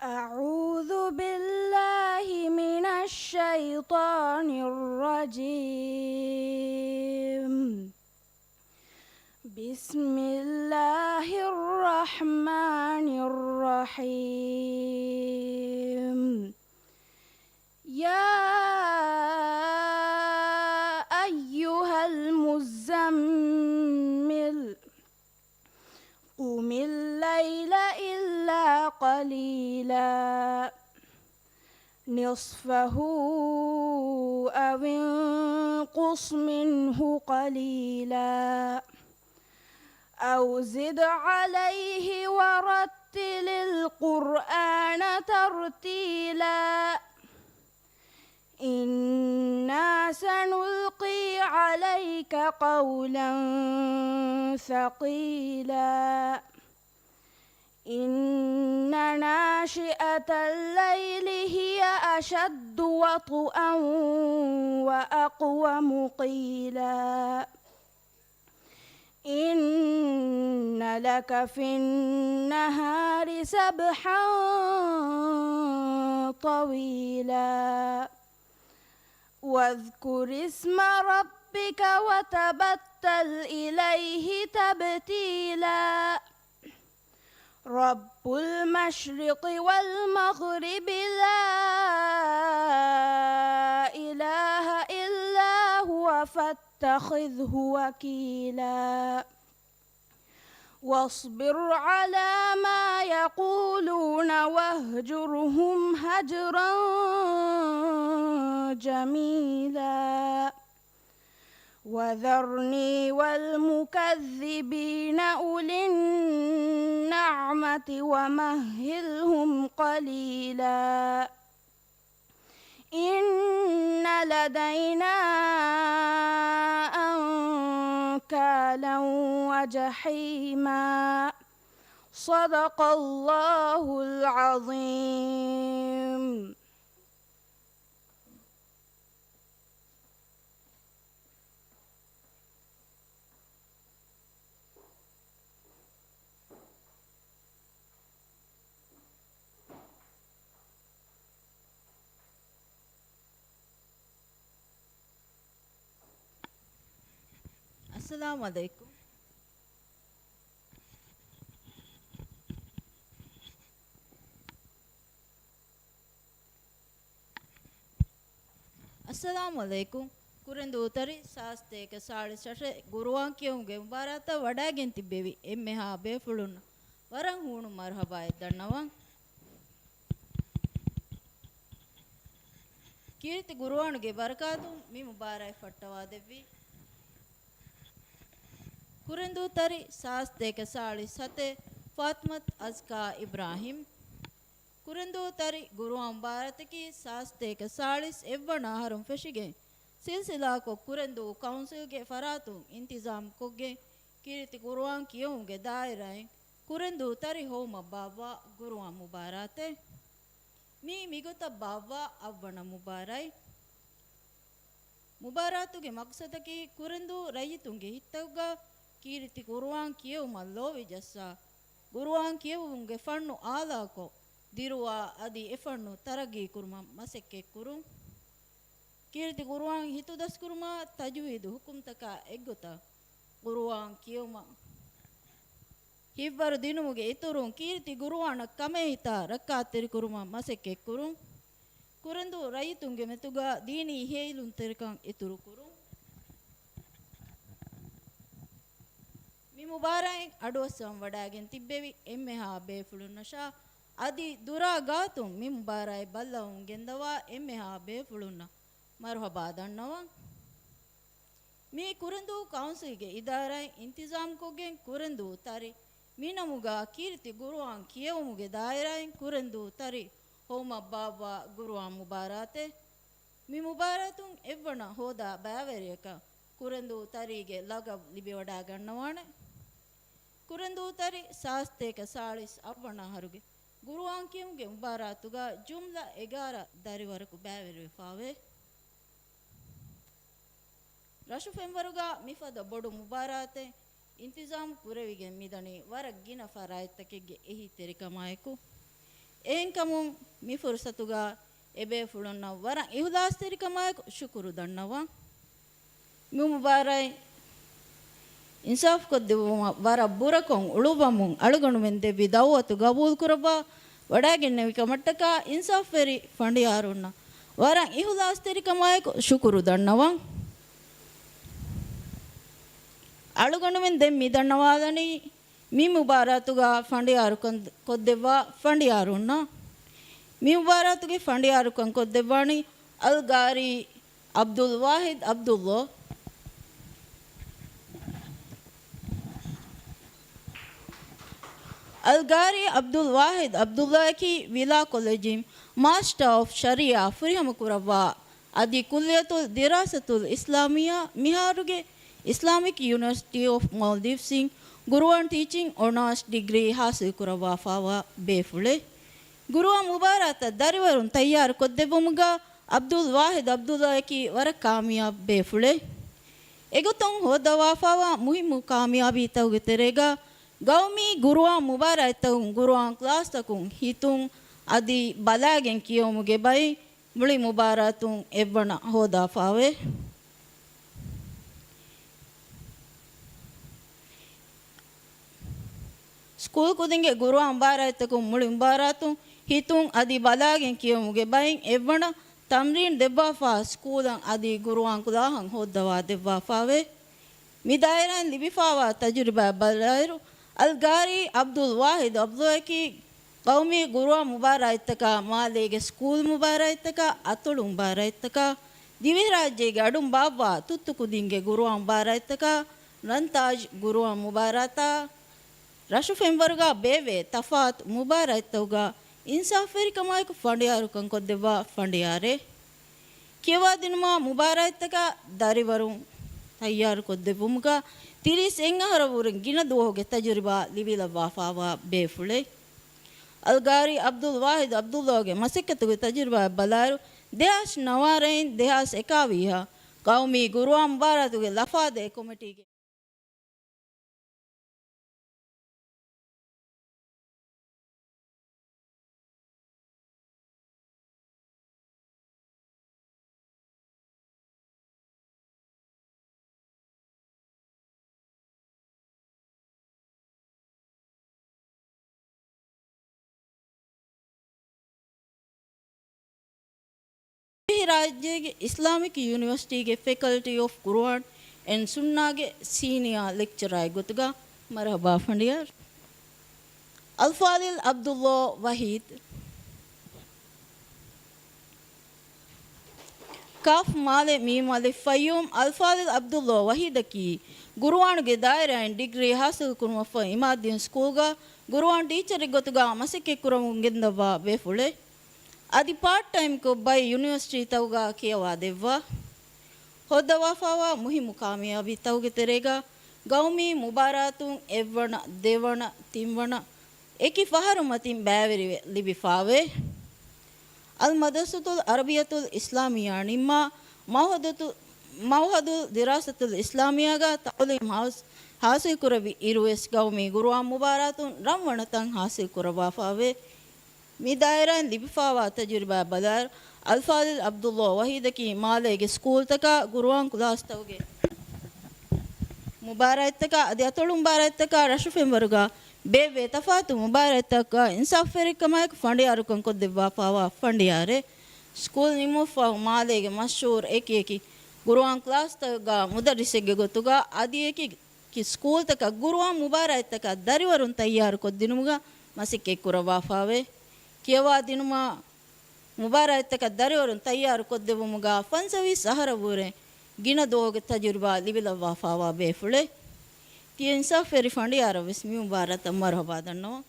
أعوذ بالله من الشيطان الرجيم. بسم الله الرحمن الرحيم. يا أيها المزمل قم الليل إلا قليلا نصفه أو انقص منه قليلا أو زد عليه ورتل القرآن ترتيلا إنا سنلقي عليك قولا ثقيلا إن ناشئة الليل هي أشد وطئا وأقوم قيلا إن لك في النهار سبحا طويلا واذكر اسم ربك وتبتل إليه تبتيلا رب المشرق والمغرب لا إله إلا هو فاتخذه وكيلا واصبر على ما يقولون واهجرهم هجرا جميلا وذرني والمكذبين أولي النعمة ومهلهم قليلا إن لدينا أنكالا وجحيما صدق الله العظيم. السلام عليكم. السلام عليكم. ಕುರೆಂದು ಉತರಿ ಸಾಸ್ತೇಕ ಸಾಳಿ ಶಶೆ ಗುರುವಾಂಕಿಯಂಗೆ ಮುಬಾರತ ವಡಾಗೆನ್ ತಿಬ್ಬೆವಿ ಎಮ್ಮೆ ಹಾ ಬೇಫುಳುನ್ನ ವರಂ ಹೂಣು ಮರ್ಹಬಾ ಎದ್ದಣ್ಣವ ಕೀರ್ತಿ ಗುರುವಾಣುಗೆ ಬರಕಾತು ಮಿ ಮುಬಾರಾಯ್ ಫಟ್ಟವಾ ದೆವ್ವಿ ಕುರೆಂದು ತರಿ ಸಾಸ್ತೇಕ ಸಾಳಿ ಸತೆ ಫಾತ್ಮತ್ ಅಜ್ಕಾ ಇಬ್ರಾಹಿಂ ಕುರೆಂದು ತರಿ ಗುರುವಾಂ ಭಾರತಕಿ ಸಾಸ್ತೇಕ ಸಾಳಿಸ್ ಎವ್ವಣ ಹರುಂ ಫೆಶಿಗೆ ಸಿಲ್ಸಿಲಾ ಕೊ ಕುರೆಂದು ಕೌನ್ಸಿಲ್ಗೆ ಫರಾತು ಇಂತಿಜಾಮ್ ಕೊಗ್ಗೆ ಕೀರ್ತಿ ಗುರುವಾಂ ಕಿಯೋಂಗೆ ದಾಯಿರೈ ಕುರೆಂದು ತರಿ ಹೋಮ ಬಾವ್ವಾ ಗುರುವಾಂ ಮುಬಾರಾತೆ ಮೀ ಮಿಗುತ ಬಾವ್ವಾ ಅವ್ವಣ ಮುಬಾರೈ ಮುಬಾರಾತುಗೆ ಮಕ್ಸದಕಿ ಕುರೆಂದು ರೈತುಂಗೆ ಹಿತ್ತವ್ಗ ಕೀರ್ತಿ ಗುರುವಾಂ ಕಿಯವು ಮಲ್ಲೋವಿ ಜಸ್ಸ ಗುರುವಾಂ ಕಿಯವುಂಗೆ ಫಣ್ಣು ಆಲಾಕೊ ದಿರುವ ಅದಿ ಎಫಣ್ಣು ತರಗಿ ಕುರ್ಮ ಮಸೆಕ್ಕೆ ಕುರು ಕೀರ್ತಿ ಗುರುವಾಂ ಹಿತು ದಸ್ ಕುರ್ಮ ತಜ್ವೀದು ಹುಕುಂ ತಕ ಎಗ್ಗುತ ಗುರುವಾಂ ಕಿಯವುಮ ಹಿವ್ವರು ದಿನುವುಗೆ ಇತುರು ಕೀರ್ತಿ ಗುರುವಾಣ ಕಮೆ ಹಿತ ರಕ್ಕಾತಿರಿ ಕುರ್ಮ ಮಸೆಕ್ಕೆ ಕುರು ಕುರೆಂದು ರೈತುಂಗೆ ಮೆತುಗ ದೀನಿ ಹೇಲುಂ ತೆರಿಕಂ ಇತುರು ಕುರು ಮಿ ಮುಬಾರೈ ಅಡುವಸಂ ವಡಾಗೆನ್ ತಿಬ್ಬೆವಿ ಎಮ್ಮೆ ಹಾ ಬೇಫುಳುನ್ನ ಶಾ ಅದಿ ದುರಾಗಾತು ಮಿ ಮುಬಾರೈ ಬಲ್ಲವುಂ ಗೆಂದವಾ ಎಮ್ಮೆ ಹಾ ಬೇಫುಳುನ್ನ ಮರ್ಹಬಾ ದಣ್ಣವ ಮೀ ಕುರೆಂದು ಕೌನ್ಸಿಲ್ಗೆ ಇದಾರೈ ಇಂತಿಜಾಮ್ ಕೊಗ್ಗೆನ್ ಕುರೆಂದು ತರಿ ಮೀನಮುಗ ಕೀರ್ತಿ ಗುರುವಾಂ ಕಿಯವಮುಗೆ ದಾಯರೈ ಕುರೆಂದು ತರಿ ಹೋಮ ಬಾವ್ವಾ ಗುರುವಾಂ ಮುಬಾರಾತೆ ಮಿ ಮುಬಾರಾತುಂ ಎವ್ವಣ ಹೋದ ಬ್ಯಾವೆರಿಯಕ ಕುರೆಂದು ತರಿಗೆ ಲಗವ್ ಲಿಬಿ ವಡಾ ಗಣ್ಣವಾಣೆ ಕುರೆಂದು ತರಿ ಸಾಸ್ತೇಕ ಸಾಳಿಸ್ ಅವ್ವಣ ಹರುಗೆ ಗುರುವಾಂ ಕಿಯಂಗೆ ಮುಬಾರಾತುಗ ಜುಮ್ಲಾ 11 ದರಿ ವರಕು ಬ್ಯಾವೆರಿವೆ ಫಾವೆ ರಶು ಫೆಂವರುಗ ಮಿಫದ ಬೊಡು ಮುಬಾರಾತೆ ಇಂತಿಜಾಮ್ ಕುರೆವಿಗೆ ಮಿದಣಿ ವರಗ್ಗಿನ ಫರಾಯತ್ತಕೆಗೆ ಎಹಿ ತೆರಿಕಮಾಯಕು ඒන්කමුන් මි ෆුර්සතුගා එබේ ෆුළුන්න වරන් ඉහුදාස්තරිකමයි ශුකුරු දන්නවා මි මුබාරයි ඉන්සාෆ් කොද්දෙවම වර බුරකොන් උළුබමුන් අලුගණුවෙන් දෙවි දවවතු ගබූල් කුරබා වඩාගෙන්නවි කමට්ටක ඉන්සාෆ් වෙරි ෆණ්ඩියාරුන්න වරන් ඉහුදාස්තරිකමයි ශුකුරු දන්නවා අලුගණුවෙන් දෙම්මි දන්නවාදනි මි මුබාරතුගා ෆණ්ඩියාරුකන් කොද්දෙවා ෆණ්ඩියාරුන්න මි මුබාරතුගේ ෆණ්ඩියාරුකන් කොද්දෙවානි අල්ගාරි අබ්දුල් වාහිද් Abdullah Algari Abdul Wahid Abdullah ki Villa Collegium Master of Sharia Furiham Kurava Adi Kulliyatul Dirasatul Islamia Miharuge Islamic University of Maldives Sing Guruan Teaching Honors Degree Hasil Kurava Fawa Befule Gurua Mubarata Darivarun Tayyar Koddebumuga Abdul Wahid Abdullah ki Vara Kamiyab Befule Eguton Hodawa Fawa Muhimu Kamiyabi Tawgeterega Gaumi Guruwa Mubarakatun Guruwan class takun hitun adi balagen kiyomuge bai muli mubaratun ebbana hoda fawe school kudinge Guruwa Mubarakatun muli mubaratun hitun adi balagen kiyomuge bai ebbana tamrin debba fa schoolan adi Guruwan kulahan hodawa debba fawe midairan libifawa tajriba balairu Algari Abdul Wahid Abdullah ki Qaumi Guruwa Mubarakataka Malege School Mubarakataka Atulu Mubarakataka Divi Rajyege Adum Baba Tuttukudinge Guruwa Mubarakataka Rantaj Guruwa Mubarata Rashu Fembarga Beve Tafat Mubarakatuga Insaferi Kamayku Fandiyarukan Koddeva Fandiyare Kiwa Dinuma Mubarakataka Darivarum Tayyar Koddevumuga Tiris engaharawuren gina duhoge tajriba libila wafawa befule Algari Abdul Wahid Abdullahge masikatuge tajriba balaru dehas nawarain dehas ekawiha Qaumi Guruwa Mubarakatuge lafade committee Rajyege Islamic University ge Faculty of Quran and Sunnah ge senior lecturer gotuga marhaba fandiyar Al-Fadil Abdullah Wahid Kaf Male Mim Alif Fayyum Al-Fadil Abdullah Wahid ki Guruwan ge daira and degree hasil kurma fa Imaddin School ga Guruwan teacher gotuga masike kuramun gendava befule Adi part time ko by university tawga kiyawa devwa hoda wafawa muhimu kamiyabi tawge terega gaumi mubaratun evwana devwana timwana eki faharumatin bæveri libifawe al madrasatul arabiyatul islamiyya nimma mawhadul dirasatul islamiyya ga ta'lim hasil kurabi irwes gaumi guruwa mubaratun ramwanatan hasil kuraba fawe midairan libifawa tajriba badar Al-Fadil Abdullah Wahid ki malege school taka Guruwan class tawge Mubarakataka adi atolu Mubarakataka rashu fembaruga beve tafatu Mubarakataka insaf ferikamayku fandiyarukan koddeva fawa fandiyare school nimu fa malege mashhur eki Guruwan class taga mudarrisege gotuga adi eki ki school taka Guruwan Mubarakataka dariwarun tayyar koddinumuga masike kurava fawe Kiyawa dinuma Mubarakataka dariwarun tayyar koddevumuga fansavi saharawure gina doge tajriba libila wafawa befule tiensa feri fandiyara vismi mubarat marhaba danno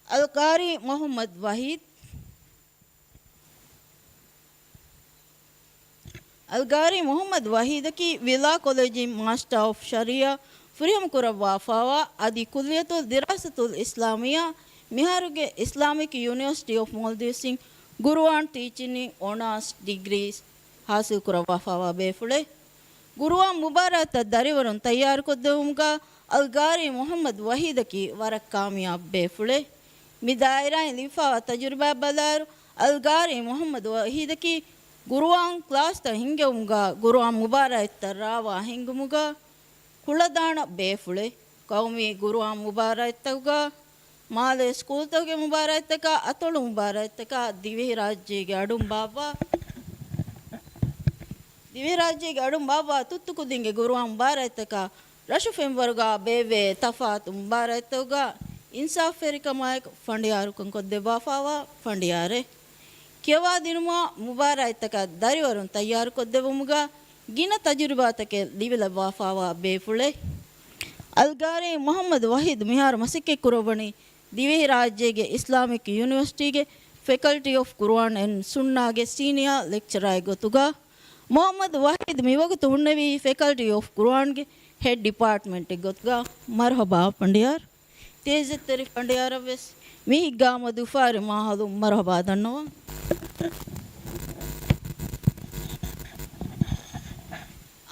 Alqari Muhammad Wahid Algari Muhammad Wahid ki Villa Collegium Master of Sharia Furiham Kurava Fawa Adi Kulliyatul Dirasatul Islamia Miharuge Islamic University of Maldives Sing Guruwan Teaching Honors Degrees Hasil Kurava Fawa Befule Guruwa Mubarata Darivarun Tayyar Koddevumuga Algari Muhammad Wahid ki Varak Kamiyab Befule mi daira lifa tajriba balaru algari muhammad wahidaki guruwan class ta hingewumga guruwan mubarak tarrawa hingumuga kuladana befule qawmi guruwan mubarak tawga male school tawge mubarak taka atolu mubarak taka divi rajyege adum baba divi rajyege adum baba tuttukudinge guruwan mubarak taka rashu femwarga beve tafat mubarak tawga insaf ferikamayek fandiyarukan kodde bafawa fandiyare kewa dinuma mubarak taka dariwarun tayyar kodde bumuga gina tajribatake livila bafawa befule algari muhammad wahid mihar masike kurobani divi rajyege islamic university ge faculty of quran and sunnah ge senior lecturer gotuga muhammad wahid miwagutu unnevi faculty of quran ge head department ge gotuga marhaba pandiyar tejetteri pandiyar ves mi gama dufari mahalu marhaba dannawa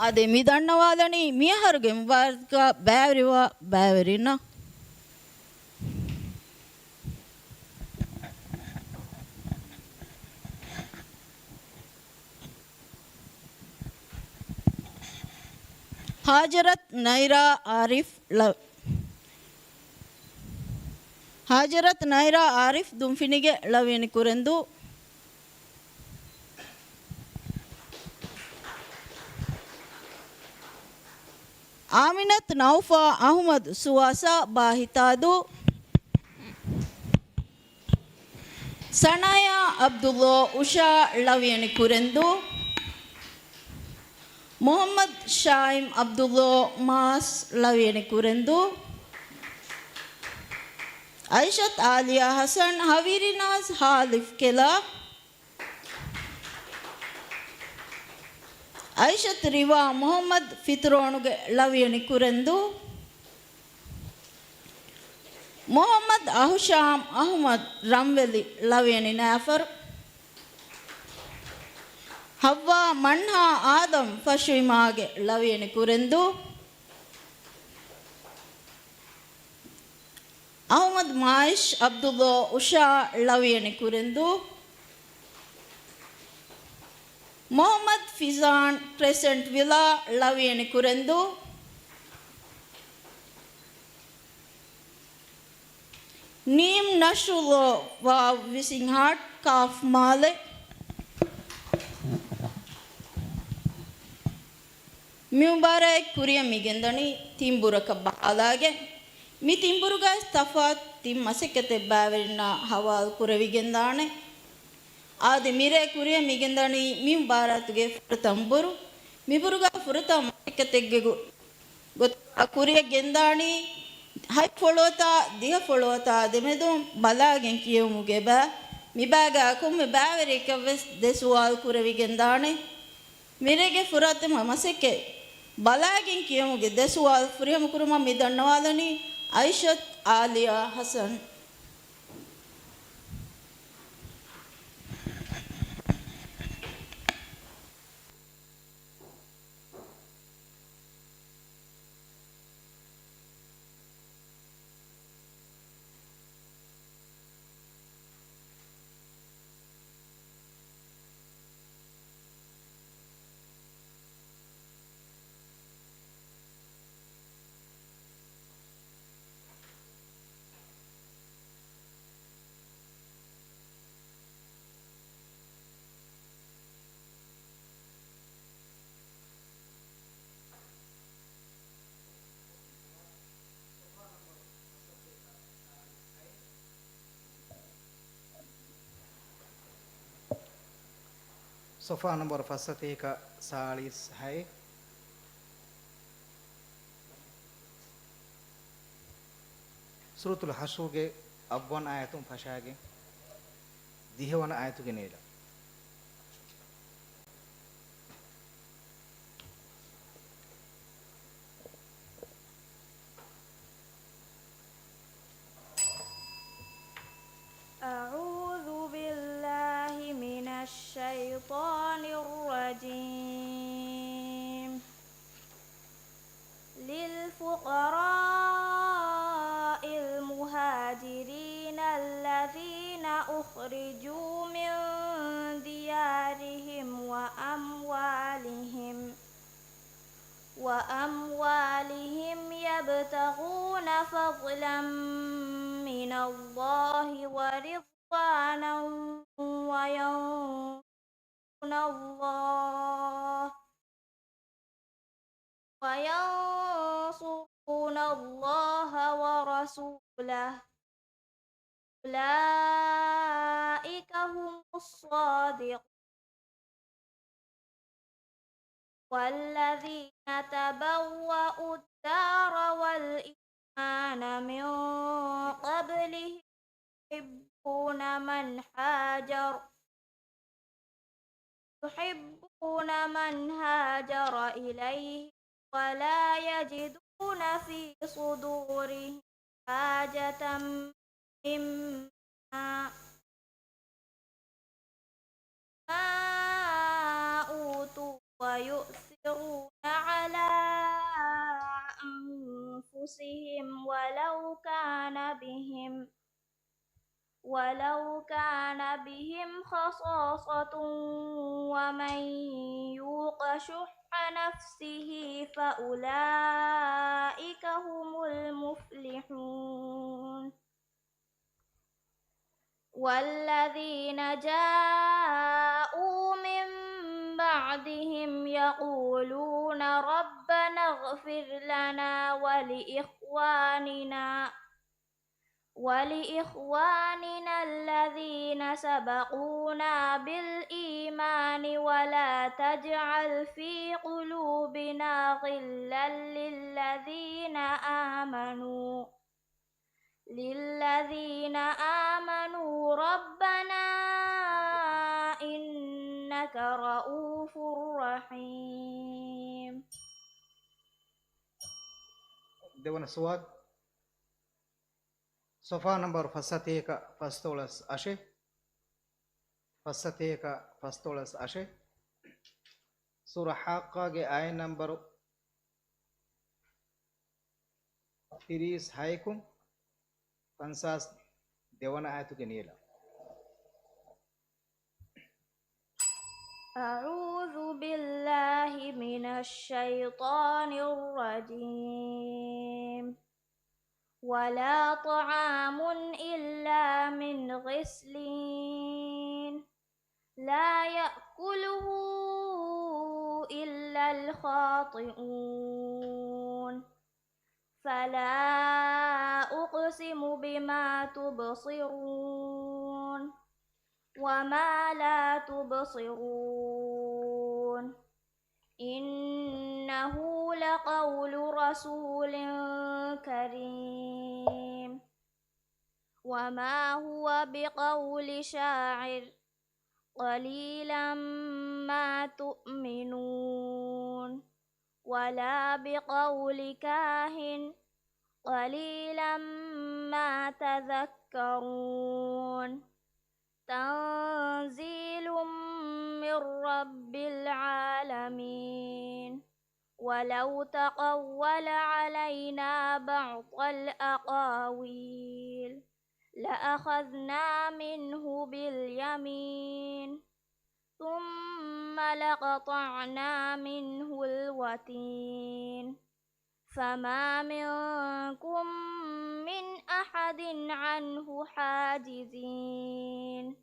ade mi dannawadani miharuge mubaraka bævriwa bæverina हाजरत नैरा आरिफ दुंफिनिगे लवेनि कुरेंदु आमिनत नौफा अहमद सुवासा बाहितादु सनाया अब्दुल्ला उषा लवेनि कुरेंदु मोहम्मद शाइम अब्दुल्ला मास लवेनि कुरेंदु आयशत आलिया हसन हवीरिनाज हालिफ केला आयशत रिवा मोहम्मद फितरोनुगे लवेनि कुरेंदु मोहम्मद अहुशाम अहमद रमवेली लवेनि नाफर हव्वा मन्हा आदम फशुमागे लवेनि कुरेंदु अहमद माइश अब्दुल्ला उषा लवेनि कुरेंदु मोहम्मद फिजान क्रेसेंट विला लवेनि कुरेंदु नीम नशुलो वा विसिंघाट काफ माले म्युबारक कुरिया मिगेंदनी तिंबुरक बालागे मी तिंबुरुगा तफात तिम मसकते बावरिना हवाल कुरविगेंदाने आदि मिरे कुरिया मिगेंदनी म्युबारतुगे फुरतंबुरु मिबुरुगा फुरता मसकतेगे गोत कुरिया गेंदानी हाय फोलोता दिह फोलोता देमेदुम बलागें कियमुगे बा मिबागा कुम बावरिक वेस देसुवाल कुरविगेंदाने मिरेगे फुरते मसके बलागें कियमुगे देसुवाल फुरियम कुरुमा मिदन्नवादनी आयशत आलिया हसन सोफा नंबर फसते का 40 है सूरतुल हशुगे अव्वन आयतुम फशागे दिहवन आयतुगे नेला الشيطان الرجيم للفقراء المهاجرين وأموالهم يبتغون فضلا من الله ورضوانا وينصرون الله ورسوله أولئك هم الصادقون والذين تبوأوا الدار والإيمان من قبلهم يحبون من هاجر إليه ولا يجدون في صدورهم حاجة مما أوتوا ويؤثرون على أنفسهم ولو كان بهم خصاصة ومن يوق شح نفسه فأولئك هم المفلحون والذين جاءوا من بعدهم يقولون ربنا اغفر لنا ولإخواننا الذين سبقونا بالإيمان ولا تجعل في قلوبنا غلا للذين آمنوا ربنا إنك رؤوف رحيم. Dewan Suwad Sofa number Fasateka Pastolas Ashe Fasateka Pastolas Ashe Surah Haqqa ge ay number 30 Haikum Pansas Dewana Ayatu Genila أعوذ بالله من الشيطان الرجيم ولا طعام إلا من غسلين لا يأكله إلا الخاطئون فلا أقسم بما تبصرون وما لا تبصرون إنه لقول رسول كريم وما هو بقول شاعر قليلا ما تؤمنون ولا بقول كاهن قليلا ما تذكرون تنزيل من رب العالمين ولو تقول علينا بعض الأقاويل لأخذنا منه باليمين ثم لقطعنا منه الوتين فما منكم من أحد عنه حاجزين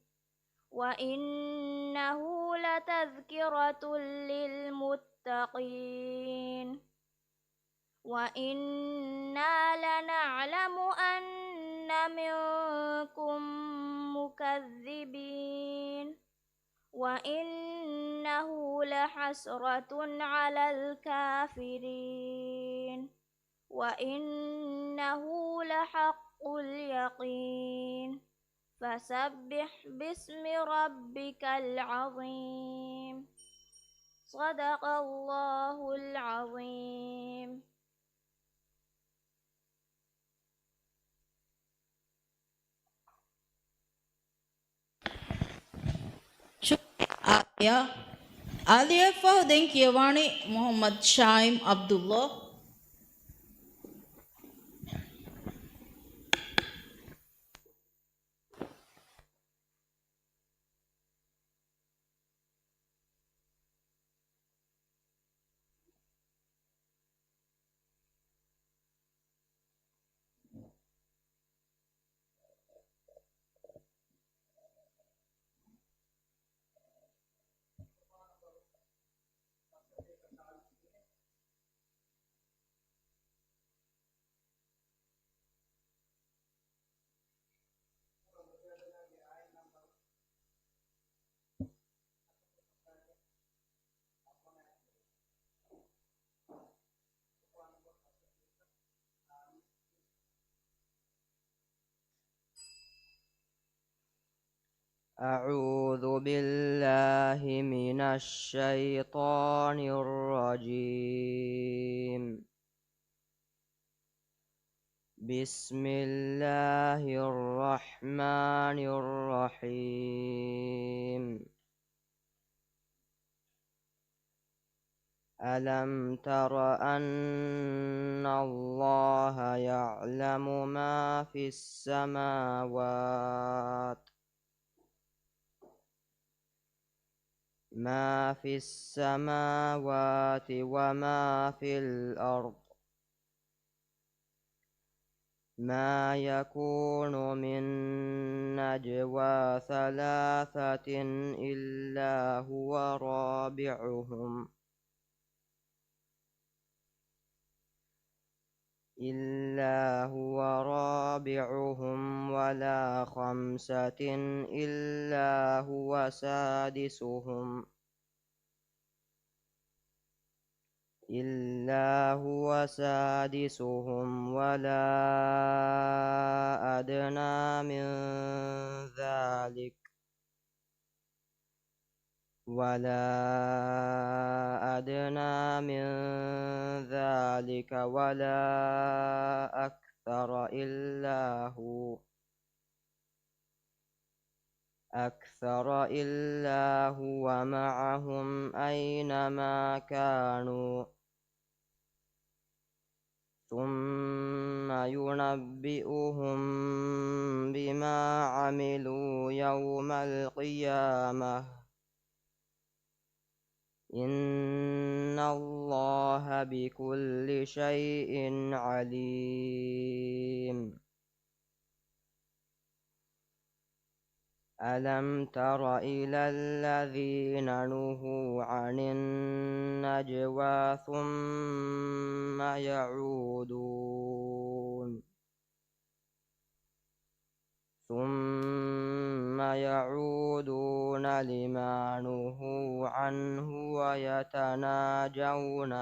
وإنه لتذكرة للمتقين وإنا لنعلم أن منكم مكذبين وإنه لحسرة على الكافرين وإنه لحق اليقين فسبح باسم ربك العظيم صدق الله العظيم. Alia Fahden Kiawani Muhammad Shaim Abdullah. أعوذ بالله من الشيطان الرجيم. بسم الله الرحمن الرحيم. ألم تر أن الله يعلم ما في السماوات وما في الأرض. ما يكون من نجوى ثلاثة إلا هو رابعهم ولا خمسة إلا هو سادسهم ولا أدنى من ذلك ولا أكثر إلا هو معهم أينما كانوا ثم ينبئهم بما عملوا يوم القيامة. إن الله بكل شيء عليم. ألم تر إلى الذين نهوا عن النجوى ثم يعودون لما نهوا عنه ويتناجون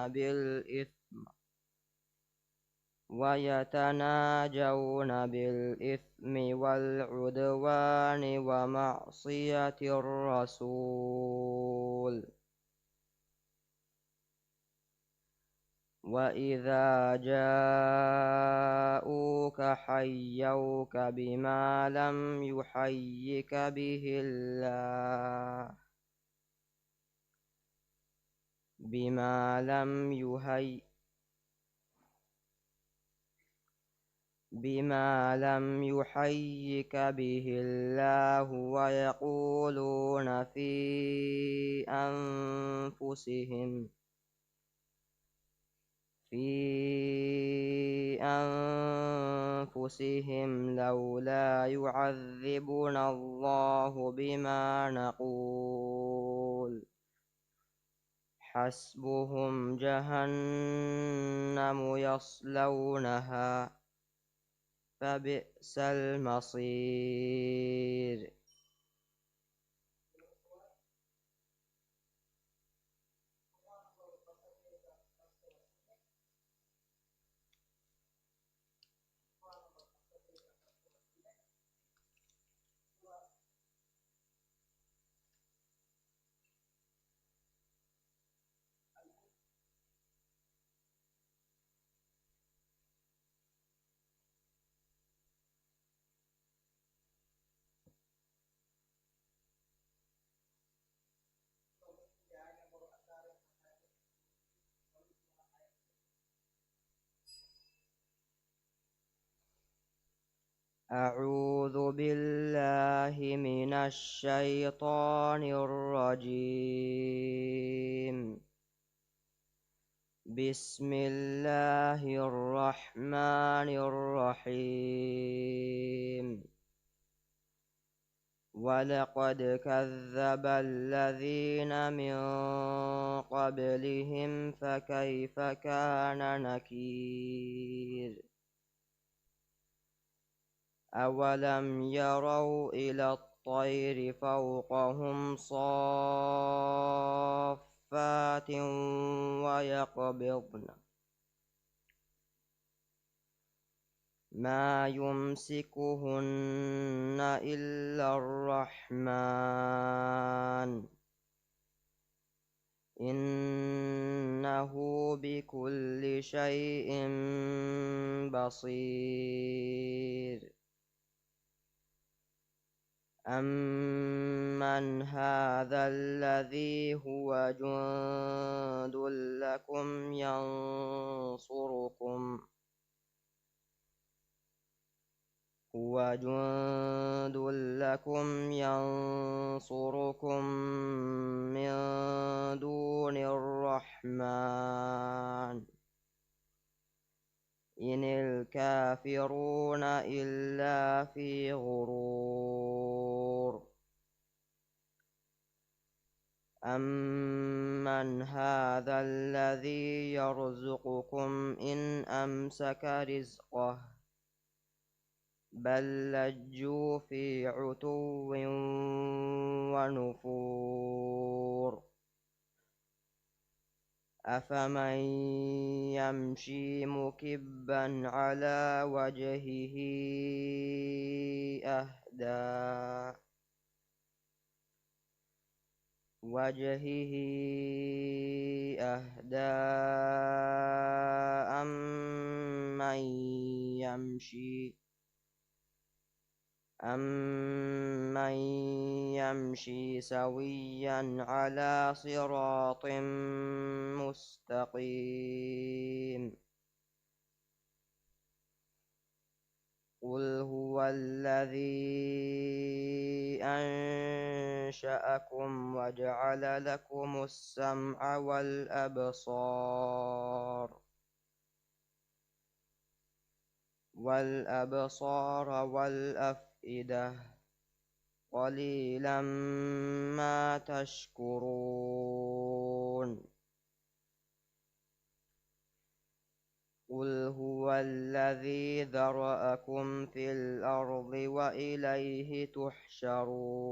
بالإثم والعدوان ومعصية الرسول. وإذا جاءوك حيوك بما لم يحيك به الله ويقولون في أنفسهم لولا يعذبنا الله بما نقول حسبهم جهنم يصلونها فبئس المصير. أعوذ بالله من الشيطان الرجيم. بسم الله الرحمن الرحيم. ولقد كذب الذين من قبلهم فكيف كان نكير. أولم يروا إلى الطير فوقهم صافات ويقبضن ما يمسكهن إلا الرحمن إنه بكل شيء بصير أمن هذا الذي هو جند لكم ينصركم من دون الرحمن إن الكافرون إلا في غرور أمن هذا الذي يرزقكم إن أمسك رزقه بل لجوا في عتو ونفور أفمن يمشي مكبا على وجهه أهدى أمن يمشي سويا على صراط مستقيم قل هو الذي أنشأكم وجعل لكم السمع والأبصار والأفئدة قليلا ما تشكرون قل هو الذي ذرأكم في الأرض وإليه تحشرون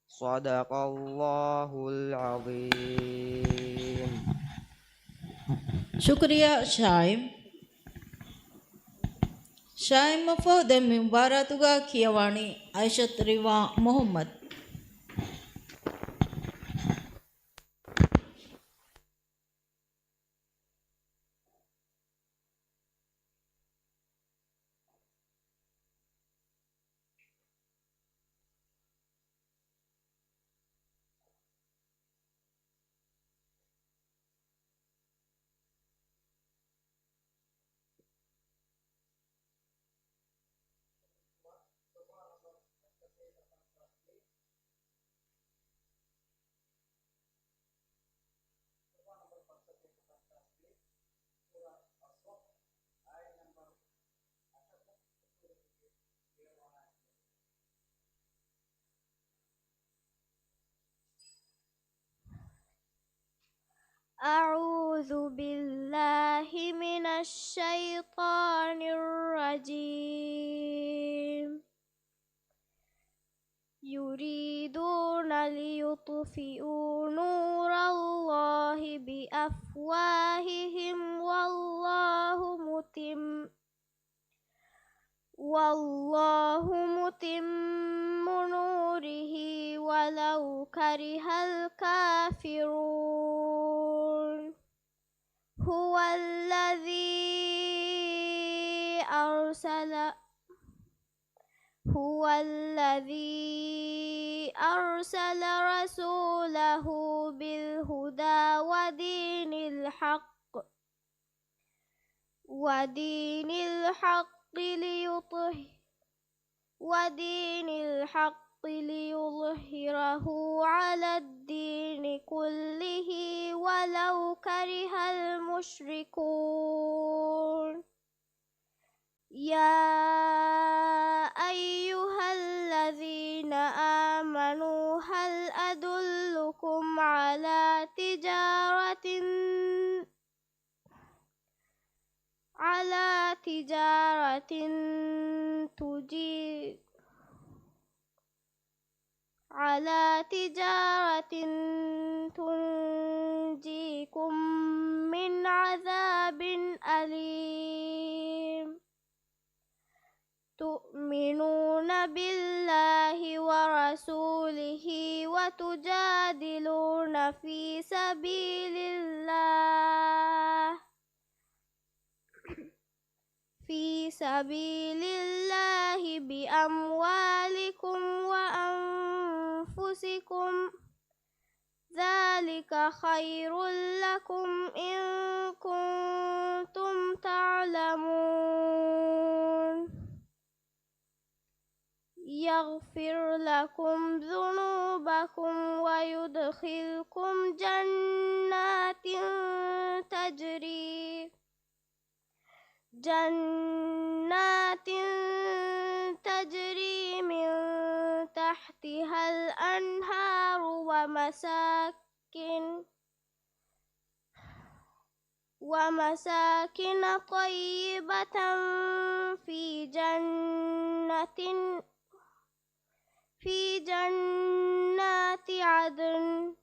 صدق الله العظيم شكريا شايم مفود مباراتوغا كيواني عائشة روا محمد أعوذ بالله من الشيطان الرجيم يريدون ليطفئوا نور الله بأفواههم والله متم نوره ولو كره الكافرون هو الذي أرسل رسوله بالهدى ودين الحق ليظهره على الدين كله ولو كره المشركون يا أيها الذين آمنوا هل أدلكم على تجارة تنجيكم من عذاب أليم تؤمنون بالله ورسوله وتجادلون في سبيل الله بأموالكم وأنفسكم ذلك خير لكم إن كنتم تعلمون يغفر لكم ذنوبكم ويدخلكم جنات تجري من تحتها الأنهار ومساكن طيبة في جنات عدن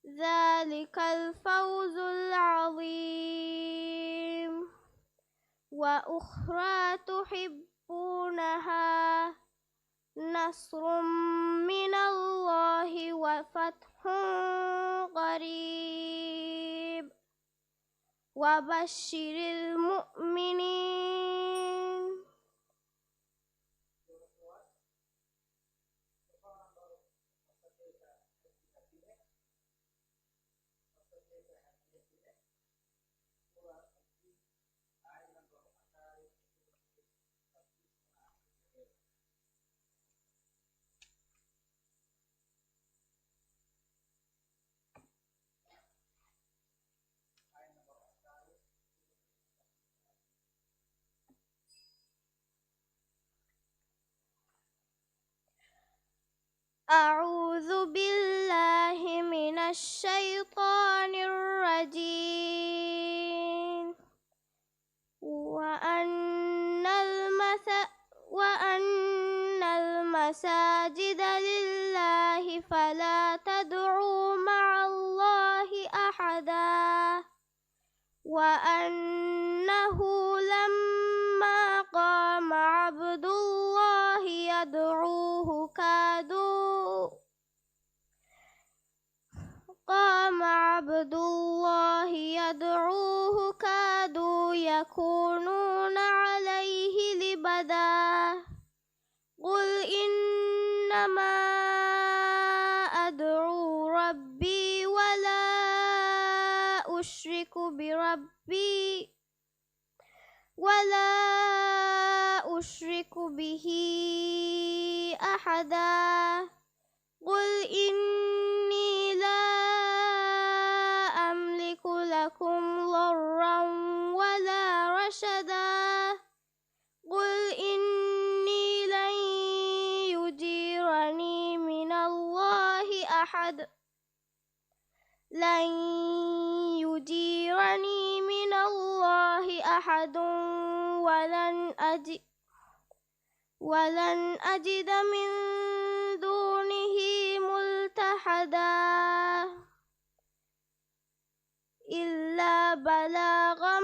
ذلك الفوز العظيم وأخرى تحبونها نصر من الله وفتح قريب وبشر المؤمنين أعوذ بالله من الشيطان الرجيم وأن المساجد لله فلا تدعوا مع الله أحدا وأنه لما قام عبد الله يدعوه كادوا يكونون عليه لبدا قل إنما أدعو ربي ولا أشرك به أحدا قل إني لا أملك لكم ضرا ولا رشدا قل إني لن يجيرني من الله أحد ولن أجد من دونه ملتحدا إلا بلاغا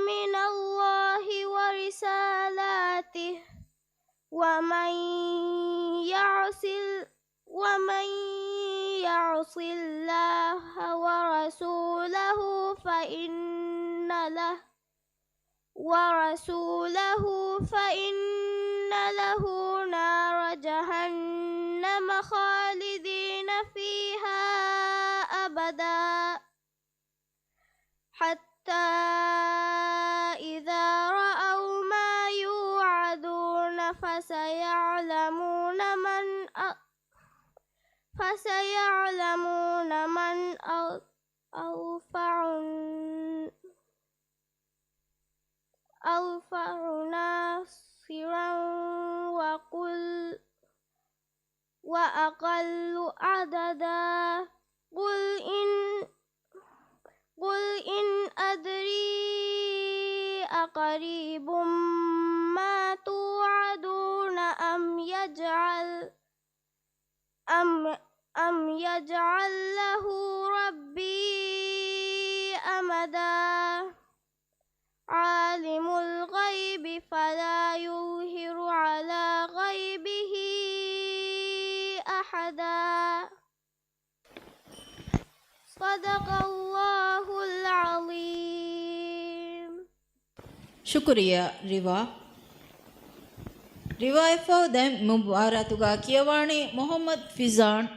من الله ورسالاته ومن يعص الله ورسوله فإن له نار جهنم خالدين فيها أبدا حتى إذا رأوا ما يوعدون فسيعلمون من أوفع ناصرا وأقل عددا قل إن أدري أقريب ما توعدون أم يجعل له ربي أمدا عالم الغيب فلا يظهر على غيبه أحدا صدق الله العظيم. ಶುಕ್ರಿಯಾ ರಿವಾ. ರಿವಾಯಿಫೋ ದೆಂ ಮುಬಾರತುಗಾ ಕಿಯವಾಣಿ ಮೊಹಮ್ಮದ್ ಫಿಜಾನ್.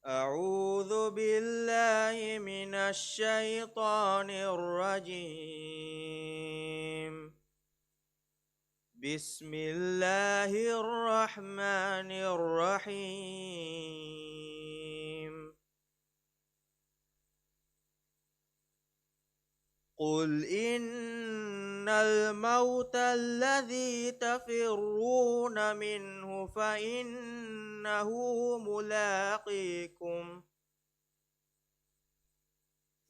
أعوذ بالله من الشيطان الرجيم. بسم الله الرحمن الرحيم. قل إن الموت الذي تفرون منه فإنه ملاقيكم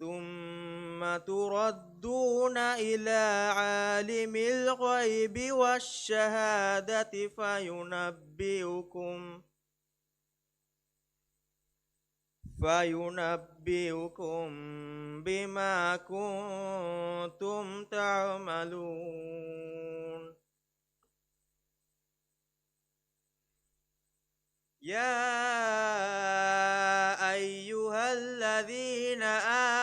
ثم تردون إلى عالم الغيب والشهادة فينبئكم بما كنتم تعملون. يا أيها الذين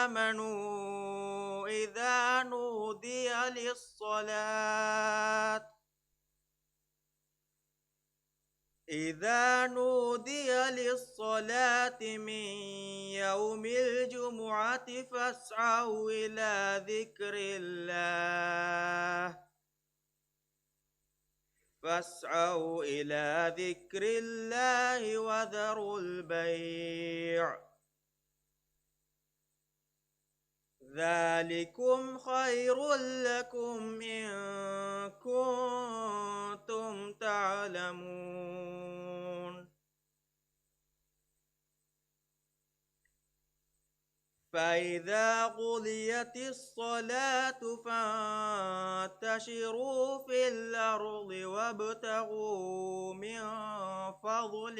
آمنوا إذا نودي للصلاة من يوم الجمعة فاسعوا إلى ذكر الله وذروا البيع ذلكم خير لكم إن كنتم تعلمون. فإذا قضيت الصلاة فانتشروا في الأرض وابتغوا من فضل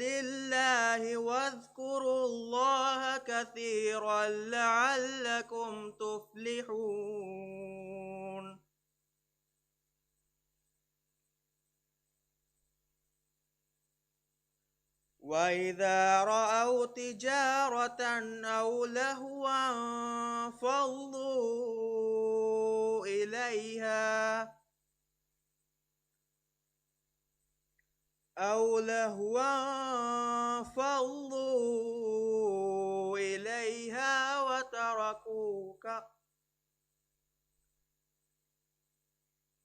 الله واذكروا الله كثيرا لعلكم تفلحون. وإذا رأوا تجارة أو لهوا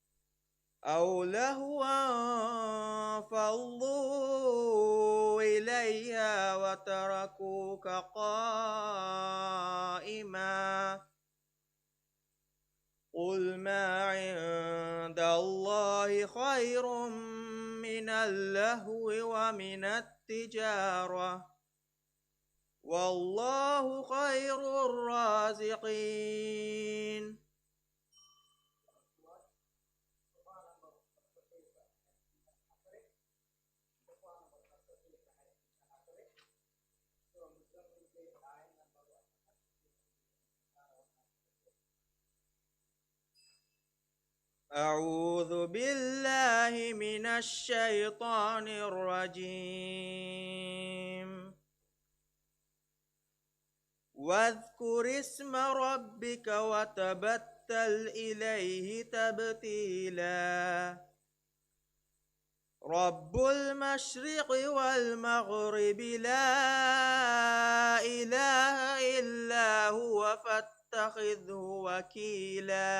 انفضوا إليها وتركوك قائما. قل ما عند الله خير من اللهو ومن التجارة والله خير الرازقين. أعوذ بالله من الشيطان الرجيم. واذكر اسم ربك وتبتل إليه تبتيلا. رب المشرق والمغرب لا إله إلا هو فاتخذه وكيلا.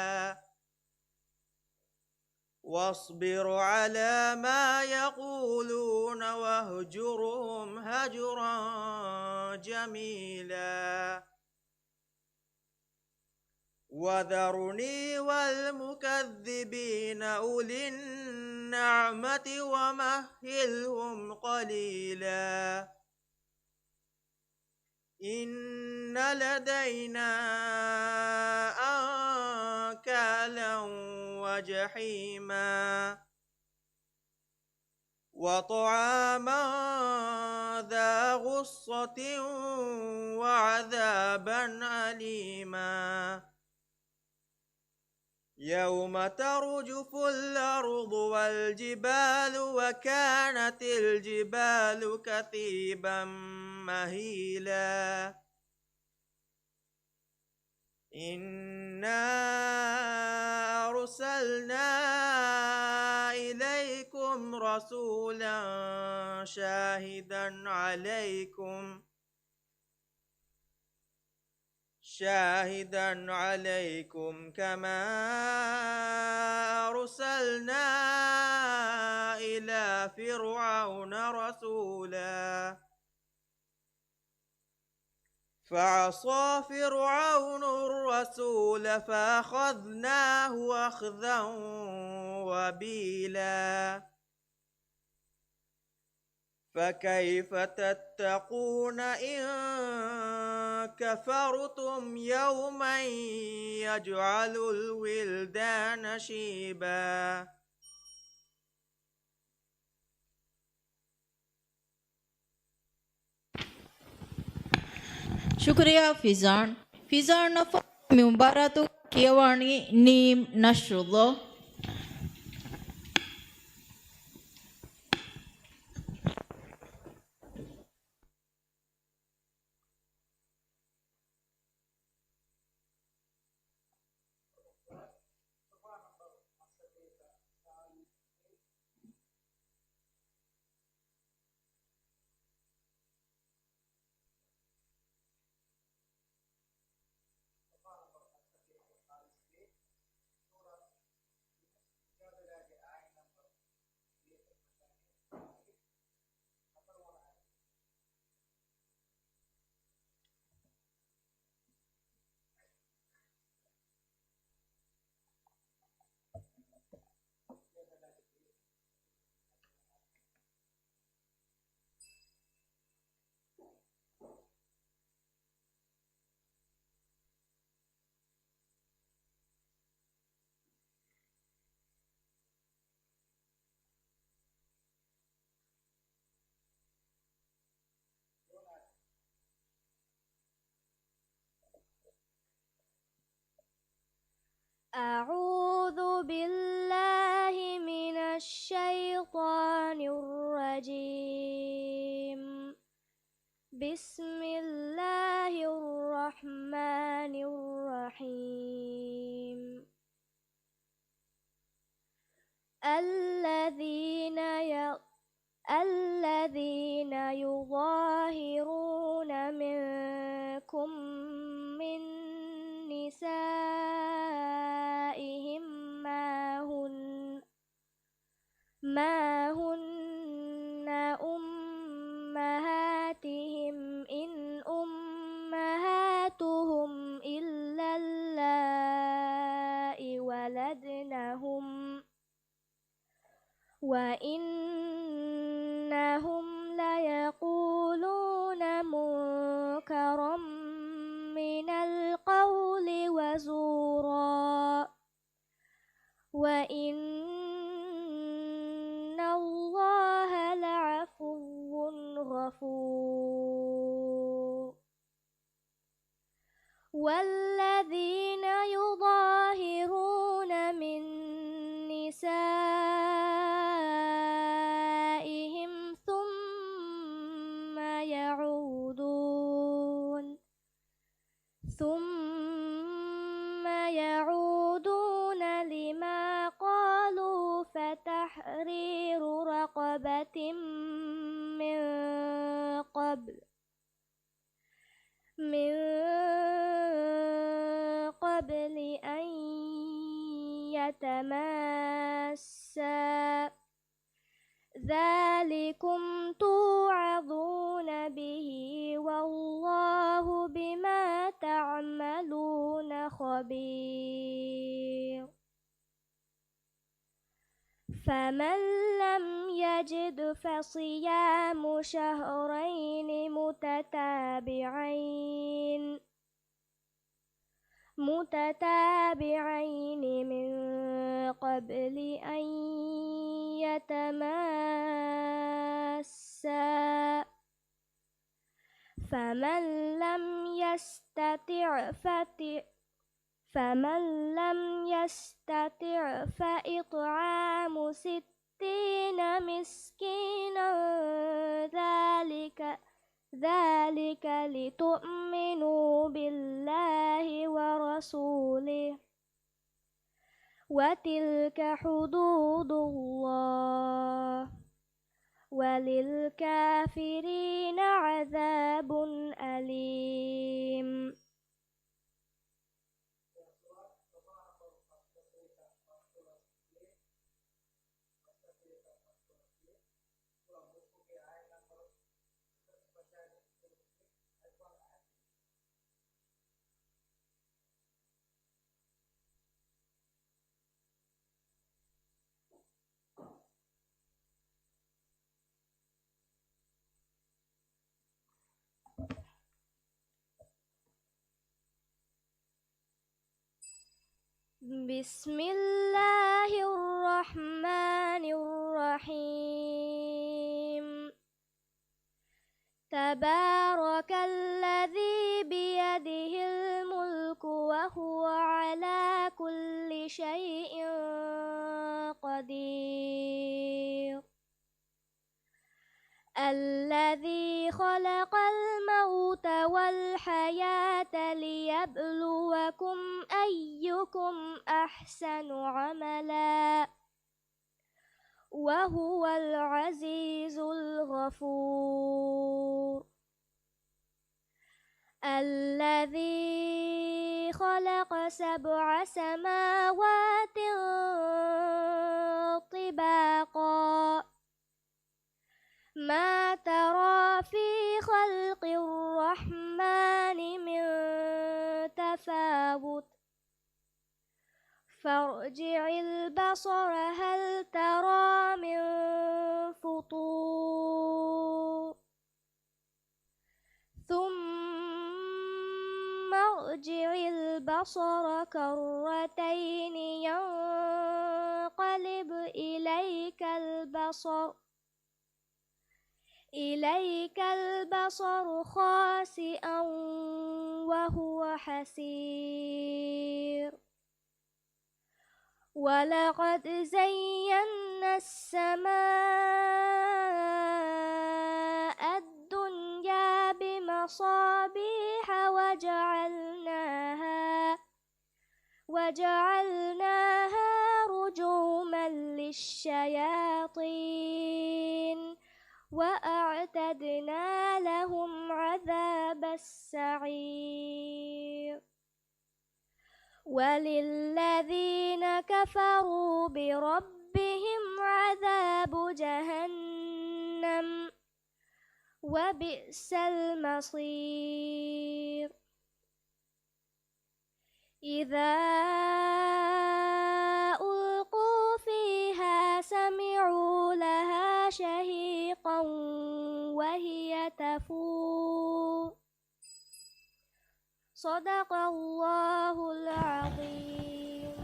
واصبر على ما يقولون واهجرهم هجرا جميلا وذرني والمكذبين أولي النعمة ومهلهم قليلا إن لدينا أنكالا وجحيما وطعاما ذا غصة وعذابا أليما يوم ترجف الأرض والجبال وكانت الجبال كثيبا مهيلا إنا أرسلنا إليكم رسولا شاهدا عليكم كما أرسلنا إلى فرعون رسولا فعصى فرعون الرسول فأخذناه أخذا وبيلا فكيف تتقون إن كفرتم يوما يجعل الولدان شيبا شكريا فيزان نفع مباراتو كيواني نيم نشر الله أعوذ بالله من الشيطان الرجيم بسم الله الرحمن الرحيم الذين يظاهرون منكم من نسائهم ما هن أمهاتهم إن أمهاتهم إلا اللائي ولدنهم وإنهم ليقولون منكرا من القول وزورا وإن الله لعفو غفور والذين يظاهرون من نسائهم ثم يعودون لما قالوا فتحرير رقبة من قبل أن يتماس مسا ذلكم توعظون به والله بما تعملون خبير فمن لم يجد فصيام شهرين متتابعين من قبل أن يتماسا فمن لم يستطع فإطعام 60 مسكينا ذلك لتؤمنوا بالله ورسوله وتلك حدود الله وللكافرين عذاب أليم. بسم الله الرحمن الرحيم تبارك الذي بيده الملك وهو على كل شيء قدير الذي خلق الموت والحياة ليبلوكم أيكم أحسن عملا وهو العزيز الغفور الذي خلق 7 سماوات طباقا ما ترى في خلق الرحمن من تفاوت فارجع البصر هل ترى من فطور ثم ارجع البصر كرتين ينقلب إليك البصر خاسئا وهو حسير ولقد زينا السماء الدنيا بمصابيح وجعلناها رجوما للشياطين وأعتدنا لهم عذاب السعير وللذين كفروا بربهم عذاب جهنم وبئس المصير إذا ألقوا فيها سمعوا لها شهيقا وهي تفور صدق الله العظيم.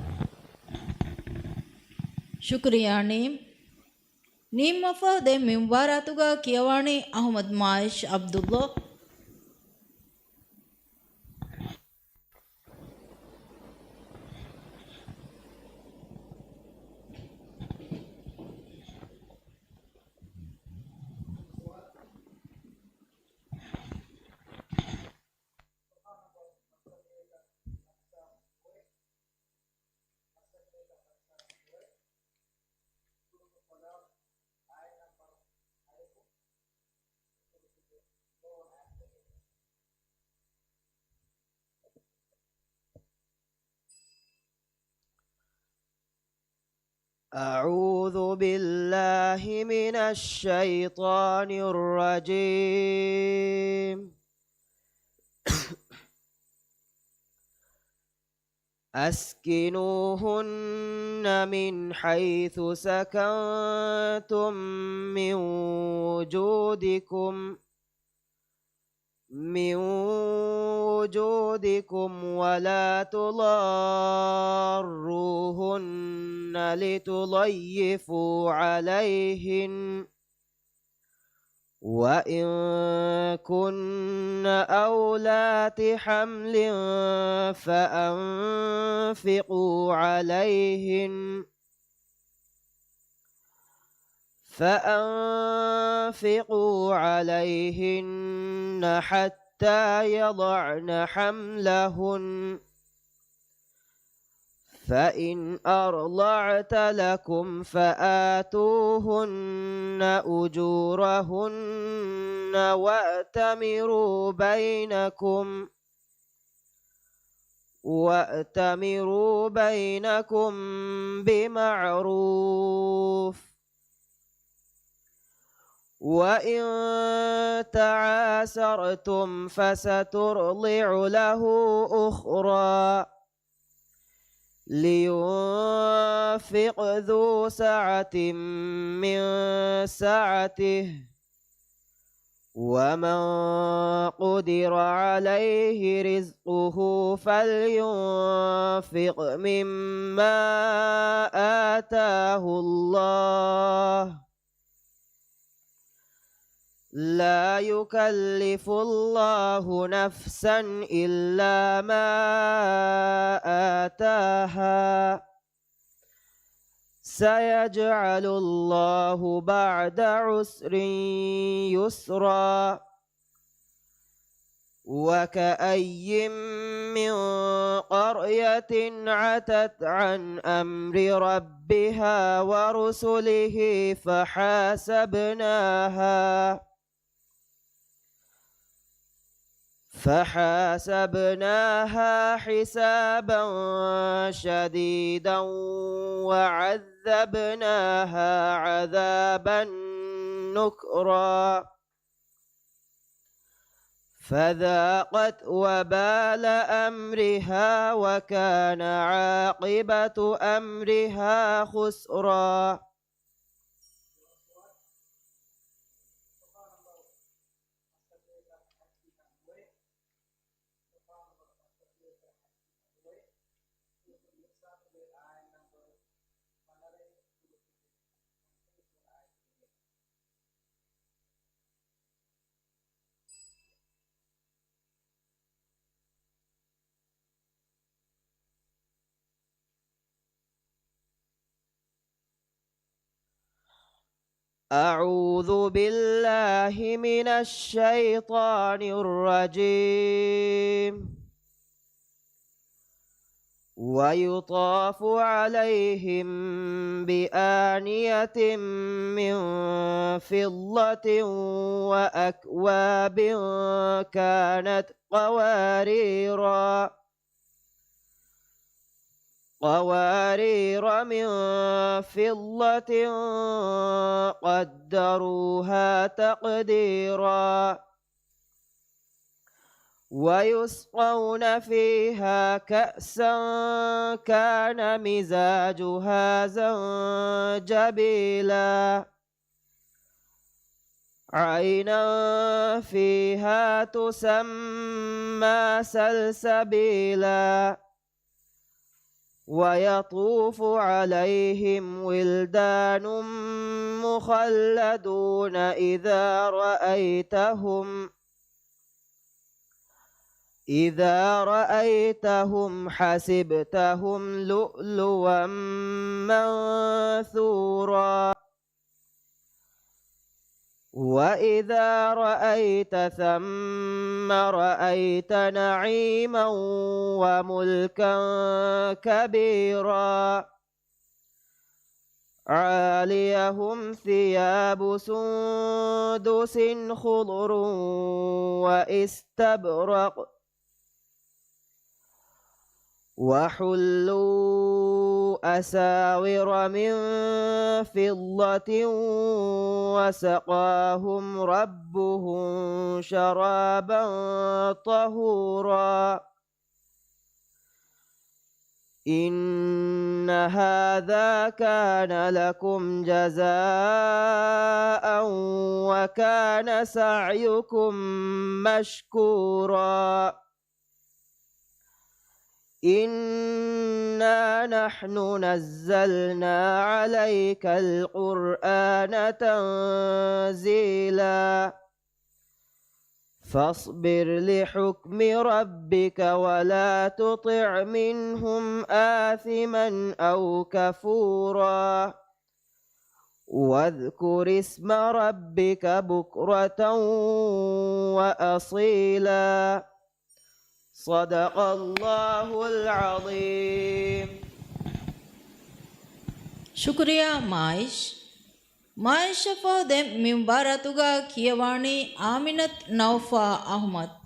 ಶುಕ್ರಿಯಾ ನೀಮ್ ಮಫದೆ ಮಿಂಬಾರಾತುಗ ಕಿಯವಾಣಿ ಅಹಮದ್ ಮಾಯಿಶ್ ಅಬ್ದುಲ್ಲಾ. أعوذ بالله من الشيطان الرجيم. أسكنوهن من حيث سكنتم من وجودكم ولا تضاروهن لتضيفوا عليهن وإن كن أولات حمل فأنفقوا عليهن حتى يضعن حملهن فإن أرضعت لكم فآتوهن أجورهن وأتمروا بينكم بمعروف. وإن تعاسرتم فسترضع له أخرى لينفق ذو سعة من سعته ومن قدر عليه رزقه فلينفق مما آتاه الله لا يكلف الله نفسا إلا ما آتاها سيجعل الله بعد عسر يسرا. وكأي من قرية عتت عن أمر ربها ورسله فحاسبناها حسابا شديدا وعذبناها عذابا نكرا فذاقت وبال أمرها وكان عاقبة أمرها خسرا. أعوذ بالله من الشيطان الرجيم. ويطاف عليهم بآنية من فضة وأكواب كانت قوارير من فضة قدروها تقديرا. ويسقون فيها كأسا كان مزاجها زنجبيلا عينا فيها تسمى سلسبيلا. ويطوف عليهم ولدان مخلدون إذا رأيتهم حسبتهم لؤلؤا منثورا. وإذا رأيت ثم رأيت نعيما وملكا كبيرا. عاليهم ثياب سندس خضر وحلوا أساور من فضة وسقاهم ربهم شرابا طهورا إن هذا كان لكم جزاء وكان سعيكم مشكورا إنا نحن نزلنا عليك القرآن تنزيلا فاصبر لحكم ربك ولا تطع منهم آثما أو كفورا واذكر اسم ربك بكرة وأصيلا صدق الله العظيم. ಶುಕ್ರಿಯಾ ಮಾಯಿಶ್. ಮಾಯಿಷಫೋದೆ ಮಿಂಬಾರತುಗ ಕಿಯವಾಣಿ ಆಮಿನತ್ ನೌಫಾ ಅಹ್ಮದ್.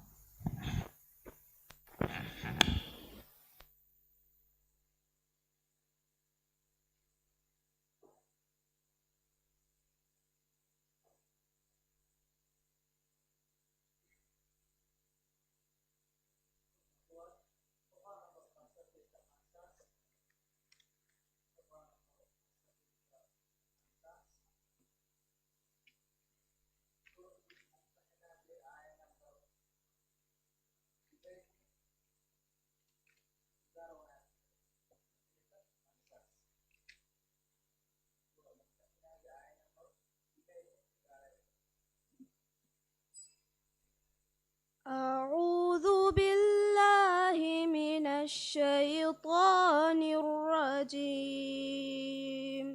أعوذ بالله من الشيطان الرجيم.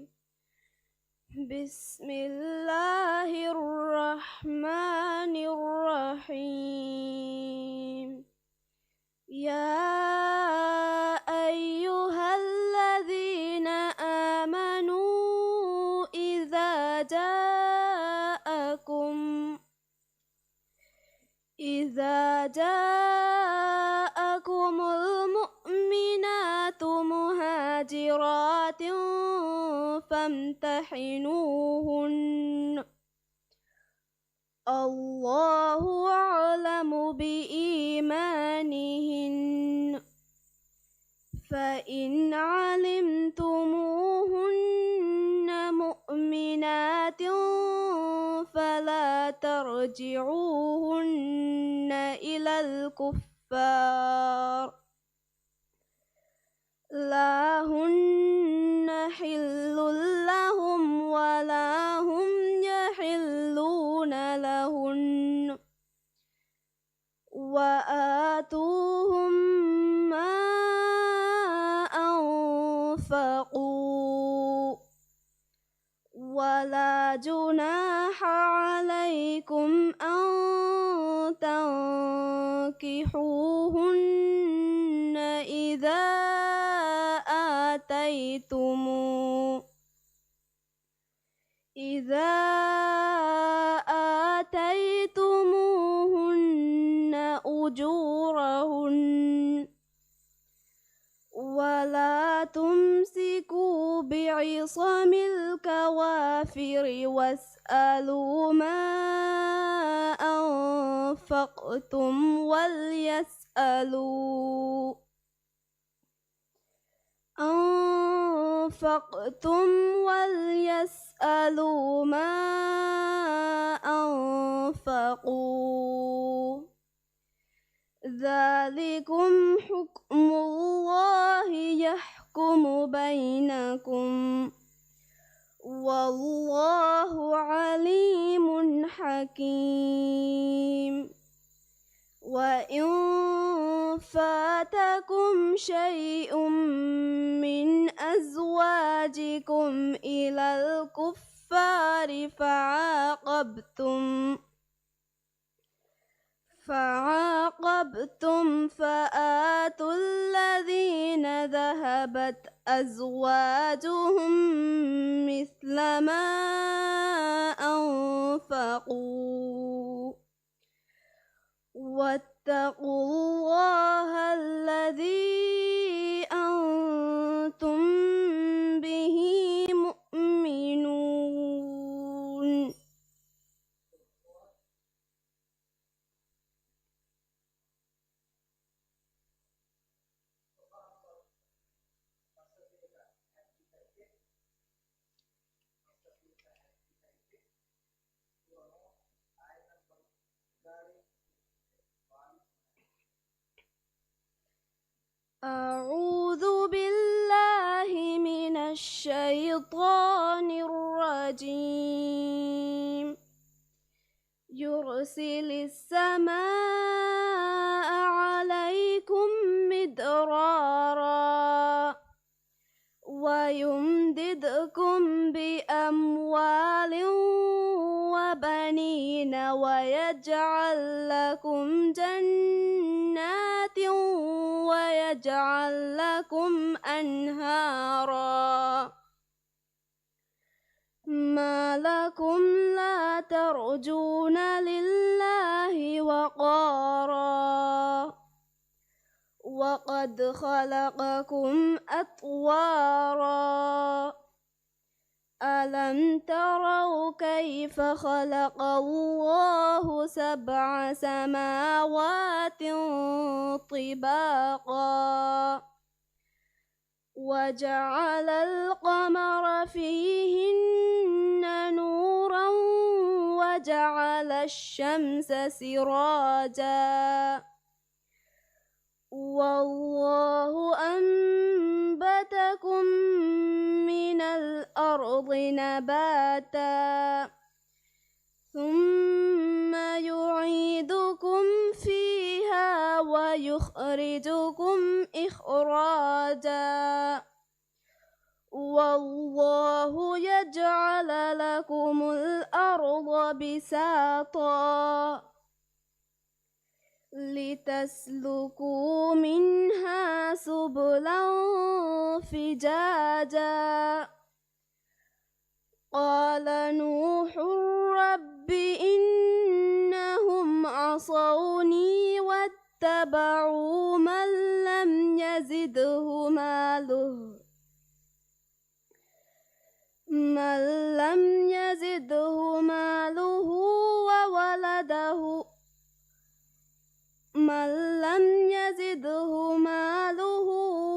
بسم الله الرحمن الرحيم. يا أيها الذين آمنوا إذا جاءكم المؤمنات مهاجرات فامتحنوهن الله أعلم بإيمانهن فإن علمتموهن مؤمنات فلا ترجعوهن إلى الكفار لا هن حل لهم ولا هم يحلون لهن وآتوهم ما أنفقوا ولا جناح عليكم أن تنكحوهن إذا آتيتموهن أجورهن ولا تمسكوا بعصم الكوافر واسألوا ما أنفقتم وليسألوا ما أنفقوا ذلكم حكم الله يحكم بينكم والله عليم حكيم وإن فاتكم شيء من أزواجكم إلى الكفار فعاقبتم فآتوا الذين ذهبت أزواجهم مثل ما أنفقوا واتقوا الله الذي أعوذ بالله من الشيطان الرجيم. يرسل السماء عليكم مدرارا ويمددكم بأموال وبنين ويجعل لكم جنات ويجعل لكم أنهارا. ما لكم لا ترجون لله وقارا وقد خلقكم أطوارا. ألم تروا كيف خلق الله 7 سماوات طباقا وجعل القمر فيهن نورا وجعل الشمس سراجا والله أنبتكم من الأرض نباتا ثم يعيدكم فيها ويخرجكم إخراجا والله يجعل لكم الأرض بساطا لتسلكوا منها سبلا فجاجا. قال نوح رب إنهم عصوني واتبعوا من لم يزده ماله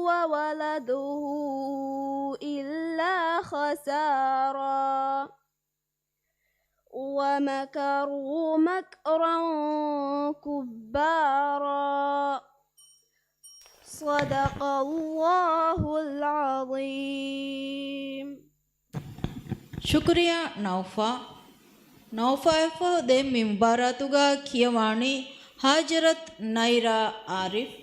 وولده إلا خسارا ومكروا مكرا كبارا. صدق الله العظيم. ಶುಕ್ರಿಯಾ ನೌಫಾ ಎಫ್ದೆ ಮಿಂಬಾರಾತುಗ ಕಿಯವಾಣಿ ಹಾಜರತ್ ನೈರಾ ಆರಿಫ್.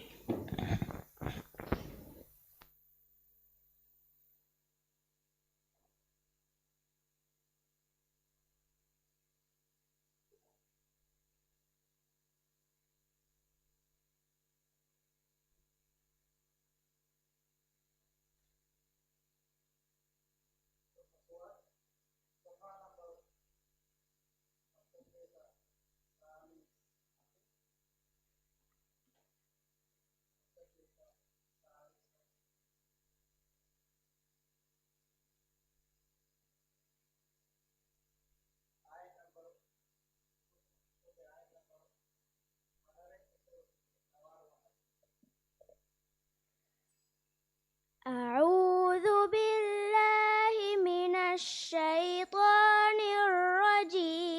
أعوذ بالله من الشيطان الرجيم.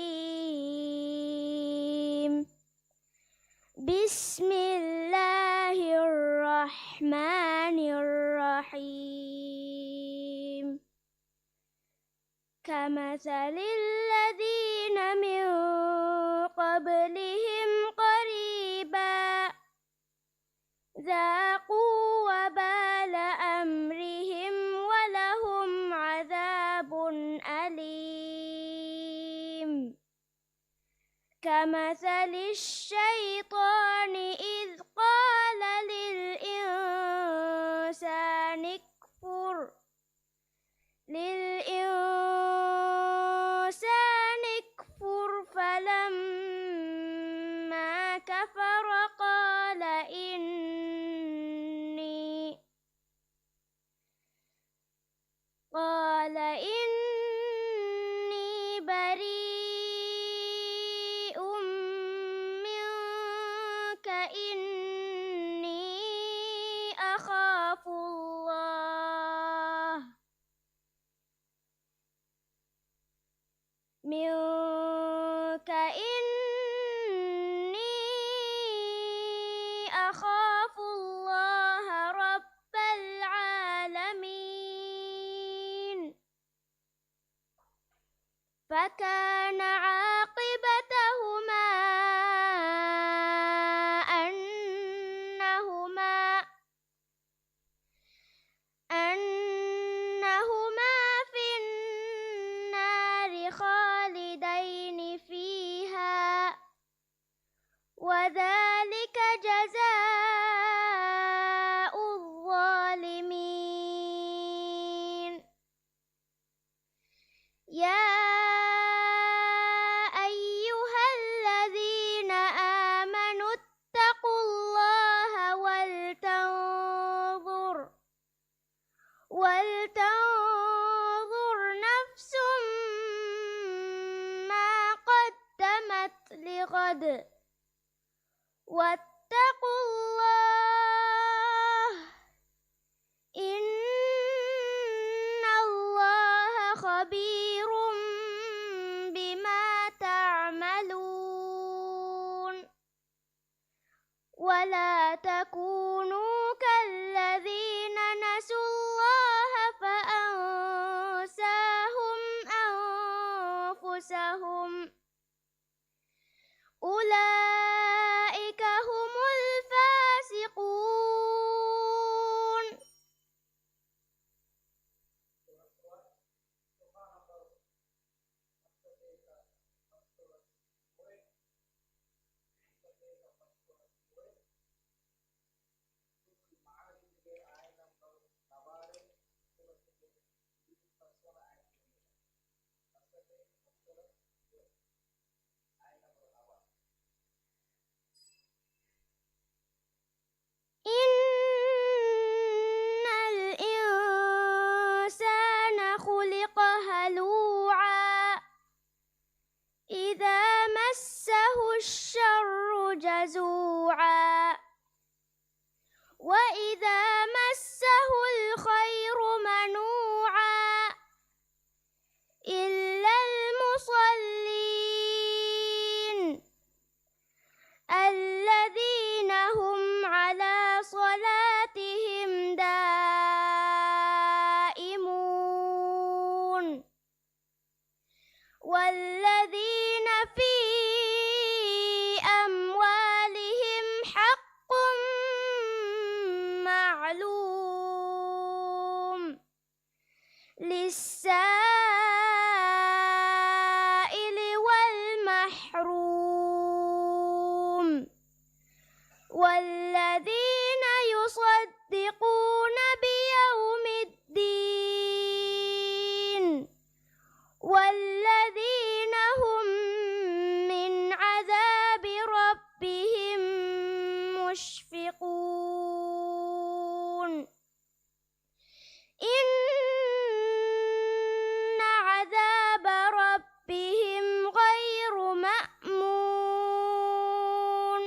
بسم الله الرحمن الرحيم. كمثل الذين من قبلهم قريبا ذاقوا وبال أمرهم ولهم عذاب أليم. كمثل الشيطان إذ قال للإنسان اكفر فلما كفر قال إني بريء منك إني أخاف الله. فكان عاقبتهما أنهما في النار خالدين فيها وذلك جزاء الظالمين يا أيها الذين آمنوا اتقوا الله ولتنظر نفس ما قدمت لغد واتقوا الله إن الله خبير بما تعملون ولا تكونوا كالذين نسوا الله فأنساهم أنفسهم أولئك هم الفاسقون إن الإنسان خلق هلوعا إذا مسه الشر جزوعا وإذا مسه الخير منوعا إلا المصلين الذين هم على صلاتهم دائمون والذين في أموالهم حق معلوم للسائل والمحروم والذين يصدقون بيوم الدين والذين هم من عذاب ربهم مشفقون إن عذاب ربهم غير مأمون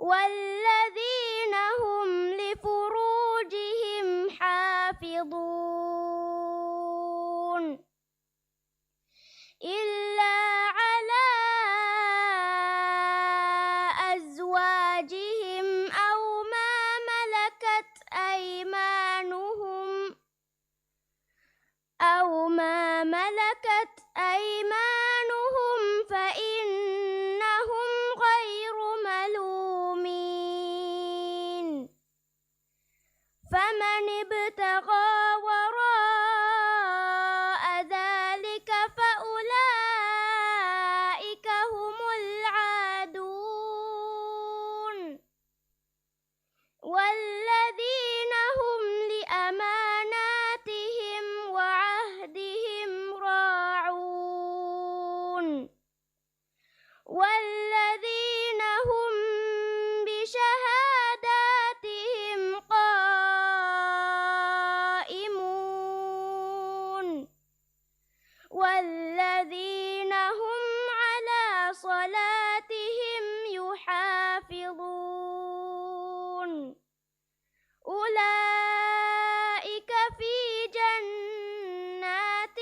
والذين هم لفروجهم حافظون إلا على أزواجهم أو ما ملكت أيمانهم فإنهم غير ملومين فمن ابتغى وراء ذلك فأولئك هم العادون والذين هم لأماناتهم وعهدهم راعون والذين هم بشهاداتهم قائمون والذين هم على صلاتهم يحافظون أولئك في جنات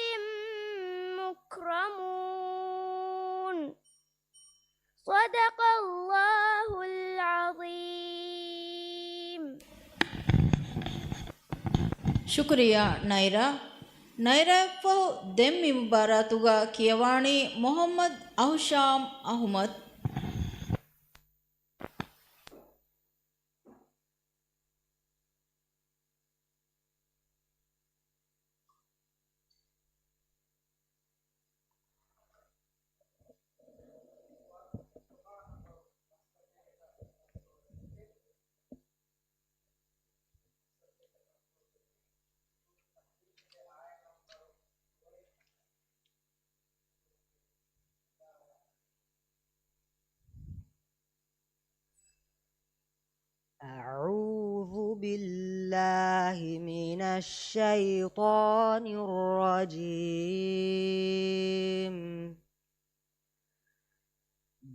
مكرمون صدق الله العظيم. ಶುಕ್ರಿಯಾ ನೈರಾ. ನೈರಫಹು ದೆಮ್ಮಿ ಮುಬಾರತುಗ ಕಿಯವಾಣಿ ಮೊಹಮ್ಮದ್ ಅಹುಶಾಮ್ ಅಹ್ಮದ್. أعوذ بالله من الشيطان الرجيم.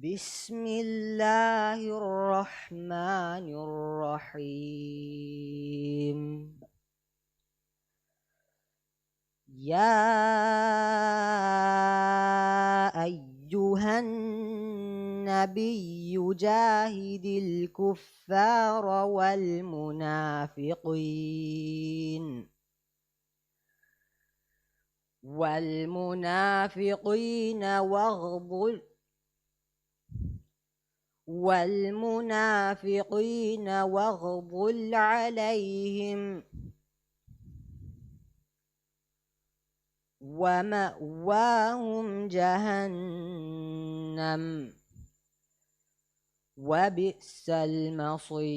بسم الله الرحمن الرحيم. يا أيها النبي جاهد الكفار والمنافقين واغضل عليهم ومأواهم جهنم وبئس المصير.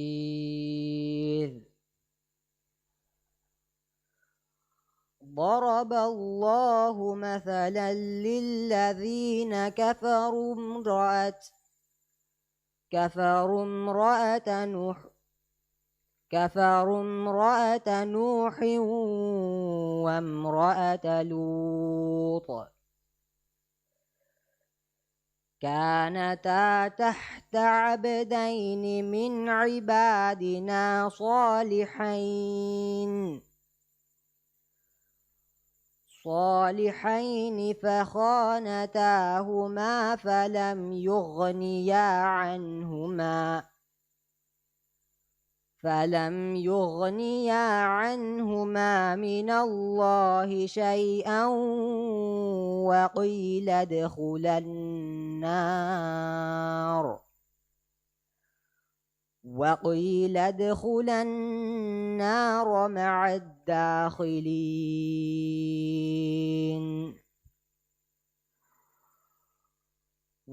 ضرب الله مثلا للذين كفروا امرأة نوح وامرأة لوط كانتا تحت عبدين من عبادنا صالحين فخانتاهما فلم يغنيا عنهما من الله شيئا وقيل ادخلا النار مع الداخلين.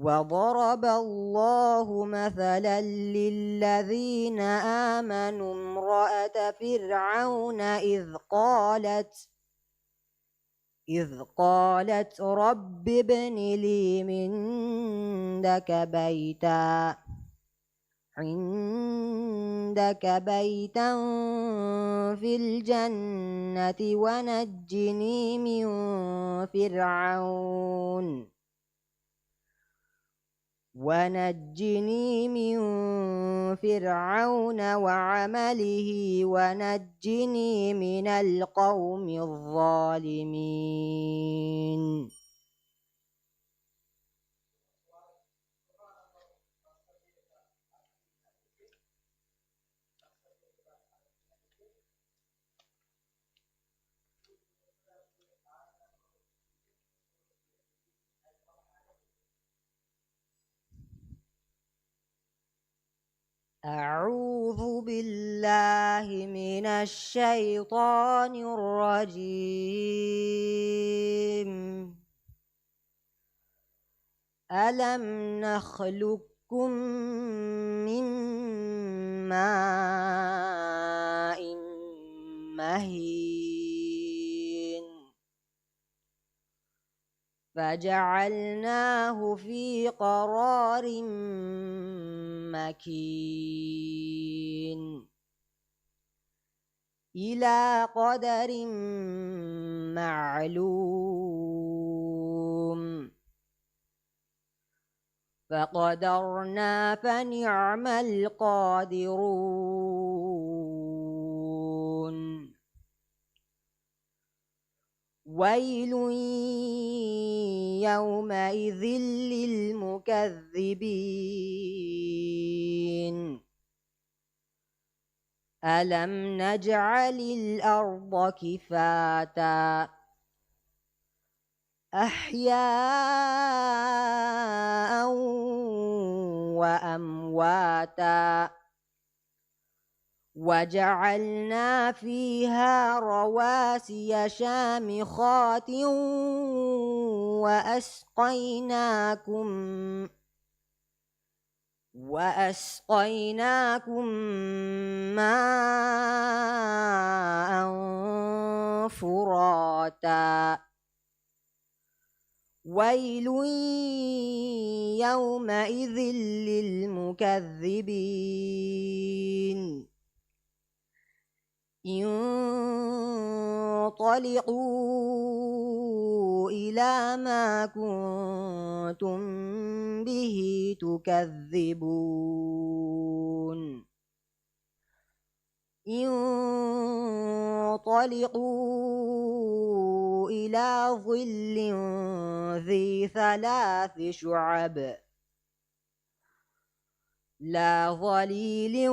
وضرب الله مثلا للذين آمنوا امرأة فرعون إذ قالت رب ابن لي عندك بيتا في الجنة ونجني من فرعون وعمله ونجني من القوم الظالمين. أعوذ بالله من الشيطان الرجيم. ألم نخلقكم من ماء مهين فجعلناه في قرار مكين إلى قدر معلوم فقدرنا فنعم القادرون. ويل يومئذ للمكذبين. ألم نجعل الأرض كفاتا أحياء وأمواتا وجعلنا فيها رواسي شامخات وأسقيناكم ماء فراتا ويل يومئذ للمكذبين انطلقوا إلى ما كنتم به تكذبون انطلقوا إلى ظل ذي 3 شعب لا ظليل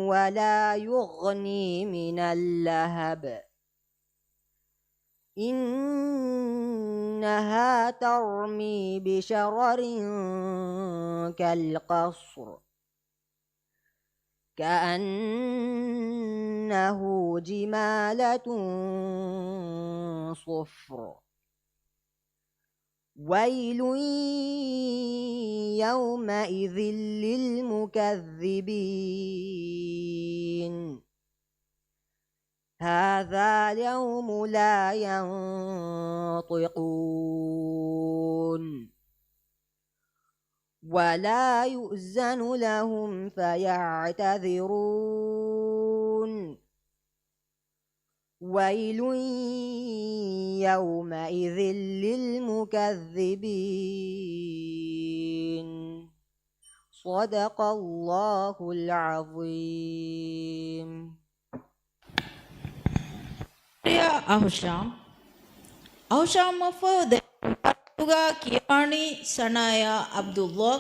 ولا يغني من اللهب إنها ترمي بشرر كالقصر كأنه جمالة صفر ويل يومئذ للمكذبين هذا يوم لا ينطقون ولا يؤذن لهم فيعتذرون ويل يومئذ للمكذبين صدق الله العظيم. ಪ್ರಿಯ ಅಹುಶಾಮ್ ಮಫೋದೆ ಕಿಯಾಣಿ ಸನಾಯ ಅಬ್ದುಲ್ಲಾ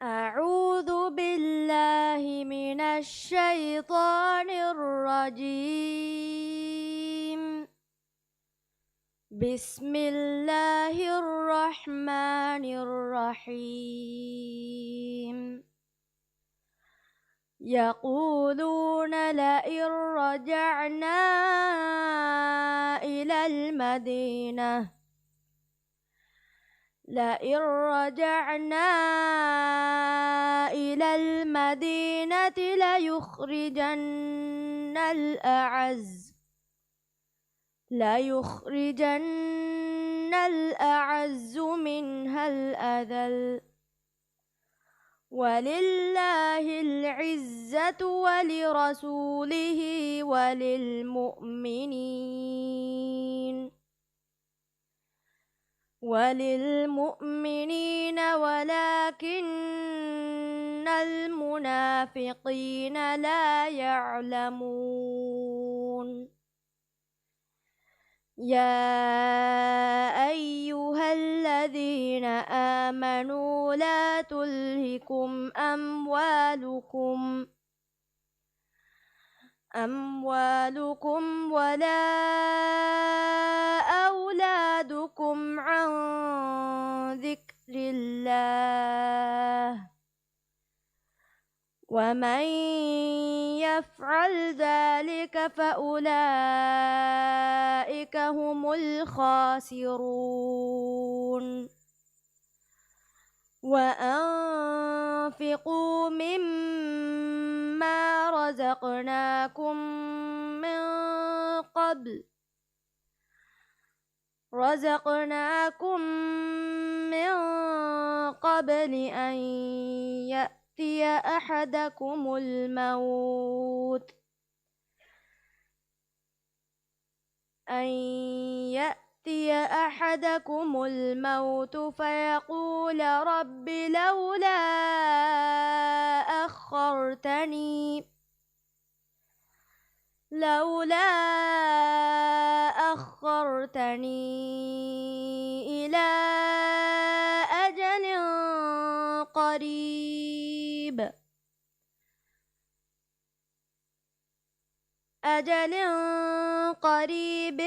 أعوذ بالله من الشيطان الرجيم. بسم الله الرحمن الرحيم. يقولون لئن رجعنا إلى المدينة ليخرجن الأعز منها الأذل ولله العزة ولرسوله وللمؤمنين ولكن المنافقين لا يعلمون. يا أيها الذين آمنوا لا تلهكم أموالكم ولا أولادكم عن ذكر الله ومن يفعل ذلك فأولئك هم الخاسرون. وأنفقوا مما رزقناكم من قبل أن يأتي أحدكم الموت أن يأتي أحدكم الموت فيقول رب لولا أخرتني إلى أجل قريب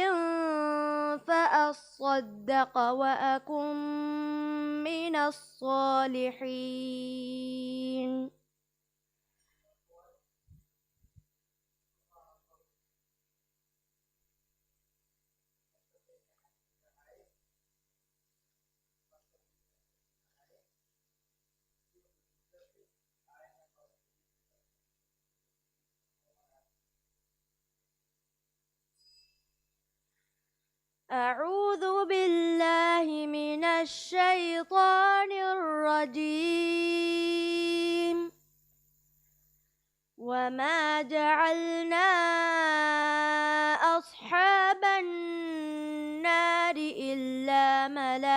فأصدق وأكن من الصالحين. أعوذ بالله من الشيطان الرجيم. وما جعلنا أصحاب النار إلا ملائكة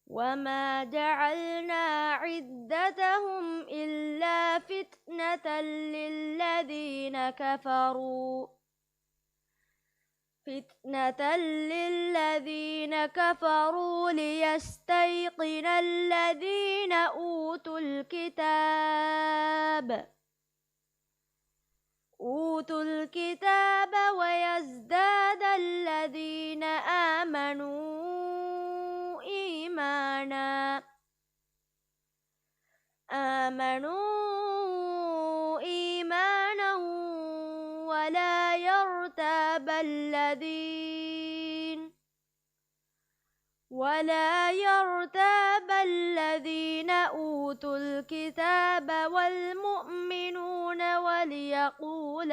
وما جعلنا عدتهم إلا فتنة للذين كفروا ليستيقن الذين أوتوا الكتاب ويزداد الذين آمنوا إيمانا ولا يرتاب الذين أوتوا الكتاب والمؤمنون وليقول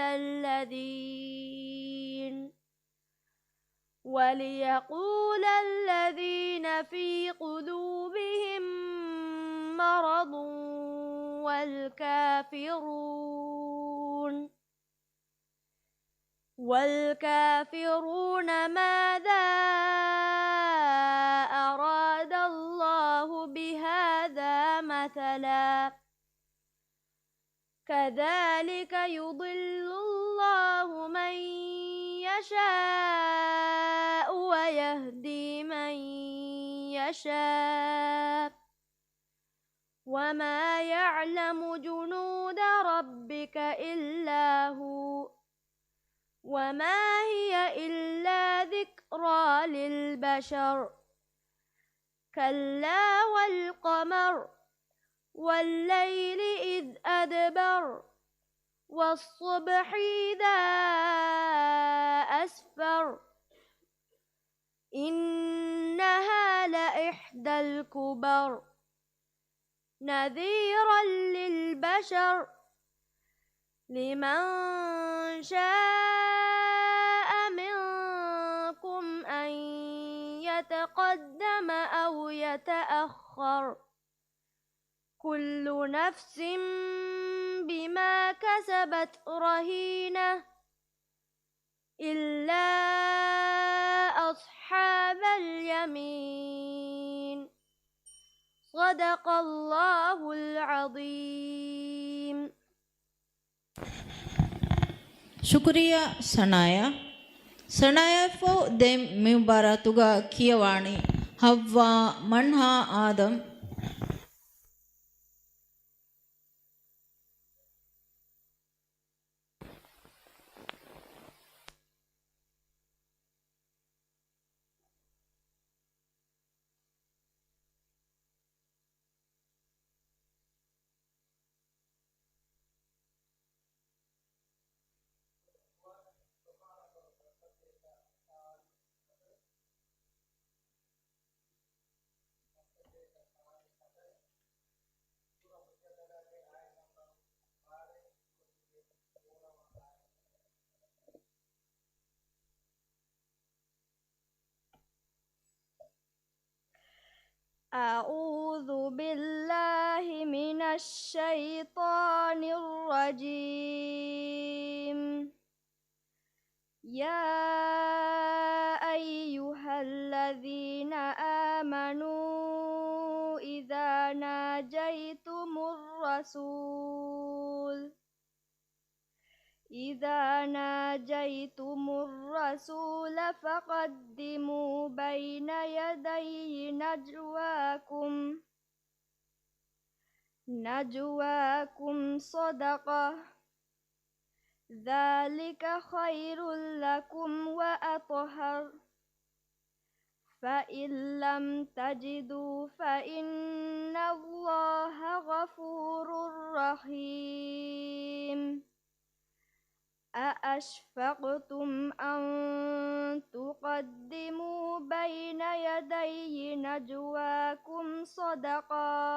الذين في قلوبهم مرض والكافرون ماذا أراد الله بهذا مثلا كذلك يضل الله من يشاء ويهدي من يشاء وما يعلم جنود ربك إلا هو وما هي إلا ذكرى للبشر كلا والقمر والليل إذ أدبر والصبح إذا أسفر إنها لإحدى الكبر نذيرا للبشر لمن شاء منكم أن يتقدم أو يتأخر كل نفس بما كسبت رهينة إلا أصحاب اليمين صدق الله العظيم. ಶುಕ್ರಿಯಾ ಸನಾಯ ಫೋ ದೆಮ್ ಮಿಂಬಾರತುಗ ಕಿಯವಾಣಿ ಹವ್ವಾ ಮಣ್ಹಾ ಆದಂ أعوذ بالله من الشيطان الرجيم. ناجيتم الرسول فقدموا بين يدي نجواكم صدقة، ذلك خير لكم وأطهر، فإن لم تجدوا فإن الله غفور رحيم. أأشفقتم أن تقدموا بين يدي نجواكم صدقات،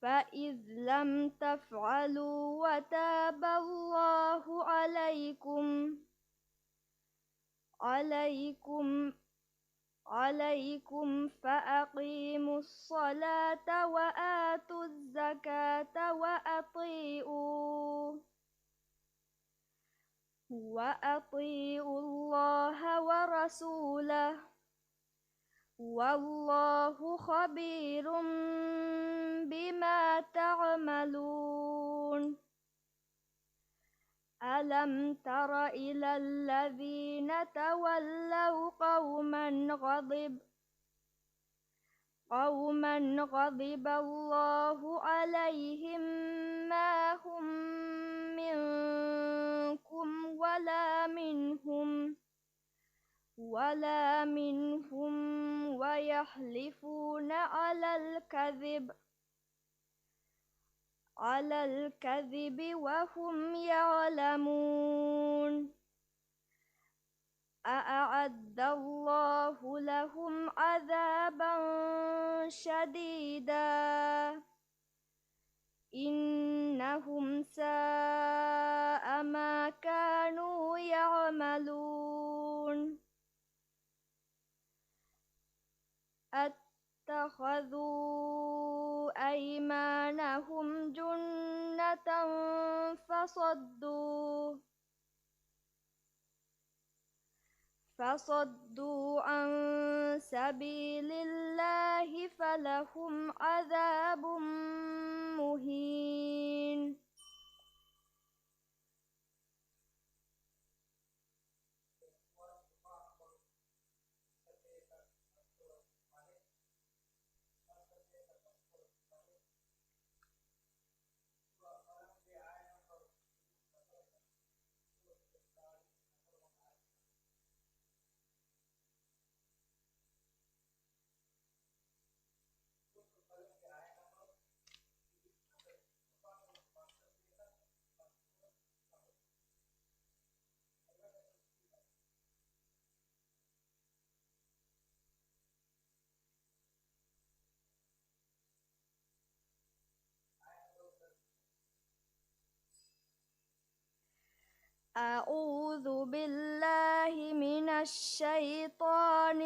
فإذ لم تفعلوا وتاب الله عليكم فأقيموا الصلاة وآتوا الزكاة وأطيعوا الله ورسوله، والله خبير بما تعملون. ألم تر إلى الذين تولوا قوما غضب الله عليهم ما هم منكم ولا منهم ويحلفون على الكذب وهم يعلمون. أأعد الله لهم عذابا شديدا، إنهم ساء ما كانوا يعملون. اتخذوا أيمانهم جنة فصدوا عن سبيل الله فلهم عذاب مهين. أعوذ بالله من الشيطان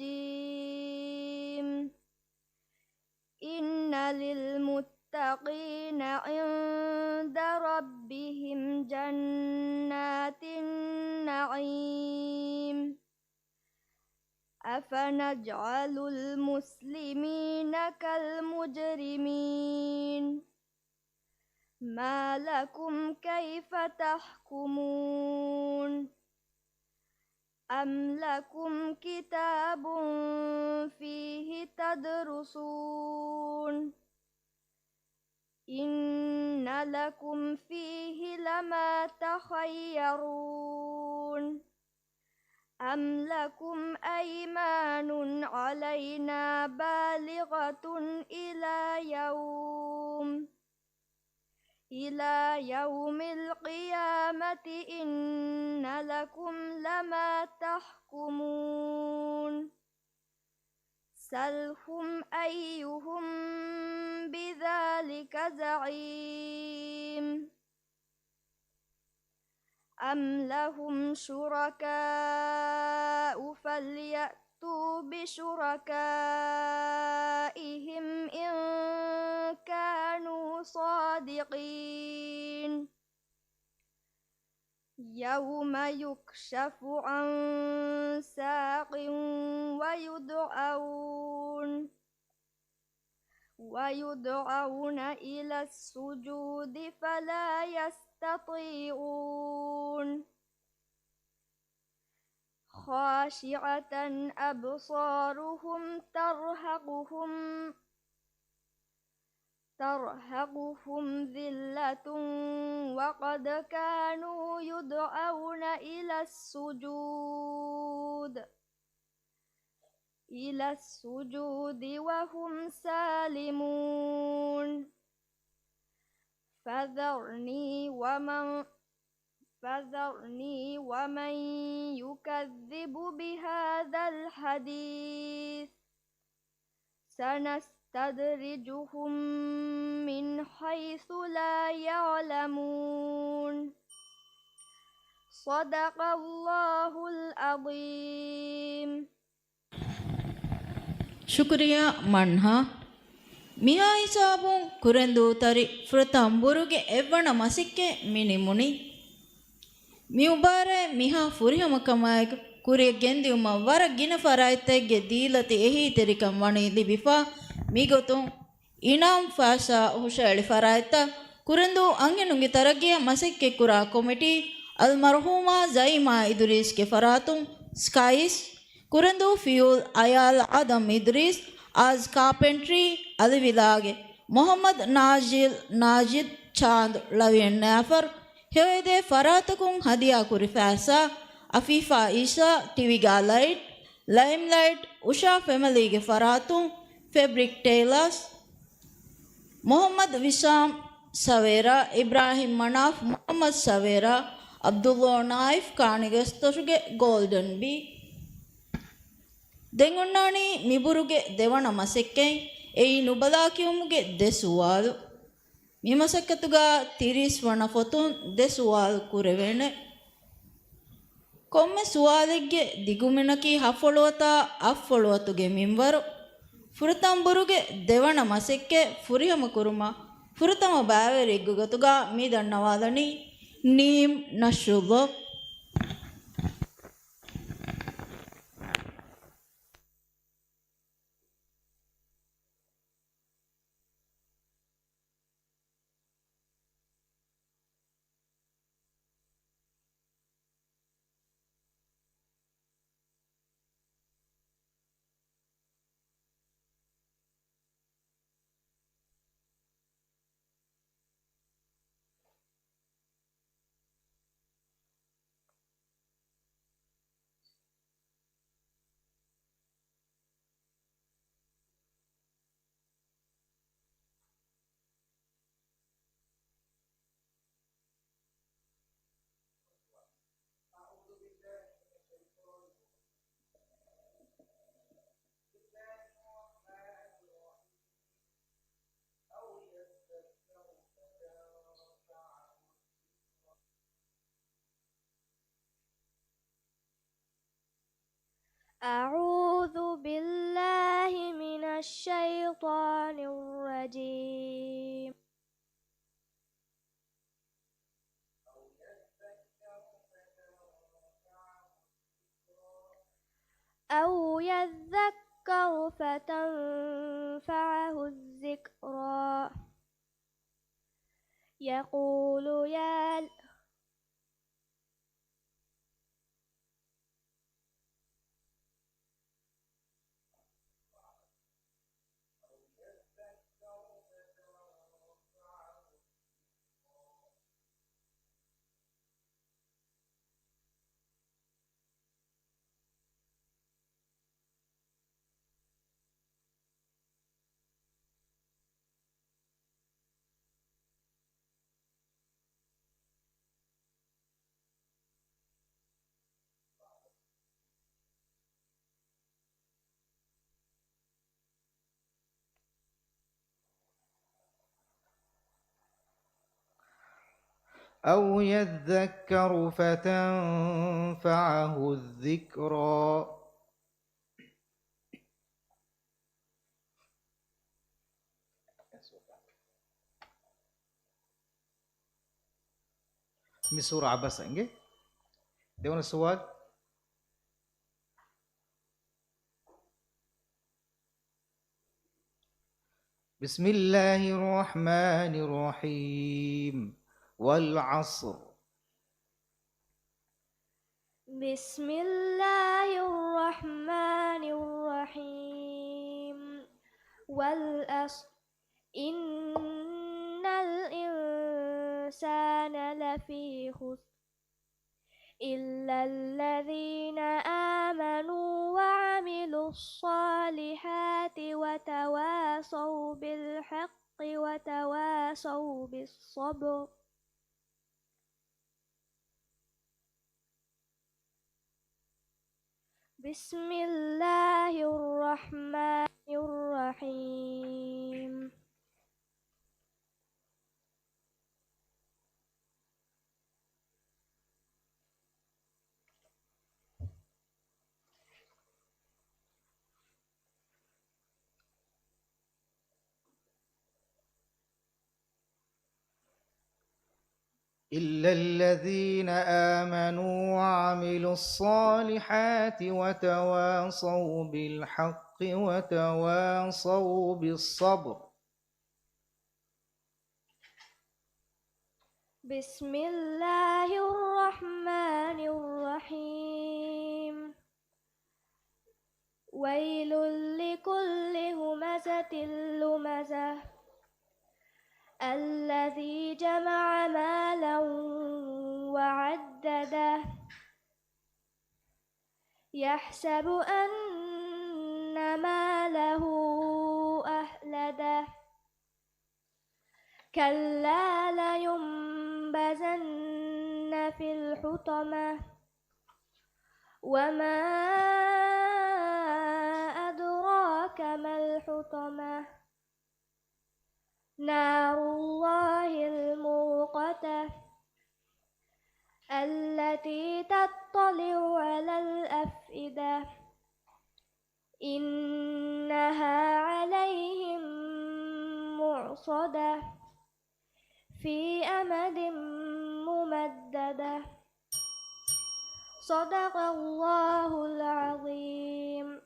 الرجيم. إن للمتقين عند ربهم جنات النعيم. أفنجعل المسلمين كالمجرمين؟ ما لكم كيف تحكمون؟ أم لكم كتاب فيه تدرسون؟ إن لكم فيه لما تخيرون. أم لكم أيمان علينا بالغة إلى يوم القيامة إن لكم لما تحكمون. سلهم أيهم بذلك زعيم. أم لهم شركاء فليأتوا بشركائهم إن كانوا صادقين. يوم يكشف عن ساق ويدعون ويدعون إلى السجود فلا يستطيعون خاشعة أبصارهم ترهقهم ذلة وقد كانوا يدعون إلى السجود وهم سالمون فذرني ومن يكذب بهذا الحديث سنستدرجهم من حيث لا يعلمون صدق الله العظيم ಶುಕ್ರಿಯಾ ಮಣ್ಹ ಮಿಹಾ ಹಿಸಾಬುಂ ಕುರೆಂದು ತರಿ ಫೃತಂಬುರುಗೆ ಎವ್ವಣ ಮಸಿಕ್ಕೆ ಮಿನಿಮುನಿ ಮಿಯುಬಾರೆ ಮಿಹಾ ಫುರಿಹಮಕಮಾಯಕ ಕುರಿಯ ಗೆಂದಿಯುಮ ವರ ಗಿನ ಫರಾಯ್ತೆಗೆ ದೀಲತಿ ಎಹಿ ತೆರಿಕಂ ವಣಿ ಲಿಬಿಫಾ ಮಿಗೊತು ಇನಾಮ್ ಫಾಸಾ ಹುಷಾಳಿ ಫರಾಯ್ತ ಕುರೆಂದು ಅಂಗೆನುಂಗೆ ತರಗಿಯ ಮಸಿಕ್ಕೆ ಕುರಾ ಕೊಮಿಟಿ ಅಲ್ ಮರ್ಹೂಮಾ ಜೈಮಾ ಇದುರೀಸ್ಗೆ ಫರಾತುಂ ಸ್ಕೈಸ್ ಕುರೆಂದು ಫಿಯೂಲ್ ಅಯಾಲ್ ಆದಮ್ ಇದ್ರೀಸ್ ಆಜ್ ಕಾರ್ಪೆಂಟ್ರಿ ಅಲಿವಿಲಾಗೆ ಮೊಹಮ್ಮದ್ ನಾಜಿದ್ ಚಾಂದ್ ಲವಿಯನ್ ನ್ಯಾಫರ್ ಹೇದೆ ಫರಾತಕುಂ ಹದಿಯಾ ಕುರಿ ಫ್ಯಾಸಾ ಅಫೀಫಾ ಈಸಾ ಟಿವಿಗಾ ಲೈಮ್ ಲೈಟ್ ಉಷಾ ಫೆಮಿಲಿಗೆ ಫರಾತುಂ ಫೆಬ್ರಿಕ್ ಟೇಲರ್ಸ್ ಮೊಹಮ್ಮದ್ ವಿಸಾಮ್ ಸವೇರಾ ಇಬ್ರಾಹಿಂ ಮನಾಫ್ ಮೊಹಮ್ಮದ್ ಸವೇರಾ ಅಬ್ದುಲ್ಲಾ ನಾಯಿಫ್ ಕಾಣಿಗಸ್ತುಗೆ ಗೋಲ್ಡನ್ ಬಿ ದೆಂಗುಣ್ಣಾಣಿ ಮಿಬುರುಗೆ ದೆವಣ ಮಸೆಕ್ಕೆ ಎಯಿ ನುಬಲಾಕಿಯುಮುಗೆ ದೆಸುವಾಲು ಮಿಮಸಕ್ಕತುಗ ತಿರಿಸ್ವಣ ಫೊತುನ್ ದೆಸುವಾಲು ಕುರೆವೇಣೆ ಕೊಮ್ಮೆ ಸುವಾಲಿಗ್ಗೆ ದಿಗುಮಿನಕಿ ಹಫೊಳುವತ ಅಫೊಳುವತುಗೆ ಮಿಂವರು ಫುರತಂಬುರುಗೆ ದೆವಣ ಮಸೆಕ್ಕೆ ಫುರಿಹಮ ಕುರುಮ ಫುರತಮ ಬಾವೆರಿಗ್ಗುಗತುಗ ಮೀದಣ್ಣವಾದಣಿ ನೀಮ್ ನಶುಬ أعوذ بالله من الشيطان الرجيم أو يذكر فتنفعه الذكرى يقول يا أو يذكر فتنفعه الذكرى مسورة عباس انجي دون السؤال بسم الله الرحمن الرحيم والعصر بسم الله الرحمن الرحيم والأصر إن الإنسان لفي خسر إلا الذين آمنوا وعملوا الصالحات وتواصوا بالحق وتواصوا بالصبر بسم الله الرحمن الرحيم إلا الذين آمنوا وعملوا الصالحات وتواصوا بالحق وتواصوا بالصبر بسم الله الرحمن الرحيم ويل لكل همزة لمزة الذي جمع مالا وعدده يحسب أن ماله أخلده كلا لينبذن في الحطمة وما أدراك ما الحطمة نار الله الموقدة التي تطلع على الأفئدة إنها عليهم مرصدة في أمد ممددة صدق الله العظيم.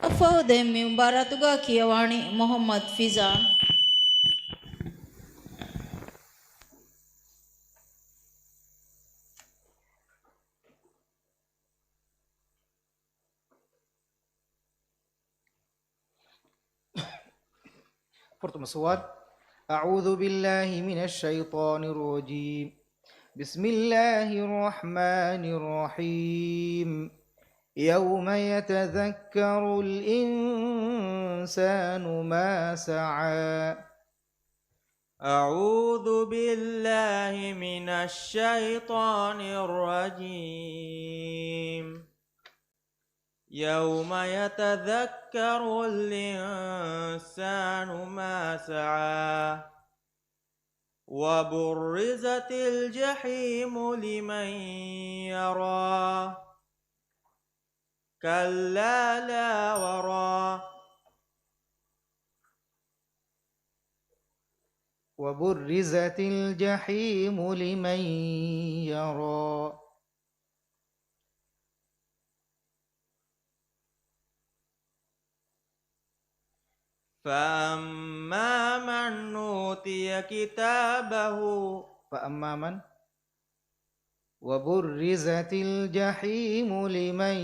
අෆෝදෙන් මිම්බාරතුගා කියවාණි මොහම්මද් ෆිසාන් فرتم الصوت. أعوذ بالله من الشيطان الرجيم. بسم الله الرحمن الرحيم. يوم يتذكر الإنسان ما سعى. أعوذ بالله من الشيطان الرجيم. يوم يتذكر الإنسان ما سعى وبرزت الجحيم لمن يرى كلا لا ورى وبرزت الجحيم لمن يرى فأما من أوتي كتابه فأما من وبرزت الجحيم لمن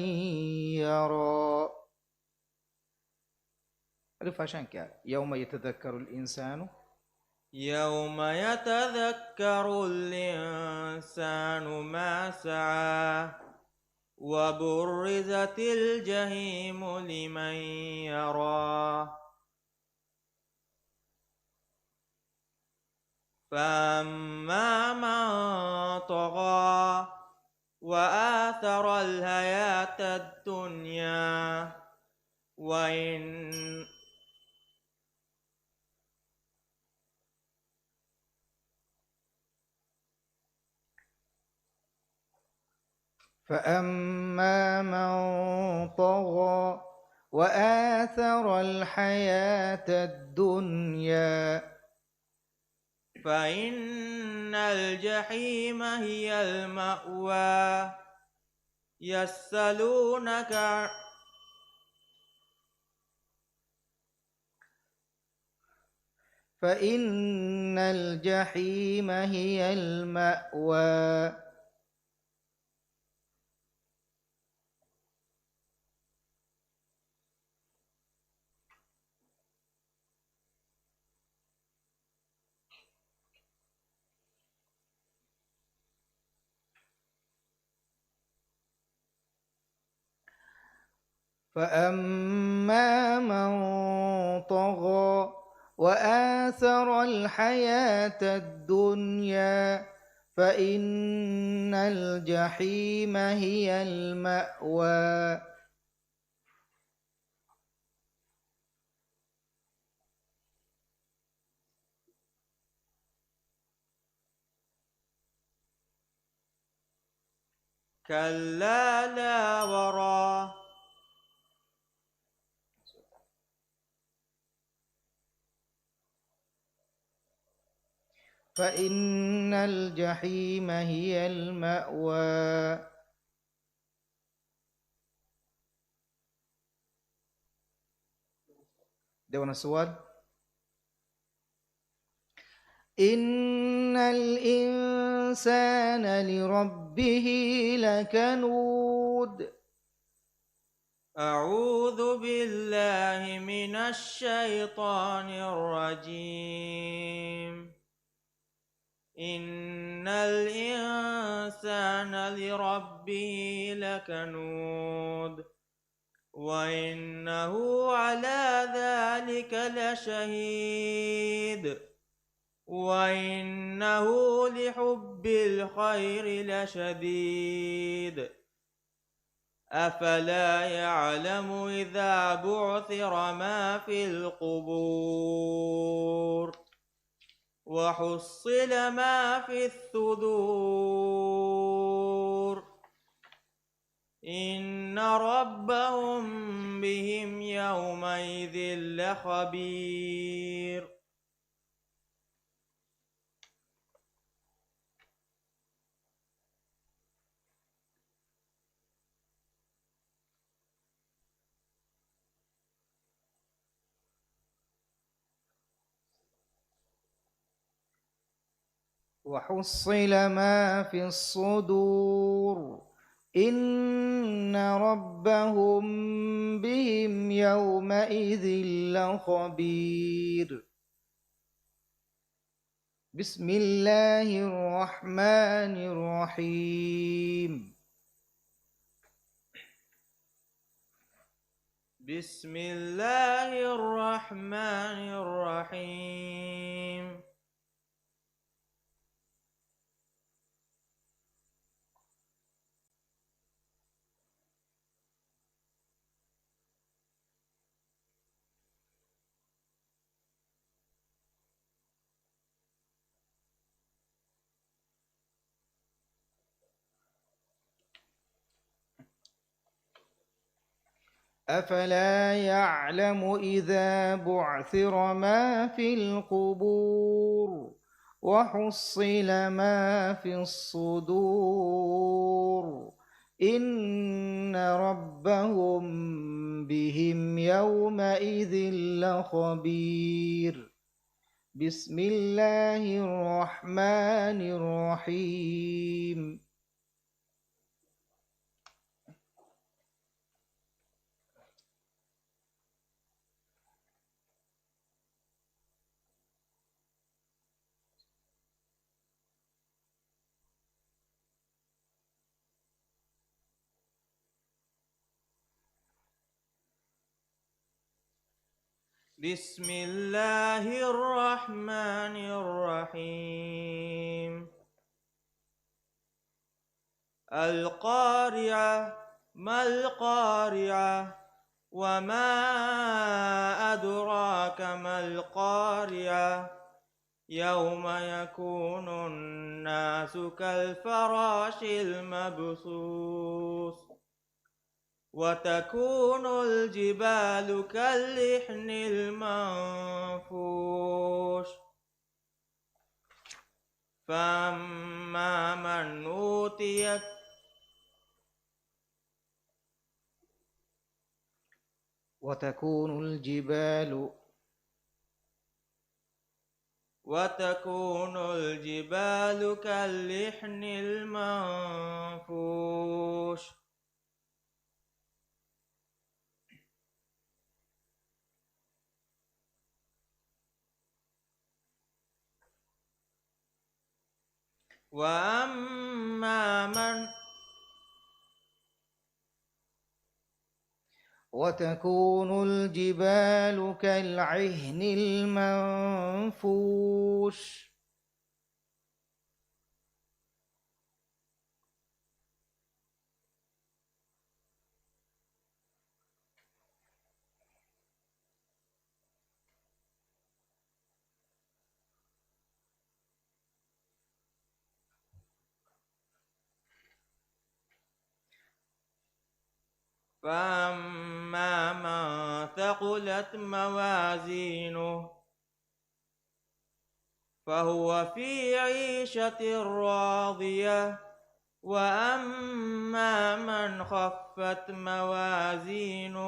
يرى. عرف عشان كده يوم يتذكر الإنسان يوم يتذكر الإنسان ما سعى وبرزت الجحيم لمن يرى فأما من طغى وآثر الحياة الدنيا فأما من طغى وآثر الحياة الدنيا فإن الجحيم هي المأوى يسألونك فإن الجحيم هي المأوى فأما من طغى وآثر الحياة الدنيا فإن الجحيم هي المأوى كلا لا وراء فإن الجحيم هي المأوى ده السؤال إن الإنسان لربه لكنود أعوذ بالله من الشيطان الرجيم إن الإنسان لربه لكنود وإنه على ذلك لشهيد وإنه لحب الخير لشديد أفلا يعلم إذا بعثر ما في القبور وحصل ما في الصدور إن ربهم بهم يومئذ لخبير وحصل ما في الصدور إن ربهم بهم يومئذ لخبير بسم الله الرحمن الرحيم بسم الله الرحمن الرحيم أفلا يعلم إذا بعثر ما في القبور وحصل ما في الصدور إن ربهم بهم يومئذ لخبير بسم الله الرحمن الرحيم بسم الله الرحمن الرحيم القارعة ما القارعة وما أدراك ما القارعة يوم يكون الناس كالفراش المبثوث وتكون الجبال كالإحن المنفوش فأما من أوتي وتكون الجبال كالإحن المنفوش وتكون الجبال كالعهن المنفوش فأما من ثقلت موازينه فهو في عيشة راضية وأما من خفت موازينه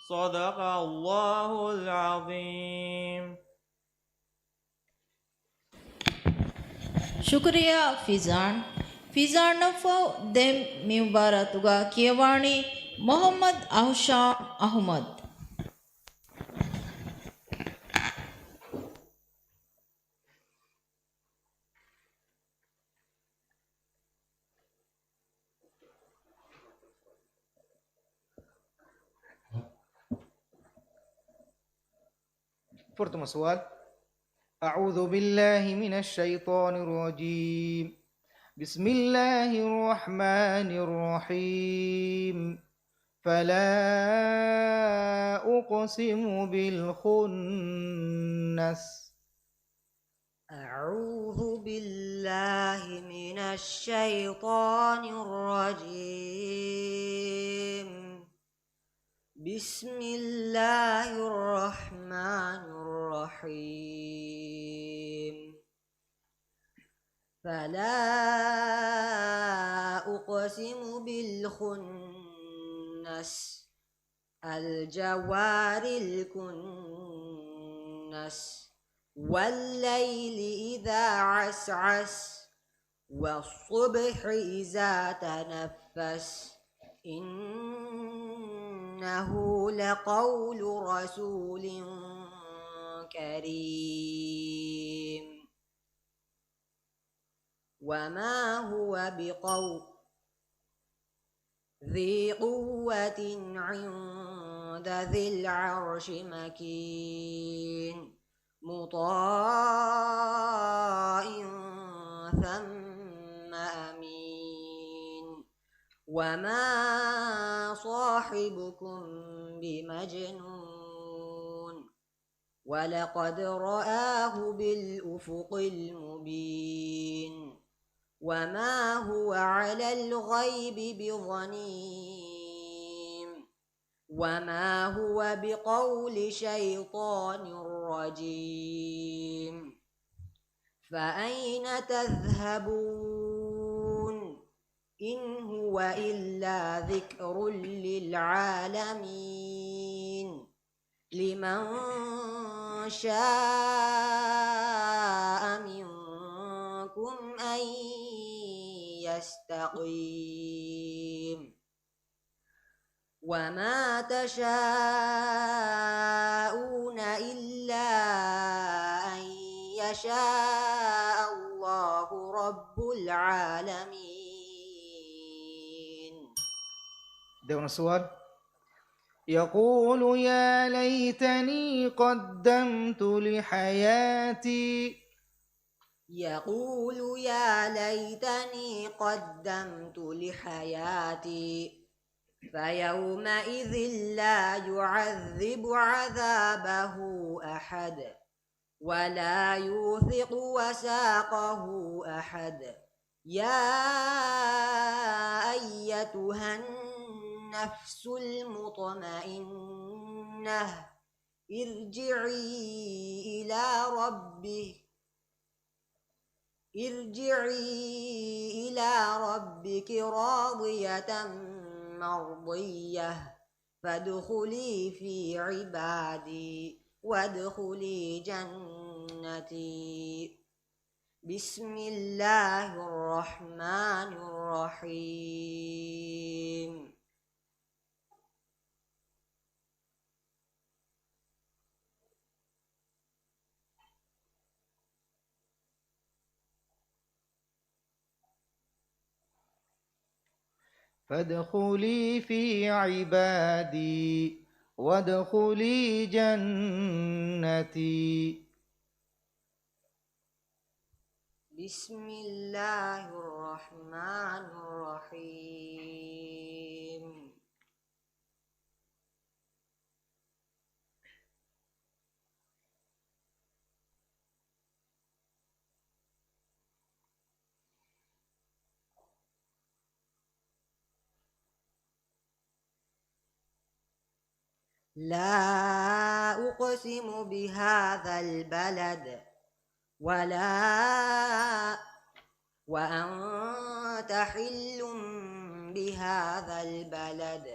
صدق الله العظيم. ಶುಕ್ರಿಯಾ ಫಿಜಾನ್ ನಫೌ ದೆಮ್ ಮಿಂಬಾರತುಗ ಕಿಯವಾಣಿ ಮೊಹಮ್ಮದ್ ಅಹ್ಶಾಮ್ ಅಹ್ಮದ್. فرتم سؤال. أعوذ بالله من الشيطان الرجيم. بسم الله الرحمن الرحيم. فلا أقسم بالخنس. أعوذ بالله من الشيطان الرجيم. بسم الله الرحمن الرحيم. فلا أقسم بالخنس الجوار الكنس والليل إذا عسعس والصبح إذا تنفس إنه لقول رسول كريم وما هو بقول ذي قوة عند ذي العرش مكين مطاع ثم أمين وما صاحبكم بمجنون ولقد رآه بالأفق المبين وما هو على الغيب بضنين وما هو بقول شيطان رجيم فأين تذهبون إن هو إلا ذكر للعالمين لمن شاء منكم أن يستقيم وما تشاءون إلا أن يشاء الله رب العالمين. دون السؤال. يقول يا ليتني قدمت لحياتي. يقول يا ليتني قدمت لحياتي فيومئذ لا يعذب عذابه أحد ولا يوثق وثاقه أحد. يا أيتها النفس المطمئنة ارجعي إلى ربك راضية مرضية فادخلي في عبادي وادخلي جنتي. بسم الله الرحمن الرحيم. فادخلي في عبادي وادخلي جنتي. بسم الله الرحمن الرحيم. لا أقسم بهذا البلد وأنت حل بهذا البلد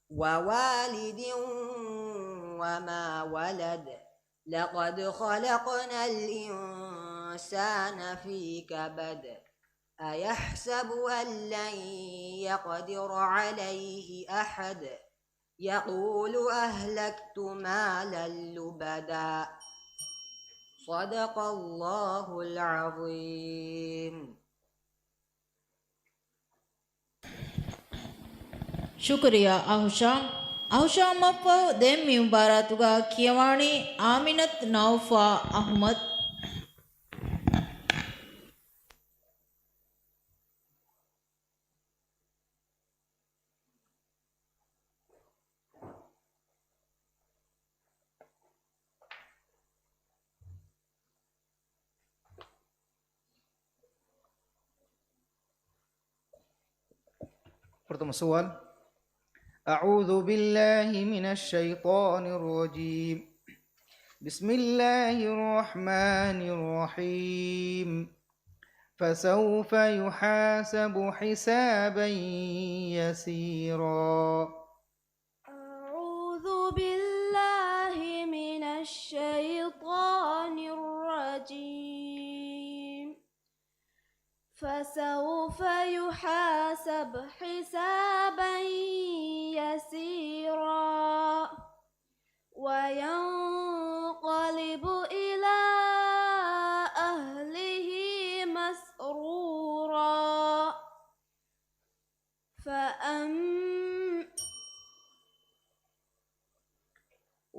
ووالد وما ولد. لقد خلقنا الإنسان في كبد. أيحسب أن لن يقدر عليه أحد. يقول أهلكت مالا لبدا. صدق الله العظيم. ಶುಕ್ರಿಯಾ ಆಹುಷಾಮ್. ಆಹುಷಾಮ್ ಅಪ್ಪ ದೆಮ್ಮಿ ಮುಬಾರತುಗ ಕಿಯವಾಣಿ ಆಮಿನತ್ ನೌಫಾ Ahmed. Pertama soal. A'udzu billahi minasy syaithanir rajim. Bismillahirrahmanirrahim. فسوف يحاسب حسابا يسيرا. أعوذ بالله من الشيطان الرجيم. فسوف يحاسب حسابا يسيرا وينقلب إلى أهله مسرورا.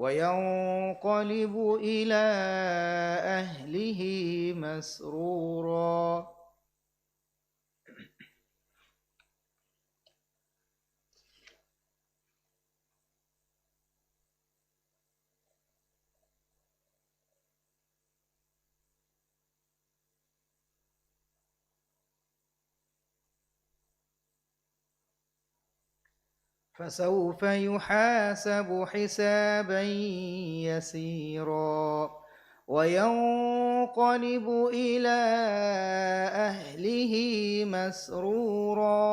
وينقلب إلى أهله مسرورا. فسوف يحاسب حسابا يسيرا وينقلب إلى أهله مسرورا.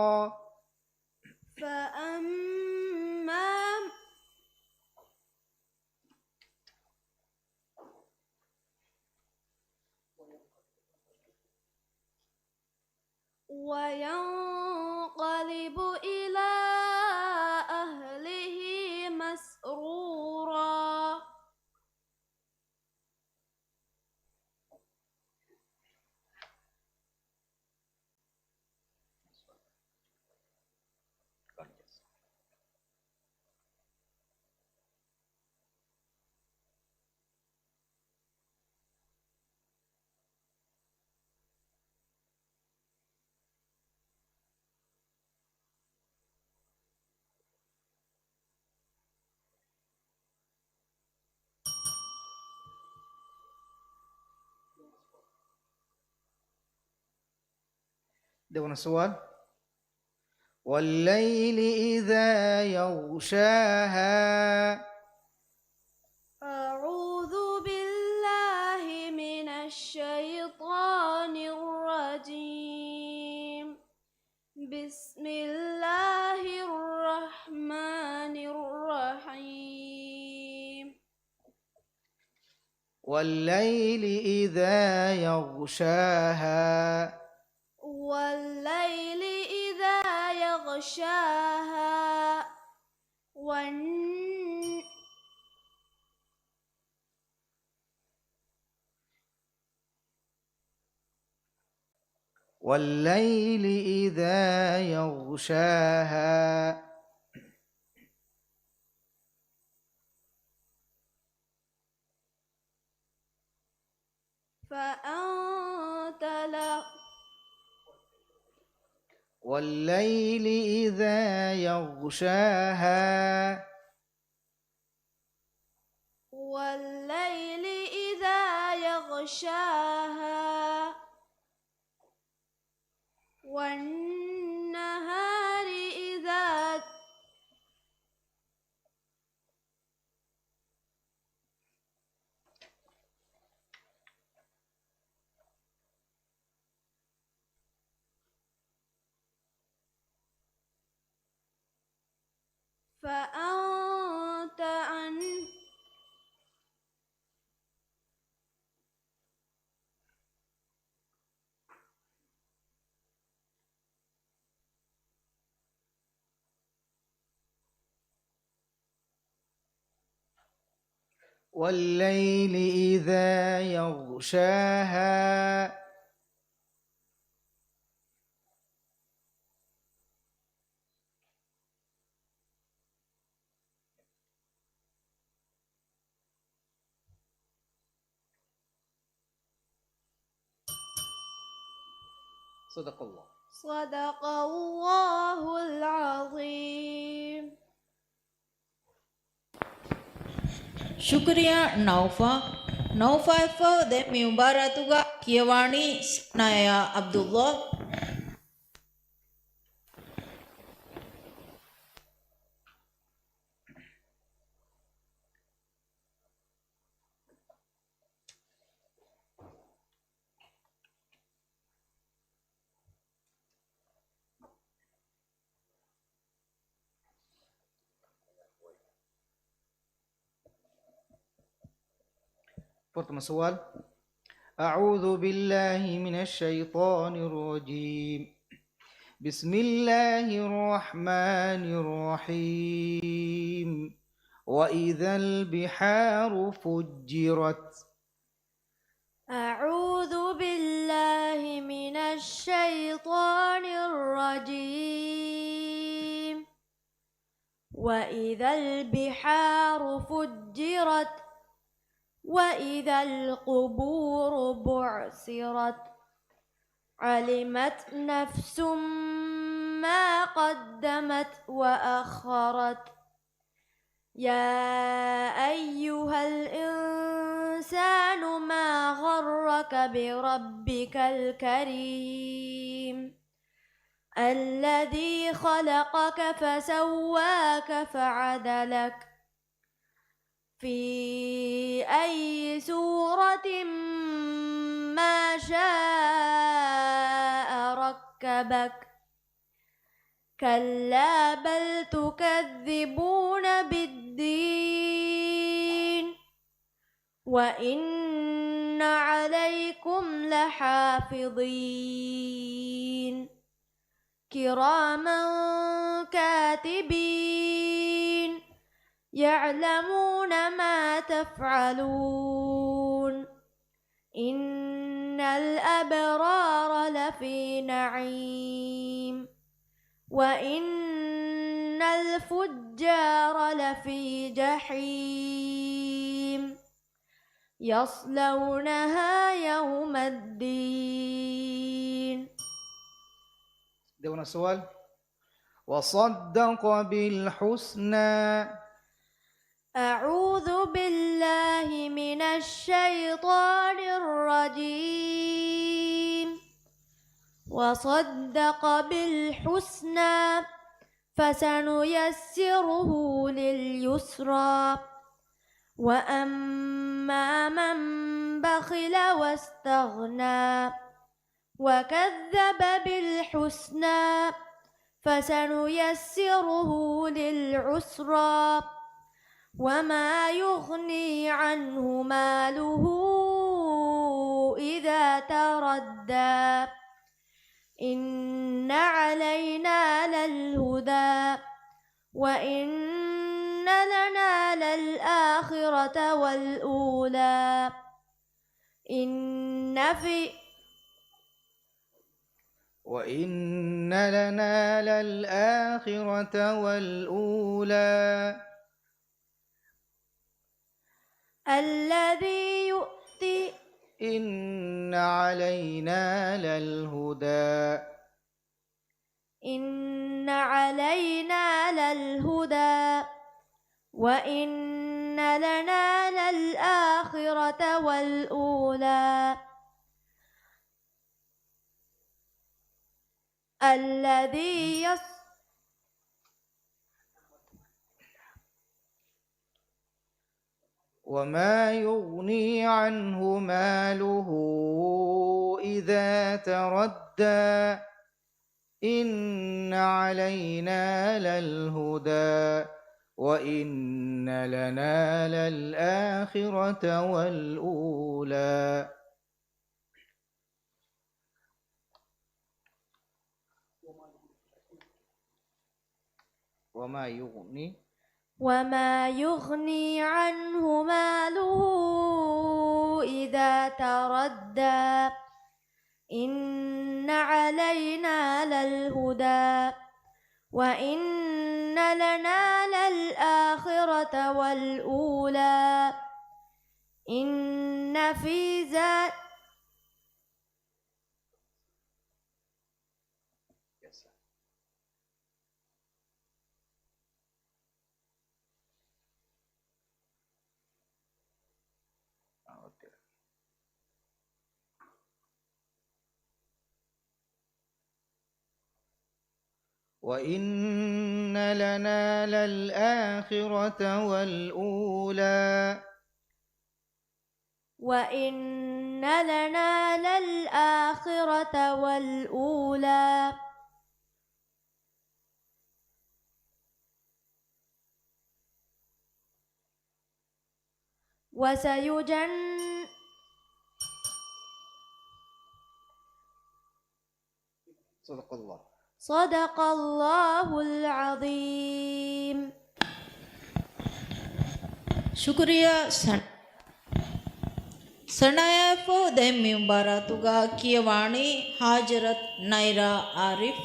وينقلب إلى أهله مسرورا. دون السؤال. والليل إذا يغشاها. أعوذ بالله من الشيطان الرجيم. بسم الله الرحمن الرحيم. والليل إذا يغشاها. والليل إذا يغشاها. والليل إذا يغشاها. فأنت له. والليل إذا يغشاها. والليل إذا يغشاها. والنهار إذا فأنت عنه. والليل إذا يغشاها. صدق الله. صدق الله العظيم. ಶುಕ್ರಿಯಾ ನೌಫಾ. ನೌಫಾ ದೆಮ್ಮಿ ಮುಬಾರತುಗ ಕಿಯವಾಣಿ ಸ್ನಾಯ ಅಬ್ದುಲ್ಲಾ. فاطمة سؤال. أعوذ بالله من الشيطان الرجيم. بسم الله الرحمن الرحيم. وإذا البحار فجرت. أعوذ بالله من الشيطان الرجيم. وإذا البحار فجرت. وإذا القبور بعثرت. علمت نفس ما قدمت وأخرت. يا أيها الإنسان ما غرك بربك الكريم الذي خلقك فسواك فعدلك في أي سورة ما شاء ركبك. كلا بل تكذبون بالدين وإن عليكم لحافظين كراما كاتبين يعلمون ما تفعلون. إن الأبرار لفي نعيم وإن الفجار لفي جحيم يصلونها يوم الدين. دون السؤال. وصدق بالحسنى. أعوذ بالله من الشيطان الرجيم. وصدق بالحسنى فسنيسره لليسرى وأما من بخل واستغنى وكذب بالحسنى فسنيسره للعسرى وما يغني عنه ماله إذا تردى إن علينا للهدى وإن لنا للآخرة والأولى وإن لنا للآخرة والأولى الذي يؤتي إن علينا للهدى إن علينا للهدى وإن لنا للآخرة والأولى الذي وما يغني عنه ماله إذا تردى إن علينا للهدى وإن لنا للآخرة والأولى وما يغني عنه ماله إذا تردى إن علينا للهدى وإن لنا للآخرة والأولى إن في ذلك وإن لنا للآخرة والأولى وإن لنا للآخرة والأولى صدق الله العظيم ಶುಕ್ರಿಯಾ ಸಣಾಯಫೋ ದೆಮ್ಮಿ ಮುಬಾರತುಗ ಕಿಯವಾಣಿ ಹಾಜರತ್ ನೈರಾ ಆರಿಫ್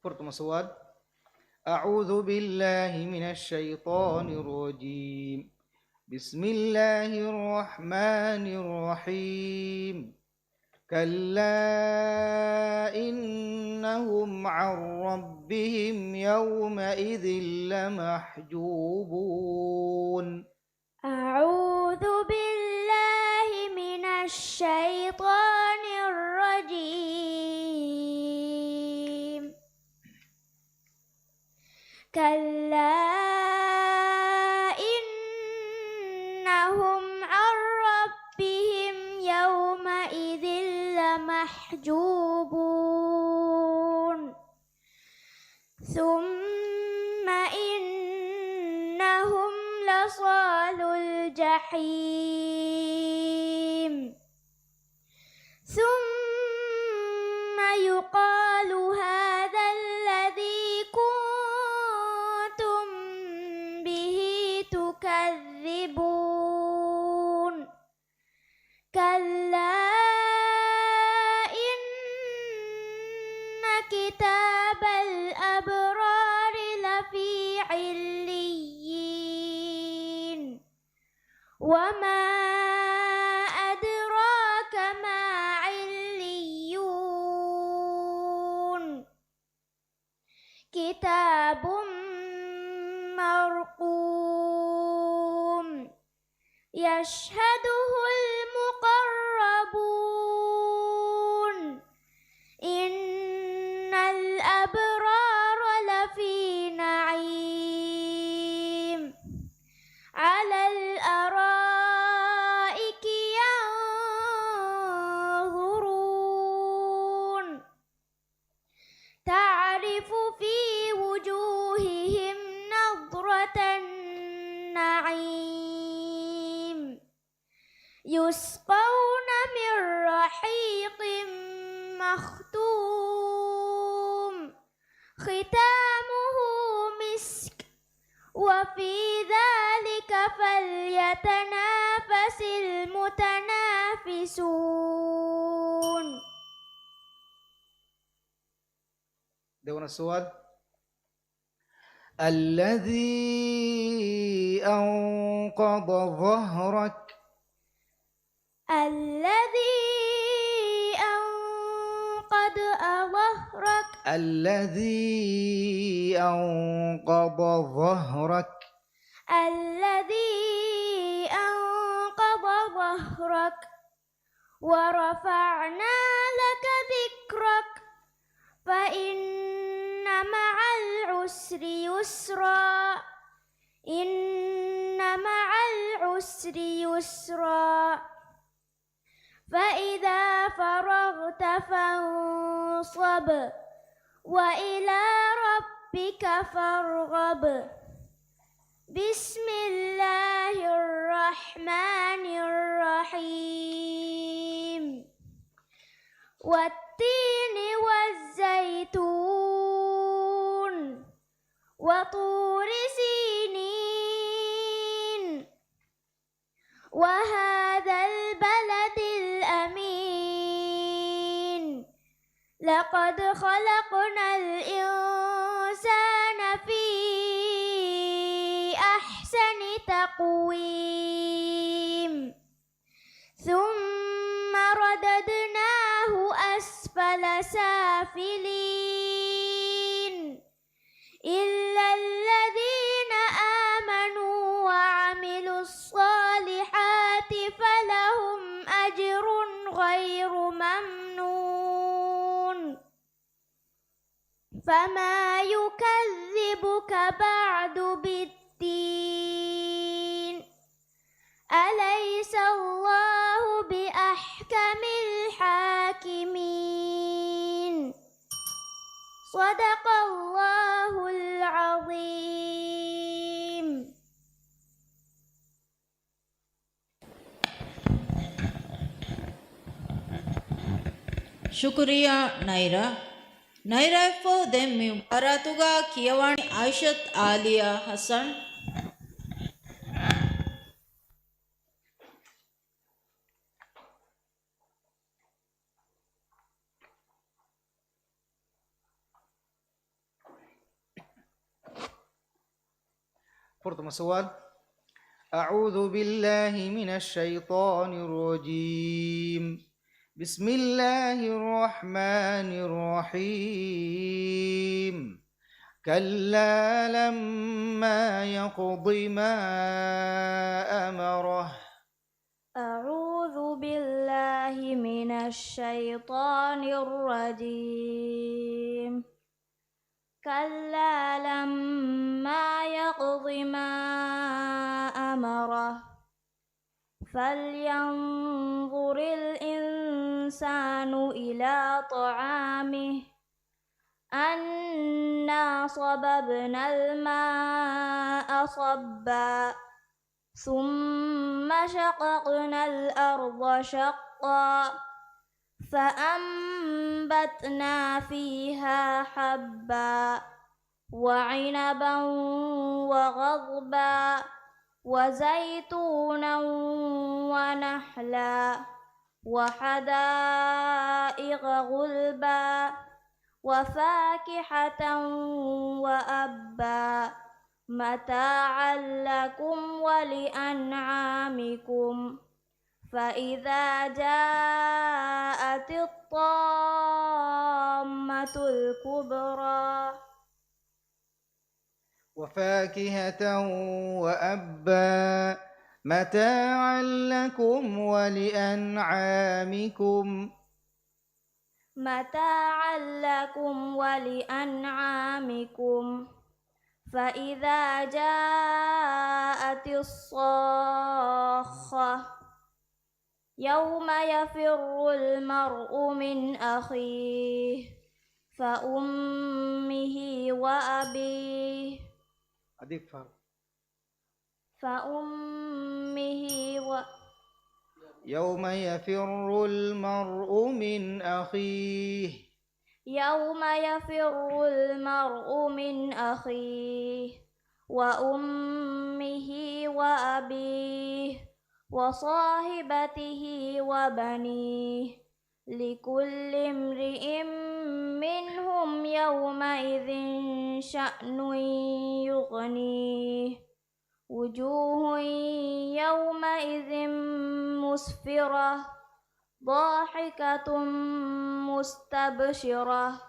فرتم سواد أعوذ بالله من الشيطان الرجيم بسم الله الرحمن الرحيم كلا إنهم عن ربهم يومئذ لمحجوبون أعوذ بالله من الشيطان الرجيم كلا إنهم عن ربهم يومئذ لمحجوبون ثم إنهم لصالو الجحيم ثم يقال هذا الذي كنتم به تكذبون كلا إن كتاب الأبرار لفي عليين وما أدراك ما عليون كتاب مرقوم يشهده المقربون إن الأبرار لفي نعيم على الأرائك ينظرون تعرف في وجوههم نضرة النعيم يسقون من رحيق مختوم ختامه مسك وفي ذلك فليتنافس المتنافسون. دون السؤال. الذي أنقض ظهرك. الذي أنقض ظهرك. الذي أنقض ظهرك. الذي أنقض ظهرك ورفعنا لك ذكرك فإن مع العسر يسرا إن مع العسر يسرا فإذا فرغت فانصب وإلى ربك فارغب. بسم الله الرحمن الرحيم والتين والزيتون وطور سينين وهذا البلد الأمين لقد خلقنا الإنسان في أحسن تقويم ثم رددناه أسفل سافلين إلا الذين آمنوا وعملوا الصالحات فلهم أجر غير ممنون. فما يكذبك بعد بالدين أليس الله بأحكم الحاكمين. صدق الله العظيم. ಶುಕ್ರಿಯಾ ನೈರಾ. ನೈರಾ ದೆಮ್ಮಿ ಬರಾತುಗ ಕಿಯವಾಣಿ ಆಯಿಷತ್ ಆಲಿಯಾ ಹಸನ್. فرض السؤال. أعوذ بالله من الشيطان الرجيم. بسم الله الرحمن الرحيم. كلا لما يقض ما أمره. أعوذ بالله من الشيطان الرجيم. كلا لما يقض ما أمره فلينظر الإنسان إلى طعامه أنا صببنا الماء صبا ثم شققنا الأرض شقا فأنبتنا فيها حبا وعنبا وغضبا وزيتونا ونحلا وحدائق غلبا وفاكهة وأبا متاعا لكم ولأنعامكم فإذا جاءت الطامة الكبرى وفاكهة وأبا متاعا لكم ولأنعامكم متاعا لكم ولأنعامكم فإذا جاءت الصاخة يوم يفر المرء من أخيه فأمه وأبيه فأمه يوم يفر المرء من أخيه يوم يفر المرء من أخيه وأمه وأبيه وصاحبته وبنيه لكل امرئ منهم يومئذ شأن يغنيه وجوه يومئذ مسفرة ضاحكة مستبشرة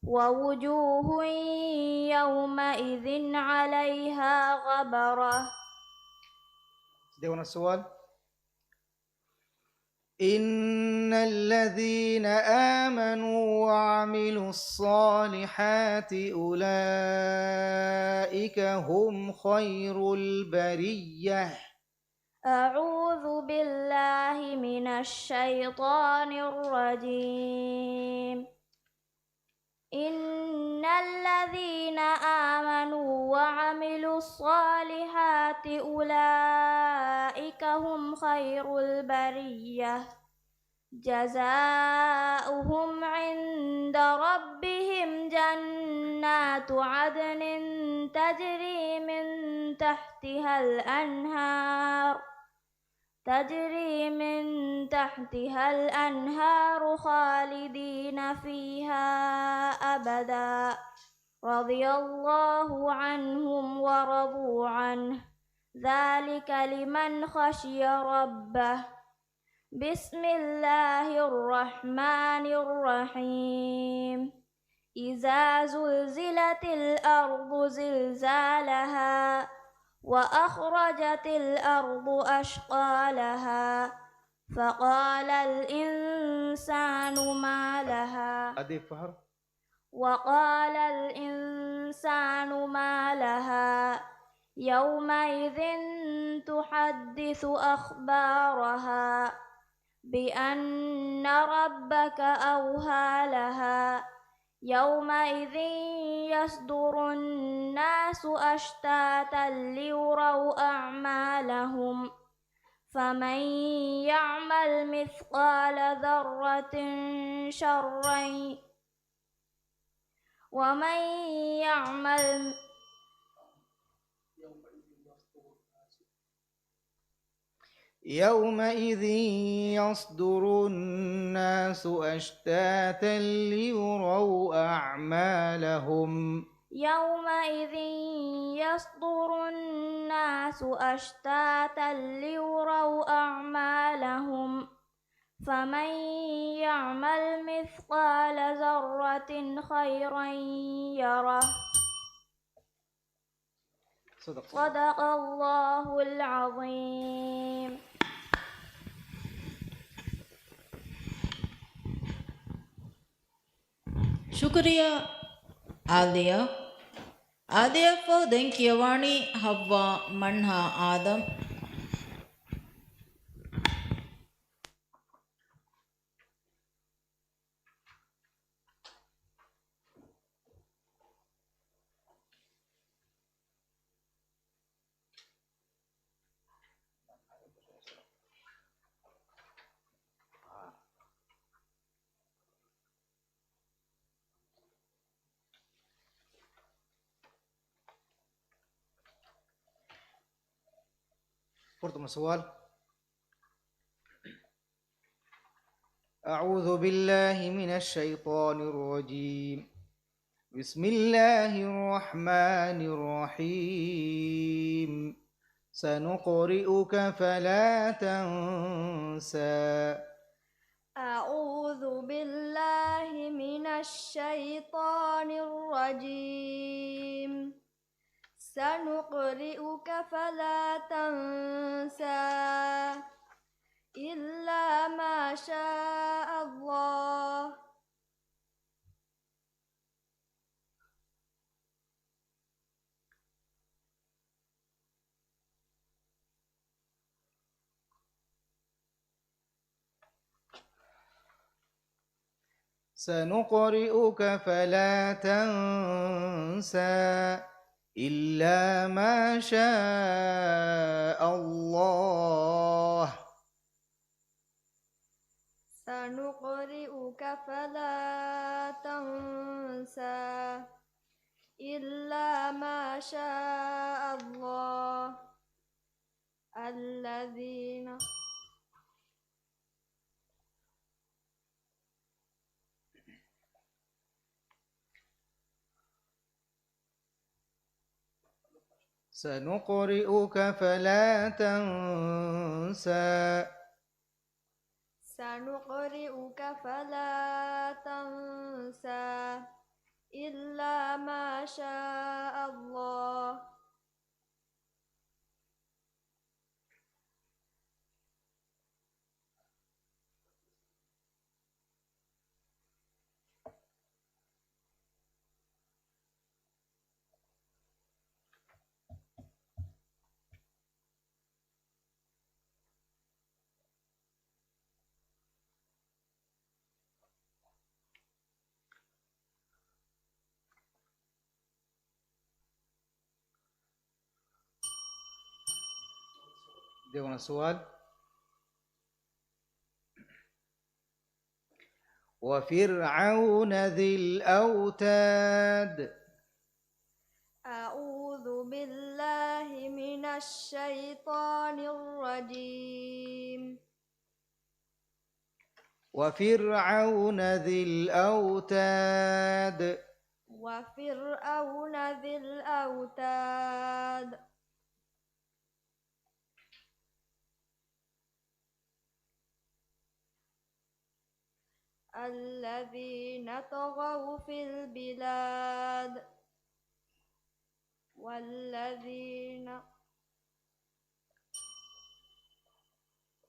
ووجوه يومئذ عليها غبرة. سيدنا السؤال إن الذين آمنوا وعملوا الصالحات أولئك هم خير البرية. أعوذ بالله من الشيطان الرجيم. إن الذين آمنوا وعملوا الصالحات أولئك هم خير البرية جزاؤهم عند ربهم جنات عدن تجري من تحتها الأنهار خالدين فيها أبدا رضي الله عنهم ورضوا عنه ذلك لمن خشي ربه. بسم الله الرحمن الرحيم. إذا زلزلت الأرض زلزالها وأخرجت الأرض أشقالها فقال الإنسان ما لها وقال الإنسان ما لها يومئذ تحدث أخبارها بأن ربك أوهى لها يومئذ يصدر الناس أشتاتا ليروا أعمالهم فمن يعمل مثقال ذرة شرا ومن يعمل يومئذ يصدر الناس أشتاتا ليروا أعمالهم يومئذ يصدر الناس أشتاتا ليروا أعمالهم فمن يعمل مثقال ذرة خيرا يره. صدق الله العظيم. ಶುಕ್ರಿಯಾ ಆದಿಯ ಫೋ ದೆಂಕಿಯವಾಣಿ ಹವ್ವ ಮಣ್ಹ Adam Pertama soal. أعوذ بالله من الشيطان الرجيم. بسم الله الرحمن الرحيم سنقرئك فلا تنسى أعوذ بالله من الشيطان الرجيم سنقرئك فلا تنسى إلا ما شاء الله سنقرئك فلا تنسى إلا ما شاء الله سنقرئك فلا تنسى إلا ما شاء الله الذين سنقرئك فلا تنسى سنقرئك فلا تنسى إلا ما شاء الله دون سؤال وفرعون ذي الأوتاد أعوذ بالله من الشيطان الرجيم وفرعون ذي الأوتاد وفرعون ذي الأوتاد الذين طغوا في البلاد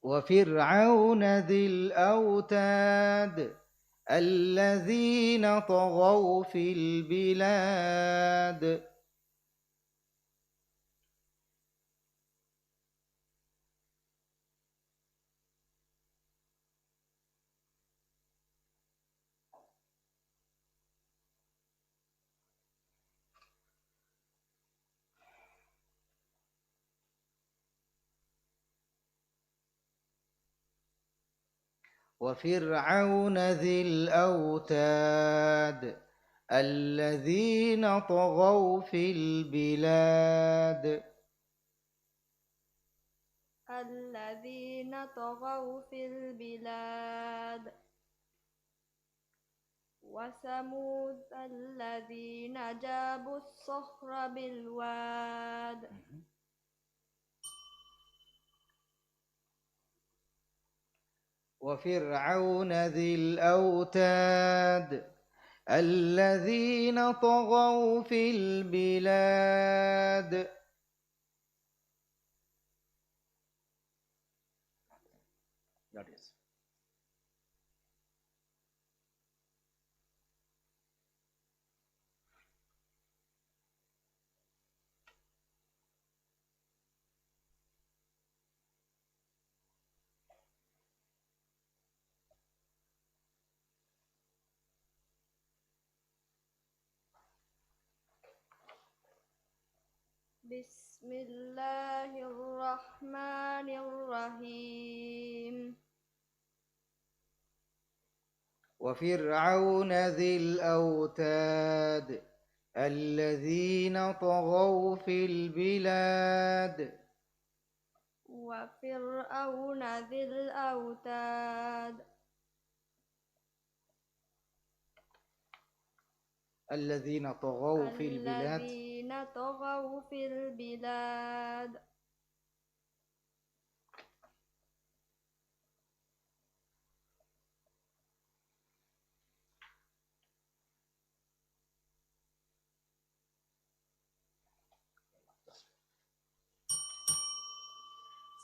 وفرعون ذي الأوتاد الذين طغوا في البلاد وفرعون ذي الأوتاد الذين طغوا في البلاد الذين طغوا في البلاد وثمود الذين جابوا الصخر بالواد وفرعون ذي الأوتاد الذين طغوا في البلاد بسم الله الرحمن الرحيم وفرعون ذي الأوتاد الذين طغوا في البلاد وفرعون ذي الأوتاد الذين طغوا في البلاد الذين طغوا في البلاد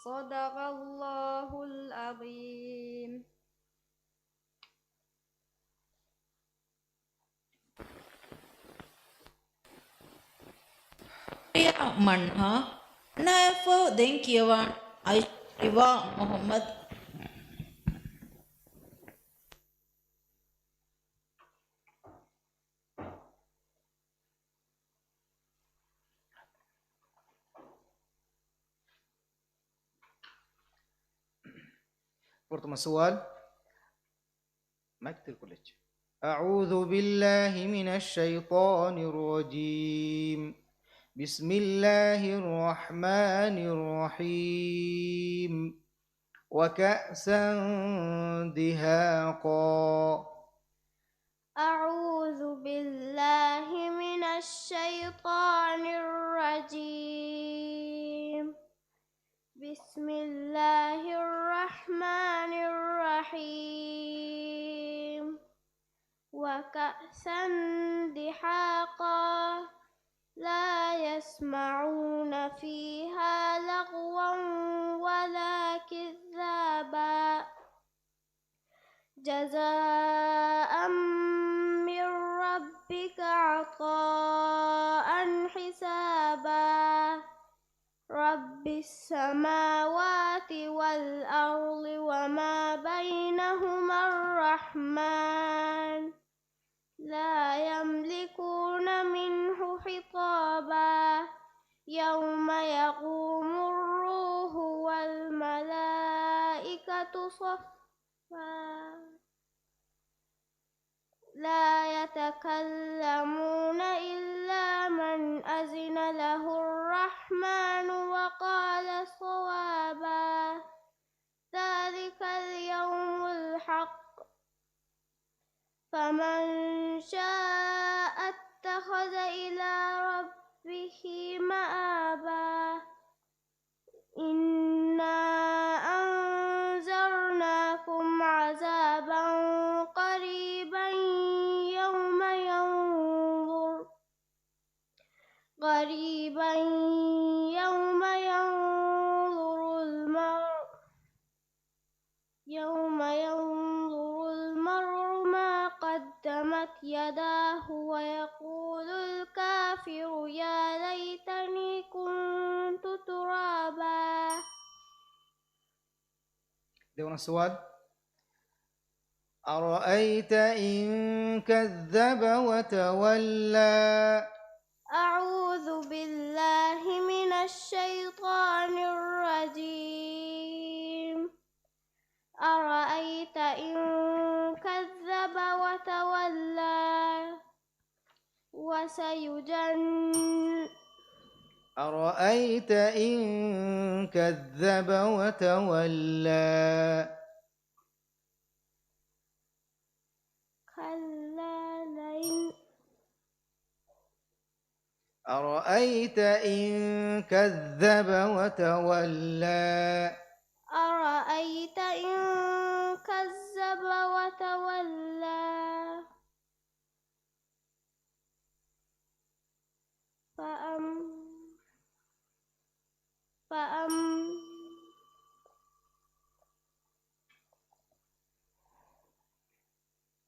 صدق الله العظيم. Priya Manha, Naifo Denkiawan, Aishriva Muhammad. Pertama soal Maktil College. أعوذ بالله من الشيطان الرجيم. بسم الله الرحمن الرحيم. وكأسا دهاقا. أعوذ بالله من الشيطان الرجيم. بسم الله الرحمن الرحيم. وكأسا دحاقا لا يسمعون فيها لغوا ولا كذابا جزاء من ربك عطاء حسابا رب السماوات والأرض وما بينهما الرحمن لا يملكون منه خطابا يوم يقوم الروح والملائكة صفا لا يتكلمون إلا من أذن له الرحمن وقال صوابا ذلك اليوم الحق فمن شاء اتخذ إلى ربه مآبا إنا أنذرناكم عذابا قريبا يوم ينظر المرء ما قدمت يداه ويقول الكافر يا ليتني كنت ترابا. Dewan السؤال أرأيت إن كذب وتولى. أعوذ بالله من الشيطان الرجيم. أرأيت إن كذب وتولى أرأيت إن كذب وتولى. كلا لئن أرأيت إن كذب وتولى. أرأيت إن كذب وتولى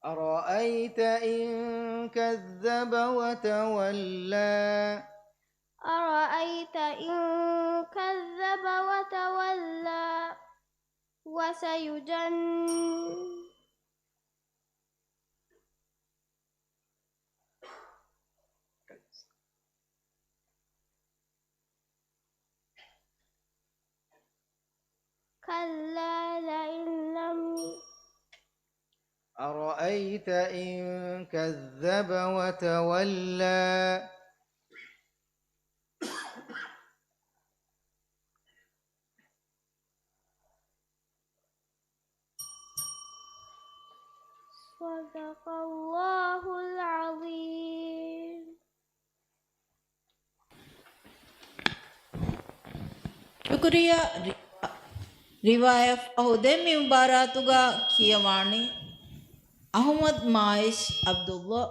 أرأيت إن كذب وتولى. أرأيت إن كذب وتولى كلا لئن لم أرأيت إن كذب وتولى. صدق الله العظيم. ಶುಕ್ರಿಯಾ ರಿವಾಯಫ್ ಅಹುದೆಮ್ಮಿ ಮುಬಾರಾತುಗ ಕಿಯವಾಣಿ ಅಹಮದ್ ಮಾಯಿಶ್ ಅಬ್ದುಲ್ಲಾ.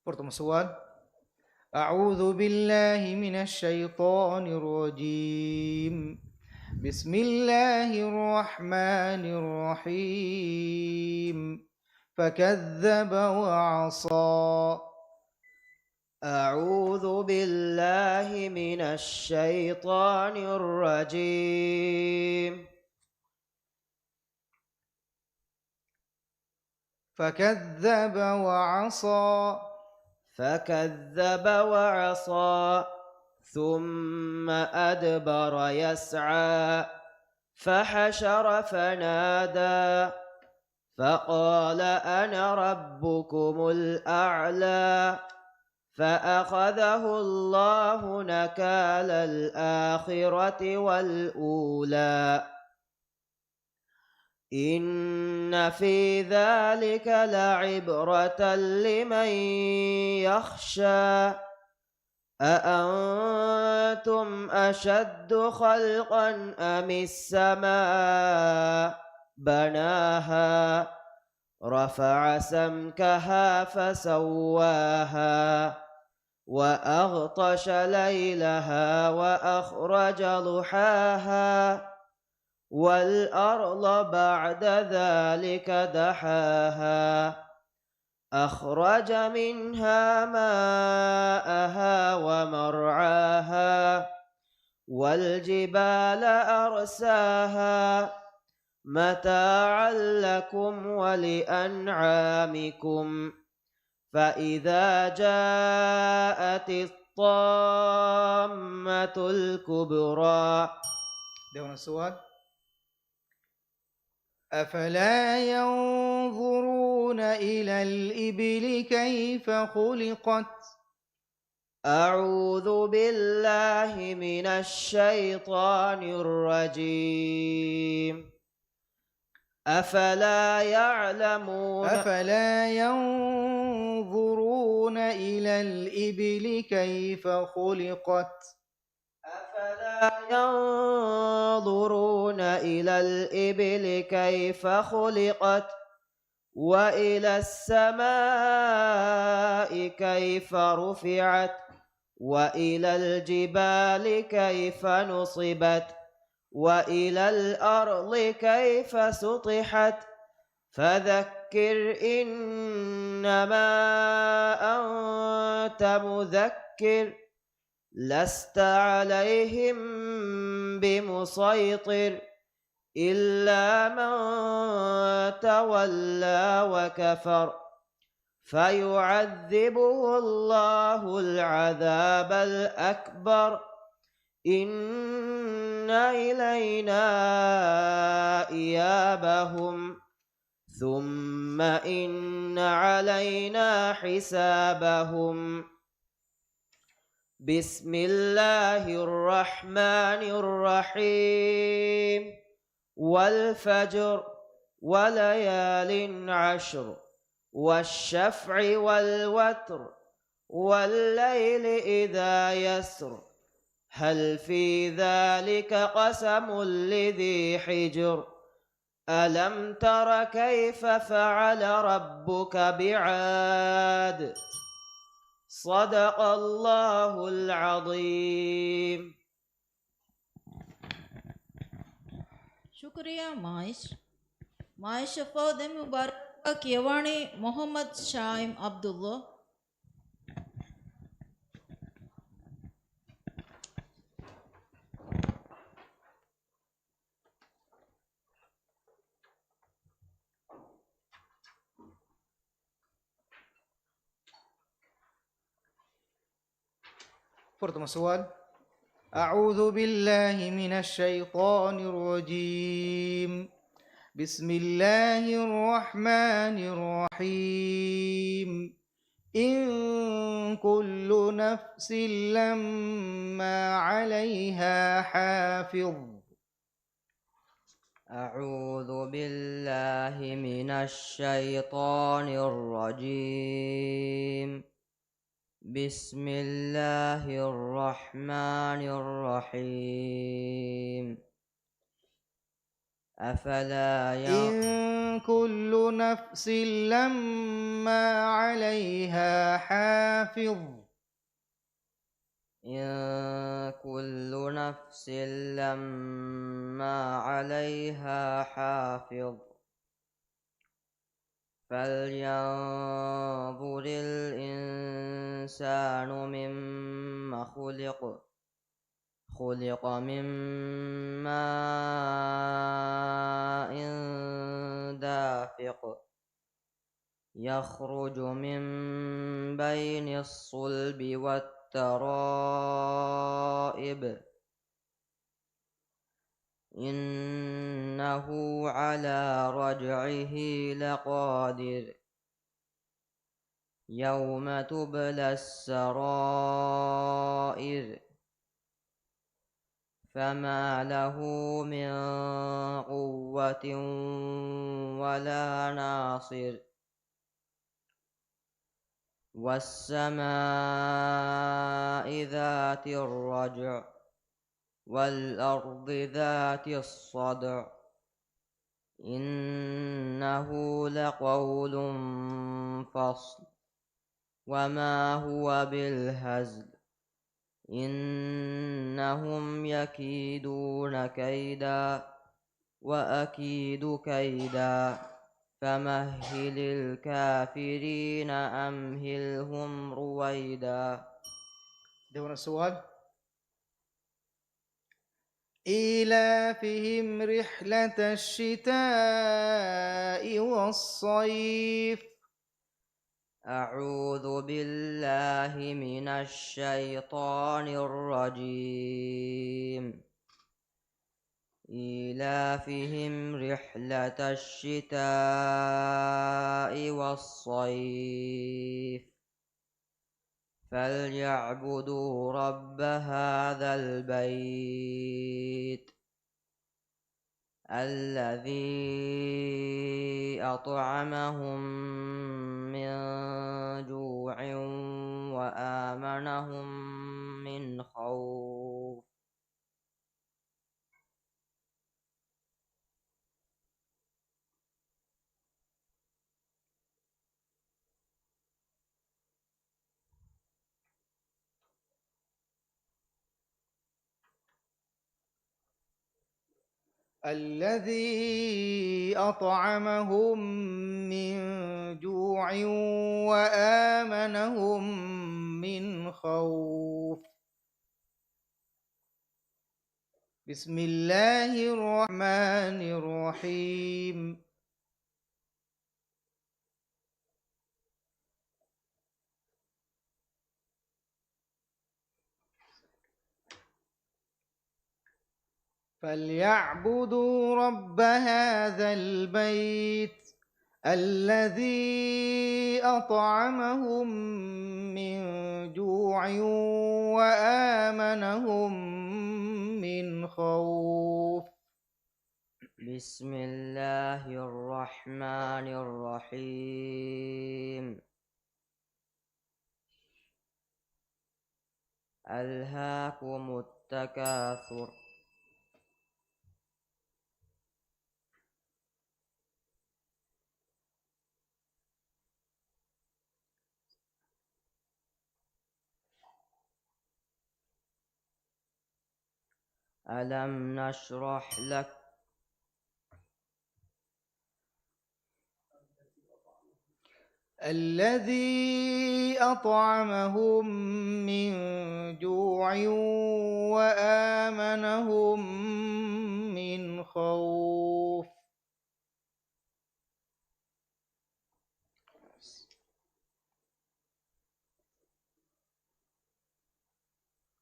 Pertama soal. أعوذ بالله من الشيطان الرجيم. بسم الله الرحمن الرحيم. فكذب وعصى. أعوذ بالله من الشيطان الرجيم. فكذب وعصى. فكذب وعصى ثم أدبر يسعى فحشر فنادى فقال أنا ربكم الأعلى فأخذه الله نكال الآخرة والأولى إن في ذلك لعبرة لمن يخشى أأنتم أشد خلقا أم السماء بناها رفع سمكها فسواها وأغطش ليلها وأخرج ضحاها والأرض بعد ذلك دحاها أخرج منها ماءها ومرعاها والجبال أرساها متاعا لكم ولأنعامكم فإذا جاءت الطامة الكبرى. Dewan السؤال. أفلا ينظرون إلى الإبل كيف خلقت. أعوذ بالله من الشيطان الرجيم. أفلا ينظرون إلى الإبل كيف خلقت. أفلا ينظرون إلى الإبل كيف خلقت وإلى السماء كيف رفعت وإلى الجبال كيف نصبت وإلى الأرض كيف سطحت فذكر إنما أنت مذكر لست عليهم بمسيطر إلا من تولى وكفر فيعذبه الله العذاب الأكبر إن إلينا إيابهم ثم إن علينا حسابهم. بسم الله الرحمن الرحيم. والفجر وليال عشر والشفع والوتر والليل إذا يسر هل في ذلك قسم لذي حجر ألم تر كيف فعل ربك بعاد صدق الله العظيم. ಶುಕ್ರಿಯಾ ಮಾಯಿಶ್ ಅಫೌದೆಮ್ಮಿ ಮುಬಾರಕ ಕಿಯವಾಣಿ ಮೊಹಮ್ಮದ್ ಶಾಯಿಮ್ ಅಬ್ದುಲ್ಲಾ. Pertama soal. أعوذ بالله من الشيطان الرجيم. بسم الله الرحمن الرحيم. إن كل نفس لما عليها حافظ. أعوذ بالله من الشيطان الرجيم. بسم الله الرحمن الرحيم. إن كل نفس لما عليها حافظ. إن كل نفس لما عليها حافظ. فلينظر الإنسان مما خلق. خلق من ماء دافق يخرج من بين الصلب والترائب. إنه على رجعه لقادر. يوم تبلى السرائر. فما له من قوة ولا ناصر. والسماء ذات الرجع والأرض ذات الصدع. إنه لقول فصل وما هو بالهزل. إنهم يكيدون كيدا وأكيد كيدا. فمهل الكافرين أمهلهم رويدا. دون السؤال. إيلافهم رحلة الشتاء والصيف. أعوذ بالله من الشيطان الرجيم. إيلافهم رحلة الشتاء والصيف. فليعبدوا رب هذا البيت الذي أطعمهم من جوع وآمنهم من خوف. الذي أطعمهم من جوع وآمنهم من خوف. بسم الله الرحمن الرحيم. فليعبدوا رب هذا البيت الذي أطعمهم من جوع وآمنهم من خوف. بسم الله الرحمن الرحيم. ألهاكم التكاثر. ألم نشرح لك. الذي أطعمهم من جوع وآمنهم من خوف.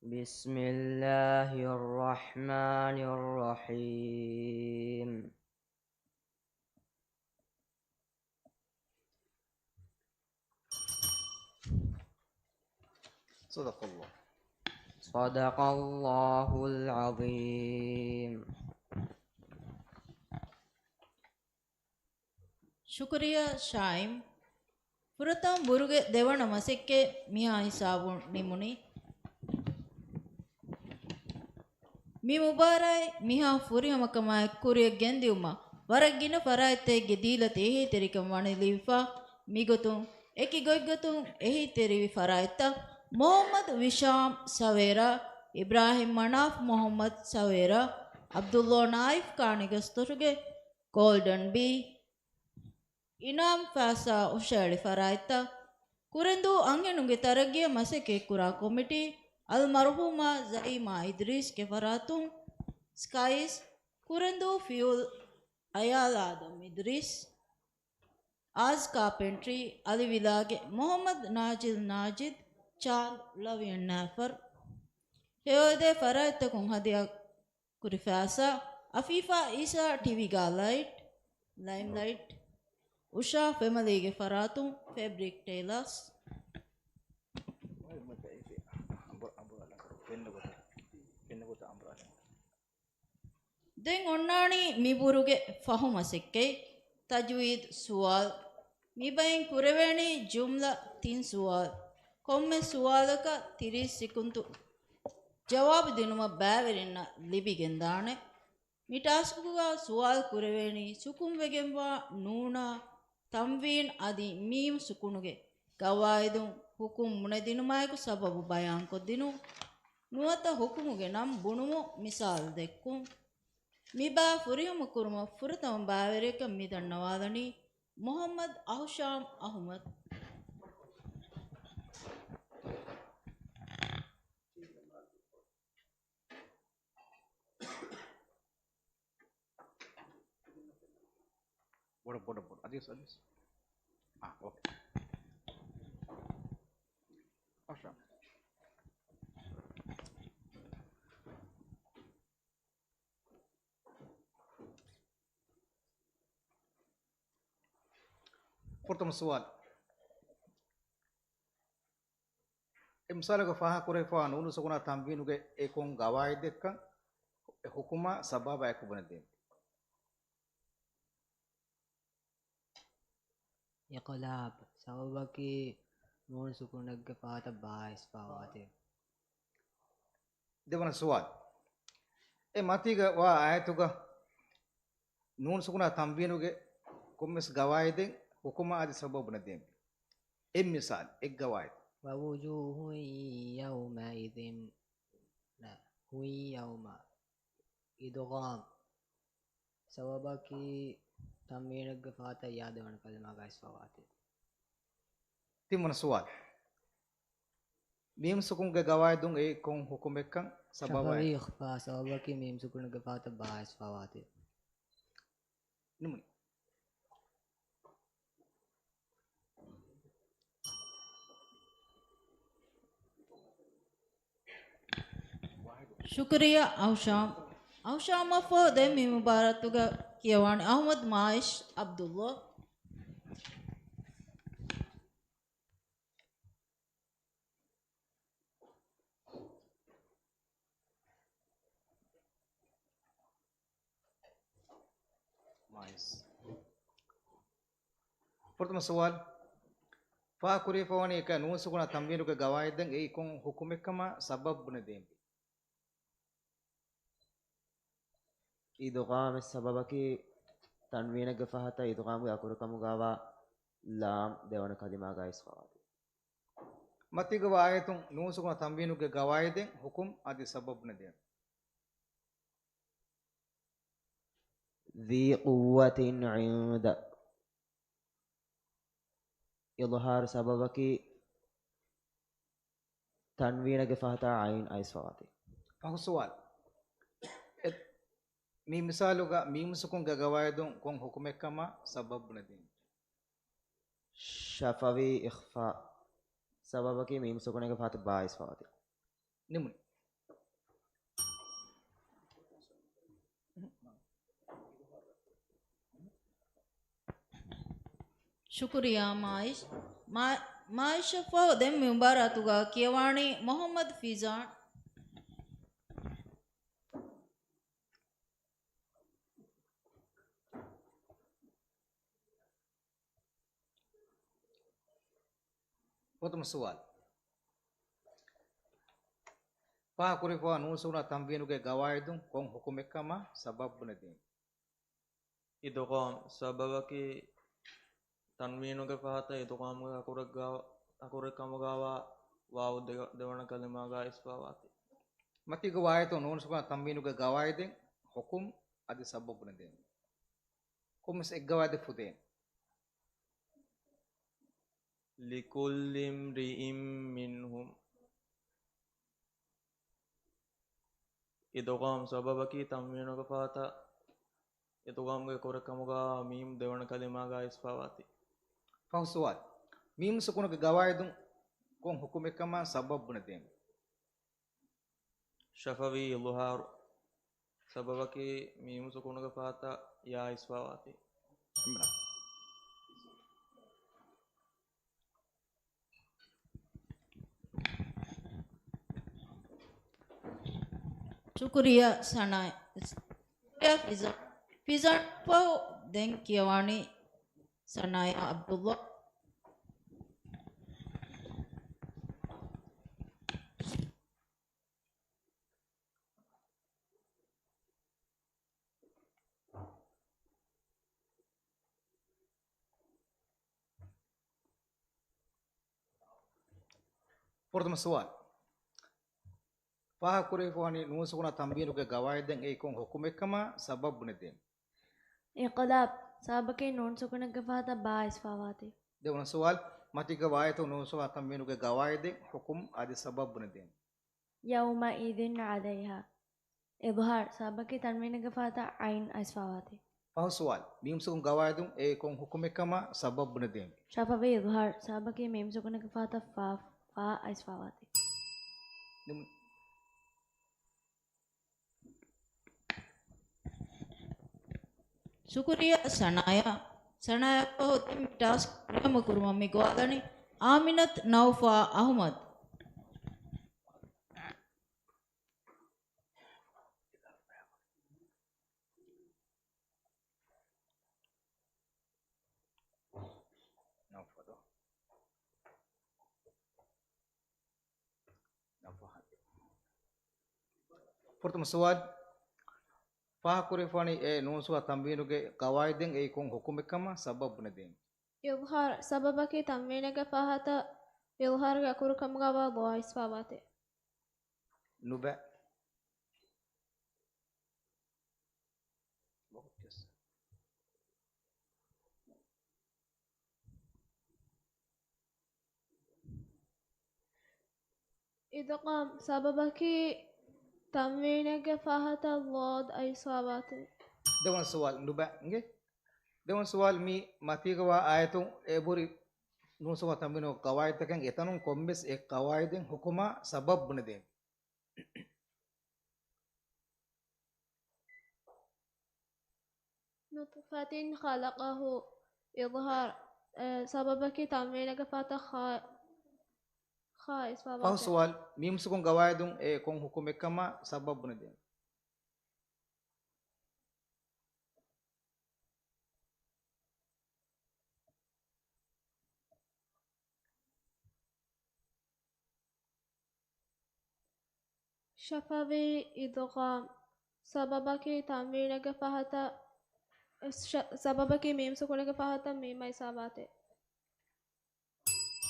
بسم الله الرحمن الرحيم. صدق الله. صدق الله العظيم. ಶುಕ್ರಿಯಾ ಶಾಯಿಮ್ ಪುರತಂ ಬುರುಗೆ ದೇವಣ ಮಸೆಕ್ಕೆ ಮಿಯಾ ಹಿಸಾಬು ನಿಮುನಿ ಮಿ ಮುಬಾರಾಯ್ ಮಿಹಾ ಫುರಿಹಮಕಮ ಕುರಿಯ ಗೆಂದಿಯುಮ ವರಗಿನ ಫರಾಯತ್ತೆಗೆ ದೀಲತೆ ಎಹಿ ತೆರಿಕಂ ವಣಿಲಿಫಾ ಮಿಗೊತು ಏಕಿ ಗೊಯ್ಗೊತು ಎಹಿ ತೆರಿವಿ ಫರಾಯತ್ತ ಮೊಹಮ್ಮದ್ ವಿಶಾಮ್ ಸವೇರಾ ಇಬ್ರಾಹಿಂ ಮನಾಫ್ ಮೊಹಮ್ಮದ್ ಸವೇರಾ ಅಬ್ದುಲ್ಲಾ ನಾಯಿಫ್ ಕಾಣಿಗಸ್ತುರುಗೆ ಗೋಲ್ಡನ್ ಬಿ ಇನಾಮ್ ಫಾಸಾ ಉಶಾಳಿ ಫರಾಯತ್ತ ಕುರೆಂದು ಅಂಗೆನುಗೆ ತರಗಿಯ ಮಸೆಕೆ ಕುರಾ ಕಮಿಟಿ ಅಲ್ ಮರ್ಹೂಮಾ ಝೈಮಾ ಇದ್ರೀಸ್ ಕೆ ಫರಾತು ಸ್ಕೈಸ್ ಕುರೆಂದು ಫ್ಯೂಲ್ ಅಯಾಲಾದಮ್ ಇದ್ರೀಸ್ ಆಜ್ ಕಾರ್ಪೆಂಟ್ರಿ ಅಲಿ ವಿಲಾಗೆ ಮೊಹಮ್ಮದ್ ನಾಜಿದ್ ಚಾಂದ್ ಲವಿಯನ್ ನಾಫರ್ ಹೇದೆ ಫರಾಯತ್ತ ಕುಂ ಹದಿಯ ಕುರಿಫಾಸಾ ಅಫೀಫಾ ಈಸಾ ಟಿವಿಗಾ ಲೈಟ್ ಉಷಾ ಫೆಮಲಿಗೆ ಫರಾತು ಫೆಬ್ರಿಕ್ ಟೇಲರ್ಸ್ ದೆನ್ ಒಣ್ಣಾಣಿ ಮಿಬುರುಗೆ ಫಹುಮ ಸೆಕ್ಕೆ ತಜ್ವೀದ್ ಸುವಾಲ್ ಮಿಬೈನ್ ಕುರೆವೇಣಿ ಜುಮ್ಲಾ ತಿನ್ ಸುವಾಲ್ ಕೊಮ್ಮೆ ಸುವಾಲಕ 30 ಸಿಕುಂತು ಜವಾಬ್ ದಿನುಮ ಬ್ಯಾವೆರಿನ್ನ ಲಿಬಿಗೆಂದಾಣೆ ಮಿಟಾಸ್ಕುಗ ಸುವಾಲ್ ಕುರೆವೇಣಿ ಸುಕುಂವೆಗೆಂವಾ ನೂನಾ ತಂವೀನ್ ಅದಿ ಮೀಮ್ ಸುಕುಣುಗೆ ಗವಾಯಿದು ಹುಕುಂ ಮುನೆದಿನುಮಾಯಕು ಸಬಬು ಬಯಾನ್ ಕೊದ್ದಿನು ನುವತ ಹುಕುಮುಗೆ ನಂ ಬುಣುಮು ಮಿಸಾಲ್ ದೆಕ್ಕು ಮಿಬಾ ಫುರಿಯುಮು ಕುರುಮ ಫುರತಮ ಬಾವೆರೇಕ ಮಿದಣ್ಣವಾದನಿ ಮೊಹಮ್ಮದ್ ಅಹುಶಾಮ್ Ahmed Bodoh. Adios. Okay. Asha. Pertama soal. Misalnya faha kurefa nunu sokuna tambinu ke ekong gawai dekkan hukuma sababa aku benadim. إقلاب سببك نون سكونك فات باعث فواتي. Devana soal. Matiga wa ayatuga nun sukuna tambinu ke kumis gawai dek hukuma adi sabab benadim. Misal ek gawai. ووجوه يومئذ لا هو يوم إدغام سببك تمينك فات ياد من كلمة غايس فواتي. Timana soal. Mim sukun ke gawai dung kong hukumekkan sabab شفوي إخفاء سببك ميم سكونك فات باعث فواتي. Nimun. ಶುಕ್ರಿಯಾ ಔಶಾಮ್ ಅಫೋ ದೆ ಮಿ ಮುಬಾರತುಗ ಕಿಯವಾಣಿ ಅಹಮದ್ ಮಾಯಿಶ್ Abdullah Pertama soal. Fa kurefa wani ka nun sukuna tambinu ke gawai deng kong hukumekkan sabab benadim. إدغام السببك تنوينك فهتا إدغام أكركم غاوا لام ديوان كلمة غايس فواتي. Matiga wa ayatun nun sukuna tambinu ke gawai deng hukum adi sabab benadim. ذي قوة عند إظهار سببك تنوينك فهتا عين أيس فواتي. Pahu soal. Mi misaluga mim sukun ke gawai deng kong hukumekkan sabab benadim. شفوي إخفاء سببك ميم سكونك فهتا باعث فواتي. Nimun. ಶುಕ್ರಿಯಾ ಮಾಯಿಶ್ ಮಾಯಿಷಫೋ ದೆಮ್ ಮಿಂಬಾರಾತುಗ ಕಿಯವಾಣಿ ಮೊಹಮ್ಮದ್ ಫಿಜಾನ್ ප්‍රථම සුවල් පහ කුරිෆවා නූසුනා තම්බියනුගේ ගවායදුන් කොන් හුකුමෙක්කම සබබ්බුනදී ඉදොකාම් සබවකි තන්වීනුග පහත ඉදොකාම්ග අකුරකමගාවා වාව් දෙවන කලිමාගා ඉස්පාවාති මතිග වායතු නූසුනා තම්බියනුගේ ගවායදෙන් හුකුම් අදි සබබ්බුනදී කොමස් එක්ගවාද ෆුදේ ලිකුල්ලිම් රිඉම් මින්හුම් ඉදොකාම් සබවකි තන්වීනුග පහත ඉතුගාම්ගේ කොරකමුගා මීම් දෙවන කලිමාගා ඉස්පාවාති පහ සුවල් මීම් සුකුණගේ ගවායදුන් කොන් හුකුමෙක්කම සබබ්බුනදී ශෆවී ඉල්හාරු සබවකි මීම් සුකුණග පහත යා ඉස්පාවාති ಶುಕ್ರಿಯಾ ಸನಾಯ್ ಫಿಜಾನ್ ಫಿಜಾನ್ ಫೋ ದೆನ್ ಕಿಯವಾಣಿ ಸನಾಯ ಅಬ್ದುಲ್ಲಾ ප්‍රථම සුවල් පහ කුරිෆවානි නූසුනා තම්බියනුගේ ගවායදෙන් ඒ කොන් හුකුමෙක්කම සබබ්බුනදී إقلاب سابقي نون سكون قفاتا باعث فواتي දෙවන සුවල් මතිග වායතු නූසුනා තම්බියනුගේ ගවායදෙන් හුකුම් අදි සබබ්බුනදී يومئذ عليها إظهار سابقي تنوين قفاتا عين أسفواتي පහ සුවල් මීම් සුකුන් ගවායදුන් ඒ කොන් හුකුමෙක්කම සබබ්බුනදී شفوي إظهار سابقي ميم سكون قفاتا فا أسفواتي ಶುಕ್ರಿಯಾ ಸನಾಯ ಫೋ ದೆಮ್ ಟಾಸ್ಕ್ ಪ್ರೇಮ ಕುರುಮಮ್ಮಿ ಗೋದನಿ ಆಮಿನತ್ ನೌಫಾ ಅಹಮದ್ ප්‍රථම සුවල් පහ කුරිෆවානි ඒ නූසුනා තම්බියනුගේ ගවායදෙන් ඒ කොන් හුකුමෙක්කම සබබ්බුනදී إظهار سببك تنوينك فهت إظهار كركم غوا ضايس فواتي නුබෑ إذا قام سببك تنوينك فهت الضاد أي صواتي දෙවන සුවල් නුබෑ දෙවන සුවල් මී මතිගවා ආයතුන් ඒ බුරි නූසුනා තම්බියනුගේ ගවායතකන් එතනුන් කොම්බෙස් ඒ ගවායදෙන් හුකුමා සබබ්බුනදී نطفة خلقه إظهار سببك تنوينك فهت خائس පහ فواتي සුවල් මීම් සුකුන් ගවායදුන් ඒ කොන් හුකුමෙක්කම සබබ්බුනදී شفوي إدغام سببك تنوينك فهت سببك ميم سكونك فهت ميم إصاباتي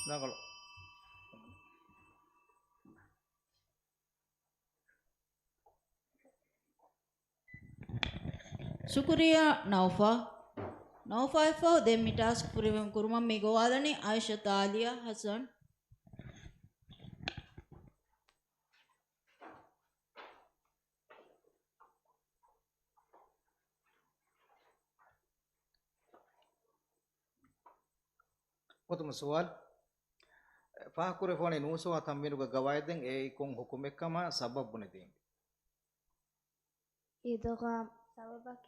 නාගල ಶುಕ್ರಿಯಾ ನೌಫಾ ಫೋ ದೆಮ್ ಟಾಸ್ಕ್ ಪ್ರೇಮ ಕುರುಮಮ್ಮಿ ಗೋದನಿ ಆಯಿಷತ್ ಆಲಿಯಾ ಹಸನ್ ප්‍රථම සුවල් පහ කුරිෆවානි නූසුනා තම්බියනුගේ ගවායදෙන් ඒ කොන් හුකුමෙක්කම සබබ්බුනදී إدغام سببك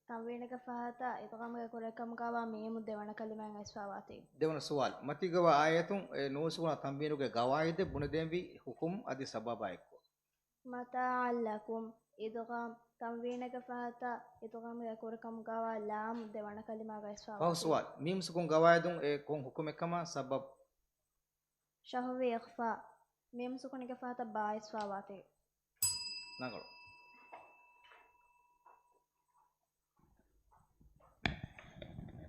තම්වීනක පහත ඉතකම්ගේ කුරකම්ගාවා මීමු දෙවන කලිමෙන් අයිස්වාවාති. දෙවන සුවල් මතිගව ආයතුන් නූසුකුණ තම්බීනුගේ ගවායිද බුණදෙන්වි හුකුම් අධි සබබායක්කෝ. මතාල්ලකුම් ඉතකම් තම්වීනක පහත ඉතකම්ගේ කුරකම්ගාවා ලාම් දෙවන කලිමෙන් පහ අයිස්වාවාති. සුවල් මීම්සුකුන් ගවායදුන් කොන් හුකුම එකම සබබ් ශහවේ ඉඛෆා මීමු සුකුණක පහත බායිස්වාවාති. නගල.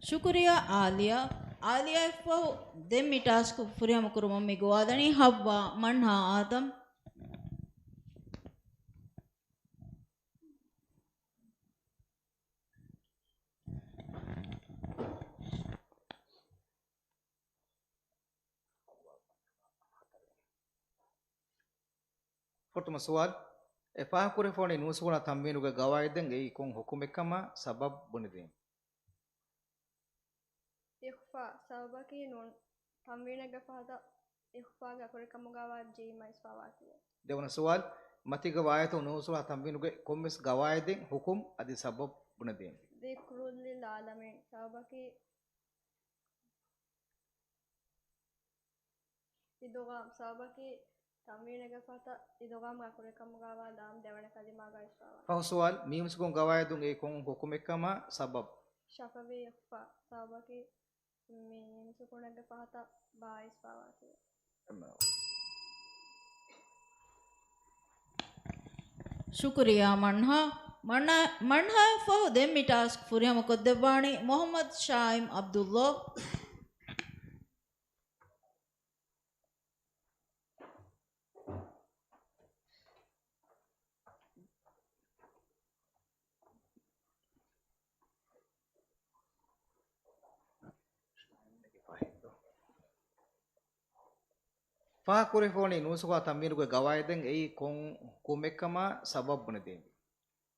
ಶುಕ್ರಿಯಾ ಆಲಿಯಾ ಆಲಿಯಾ ಫಹು ದೆಮ್ಮಿ ಟಾಸ್ಕ್ ಫುರಿಯಮ ಕುರುಮಮ್ಮಿ ಗೋವಾದನಿ ಹವ್ವಾ ಮಣ್ಹಾ ಆದಂ ಫೊಟ್ಟುಮ ಸುವಲ್ ಪಹ ಕುರೆ ಫೋಣಿ ನೂಸುಗುಣ ತම්බීනුගේ ගවායිදෙන් කොන් හුකුම එකම සබබ් බුණදෙන්. ඉඛ්ෆා සබබකි නූන් තම්වීනක පහත ඉඛ්ෆාගේ කුරකම්ගාවා ජීමයිස්වාවාති. දෙවන සුවල් මතිග වායතු නූසුගුණ තම්බීනුගේ කොම්මස් ගවායිදෙන් හුකුම් අධි සබබ් බුණදෙන්. දික්රුල් ලිල් ආලමීන් සබබකි ඉදෝගම් සබබකි තම්වීනක පහත ඉදෝගම්ගේ කුරකම්ගාවා ලාම් දෙවන කලිමාගා ඉස්වාවාති. පහ සුවල් මීම්සුකුන් ගවායිදුන් කොන් හුකුම එකම සබබ් ශෆවේ ඉඛ්ෆා සබබකි මීම් සුකුණක පහත බායිස්වාවාති. ಶುಕ್ರಿಯಾ ಮಣ್ಹಾ ಫಹು ದೆಮ್ಮಿ ಟಾಸ್ಕ್ ಫುರಿಯಮ ಕೊದ್ದೆವಾಣಿ ಮೊಹಮ್ಮದ್ ಶಾಯಿಮ್ ಅಬ್ದುಲ್ಲೋ පහ කුරේ ෆෝණි නූසුගුණ තම්බීනුගේ ගවායිදෙන් කොන් හුකුම එකම සබබ් බුණදෙන්.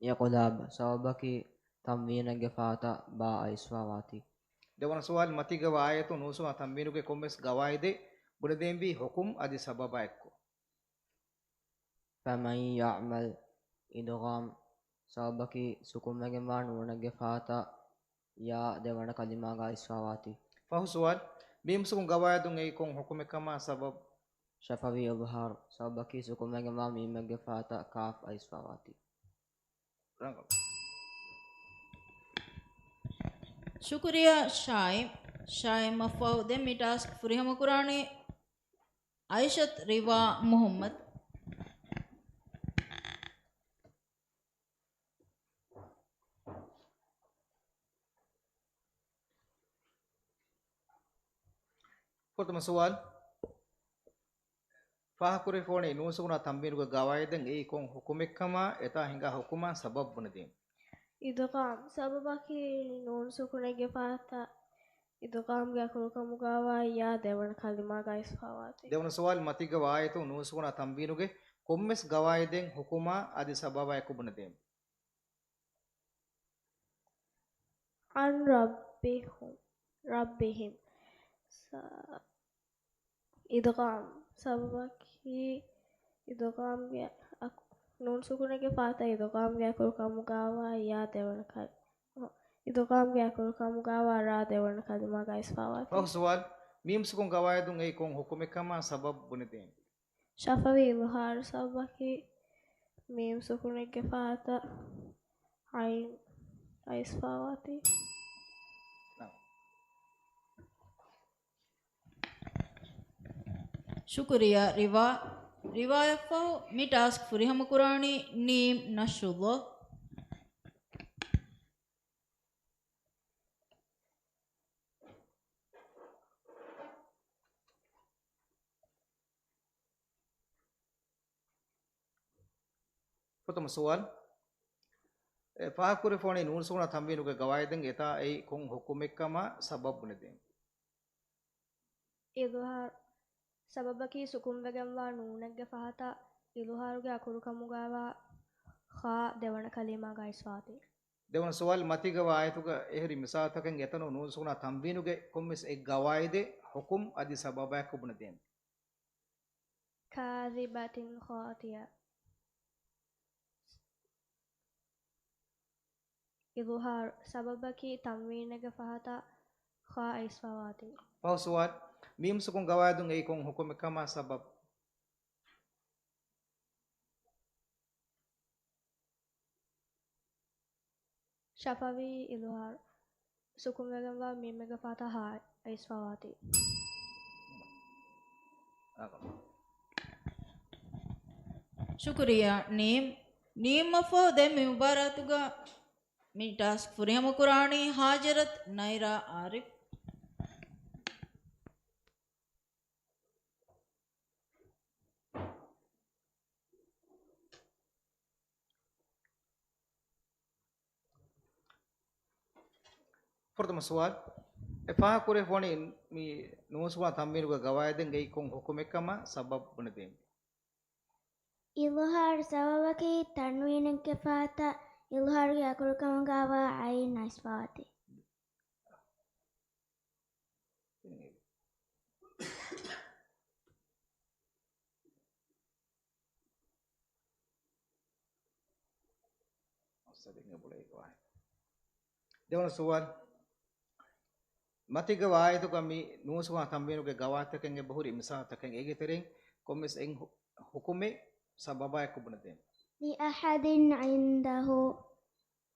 يقلاب سببكي تموينك فاتا با أيسواواتي. දෙවන සුවල් මතිග වායතු නූසුගුණ තම්බීනුගේ කොම්මස් ගවායිදේ බුණදෙන්වි හුකුම් අධි සබබායක්කෝ. فمن يعمل إدغام سببكي سكومك ما نونك فاتا يا دوانا كلمة أيسواواتي. පහ සුවල් මීම්සුකුන් ගවායිදුන් කොන් හුකුම එකම සබබ් شفوي إظهار سببكي سكومك ما ميمك فاتا كاف أيسواواتي. රංගල. ಶುಕ್ರಿಯಾ ಶಾಯಿಮ್ ಫಹು ದೆಮ್ಮಿ ಟಾಸ್ಕ್ ಫುರಿಯಮ ಕುರಾಣಿ ಐಷತ್ ರಿವಾ ಮುಹಮ್ಮದ್ ಫೊಟ್ಟುಮ ಸುವಲ್ පහ කුරේ ෆෝණි නූසුගුණ තම්බීනුගේ ගවායිදෙන් කොන් හුකුම එකම එතා හිඟා හුකුම සබබ් බුණදෙන්. ඉදෝගම් සබබකි නූන් සුකුණගේ පහත ඉදෝගම්ගේ කුරකම්ගාවා යා දෙවන කලිමාගා ඉස්වාවාති. දෙවන සුවල් මතිග වායතු නූසුගුණ තම්බීනුගේ කොම්මස් ගවායිදෙන් හුකුම අධි සබබායක්කු බුණදෙන්. අන් රබ්බිහිම් ඉදෝගම් සබබකි ඉදෝගම්ගේ නූන් සුකුණගේ පහත ඉදෝගම්ගේ කුරකම්ගාවා යා දෙවන ඉදෝගම්ගේ කුරකම්ගාවා රා දෙවන කලිමාගා ඉස්වාවාති. පහ සුවල් මීම්සුකුන් ගවායිදුන් කොන් හුකුම එකම සබබ් බුණදෙන්. ශෆවේ ඉල්හාර් සබබකි මීම් සුකුණගේ පහත අයින් අයිස්වාවාති. ಶುಕ್ರಿಯಾ ರಿವಾಯ ಫಹು ಮಿ ಟಾಸ್ಕ್ ಫುರಿಯಮ ಕುರಾಣಿ ನೀಮ್ ನಶುಲ್ಲೋ ಫೊಟ್ಟುಮ ಸುವಲ್ පහ කුරේ ෆෝණි නූසුගුණ තම්බීනුගේ ගවායිදෙන් එතා කොන් හුකුම එකම සබබ් බුණදෙන්. ඉදුහාර් සබබකි සුකුම්වගම්වා නූනක්ගේ පහත ඉදුහාරුගේ අකුරුකමුගාවා හා දෙවන කලිමාගා ඉස්වාති. දෙවන සුවල් මතිග වායතුක එහෙරි මිසාතකෙන් එතන නූසුගුණ තම්බීනුගේ කොම්මස් ගවායිදේ හුකුම් අධි සබබායක්කු බුණදෙන්. إظهار سببك تنوينك فهتا خاء إسفواتي Pau suat mim sukun gawaidun ei kon hukume kama sabab شفوي إظهار سكون وجنبا ميم فهتا هاء إسفواتي ಶುಕ್ರಿಯಾ ನೀಮ್ ಮಫೋ ದೆ ಮಿ ಮುಬಾರತುಗ ಮಿ ಟಾಸ್ಕ್ ಫುರಿಯಮ ಕುರಾಣಿ ಹಾಜರತ್ ನೈರಾ Arif Pertama suat efa kure foni mi nusuwa tambinuga gawaidun ei kon hukume kama sabab bunadem إظهار سببك تنوينك فاتا إظهار يأكل كما قاوا عين إسفاتي Dewan suat mati gawaidu kami nusuwa tambinuga gawaitaken e bahuri misataken ege tereng komis eng hukume sababa ek bunadem لأحد عنده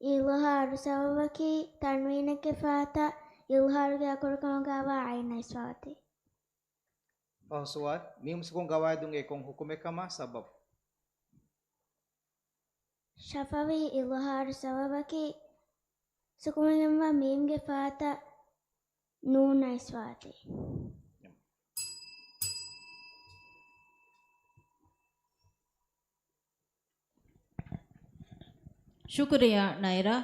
إظهار سببك تنوينك فاتا إظهار يأكل كما قاوا عين إسفاتي Pau suat mim sukun gawaidun ei kon hukume kama sabab شفوي إظهار سببك سكون جنبا ميم فاتا نون إسفاتي ಶುಕ್ರಿಯಾ ನೈರಾ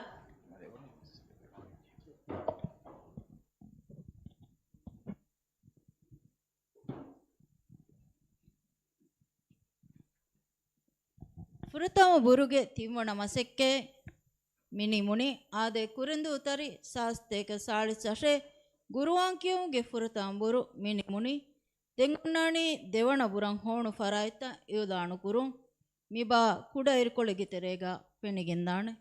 ಫುರತಮ ಬುರುಗೆ ತಿಮ್ಮಣ ಮಸೆಕ್ಕೆ ಮಿನಿ ಮುನಿ ಆದೆ ಕುರಿಂದು ಉತರಿ ಸಾಸ್ತೇಕ ಸಾಳಿ ಸಶೆ ಗುರುವಾಂಕಿಯುಗೆ ಫುರತಮ ಬುರು ಮಿನಿ ಮುನಿ ತೆಂಗುಣ್ಣಾಣಿ ದೇವಣ ಬುರಂ ಹೋಣು ಫರಾಯ್ತ ಇವುದಾಣು ಕುರುಂ ಮಿಬಾ ಕುಡ ಇರ್ಕೊಳಿಗೆ ತೆರೆಗ ಪೆಣಿಗೆಂದಾಣೆ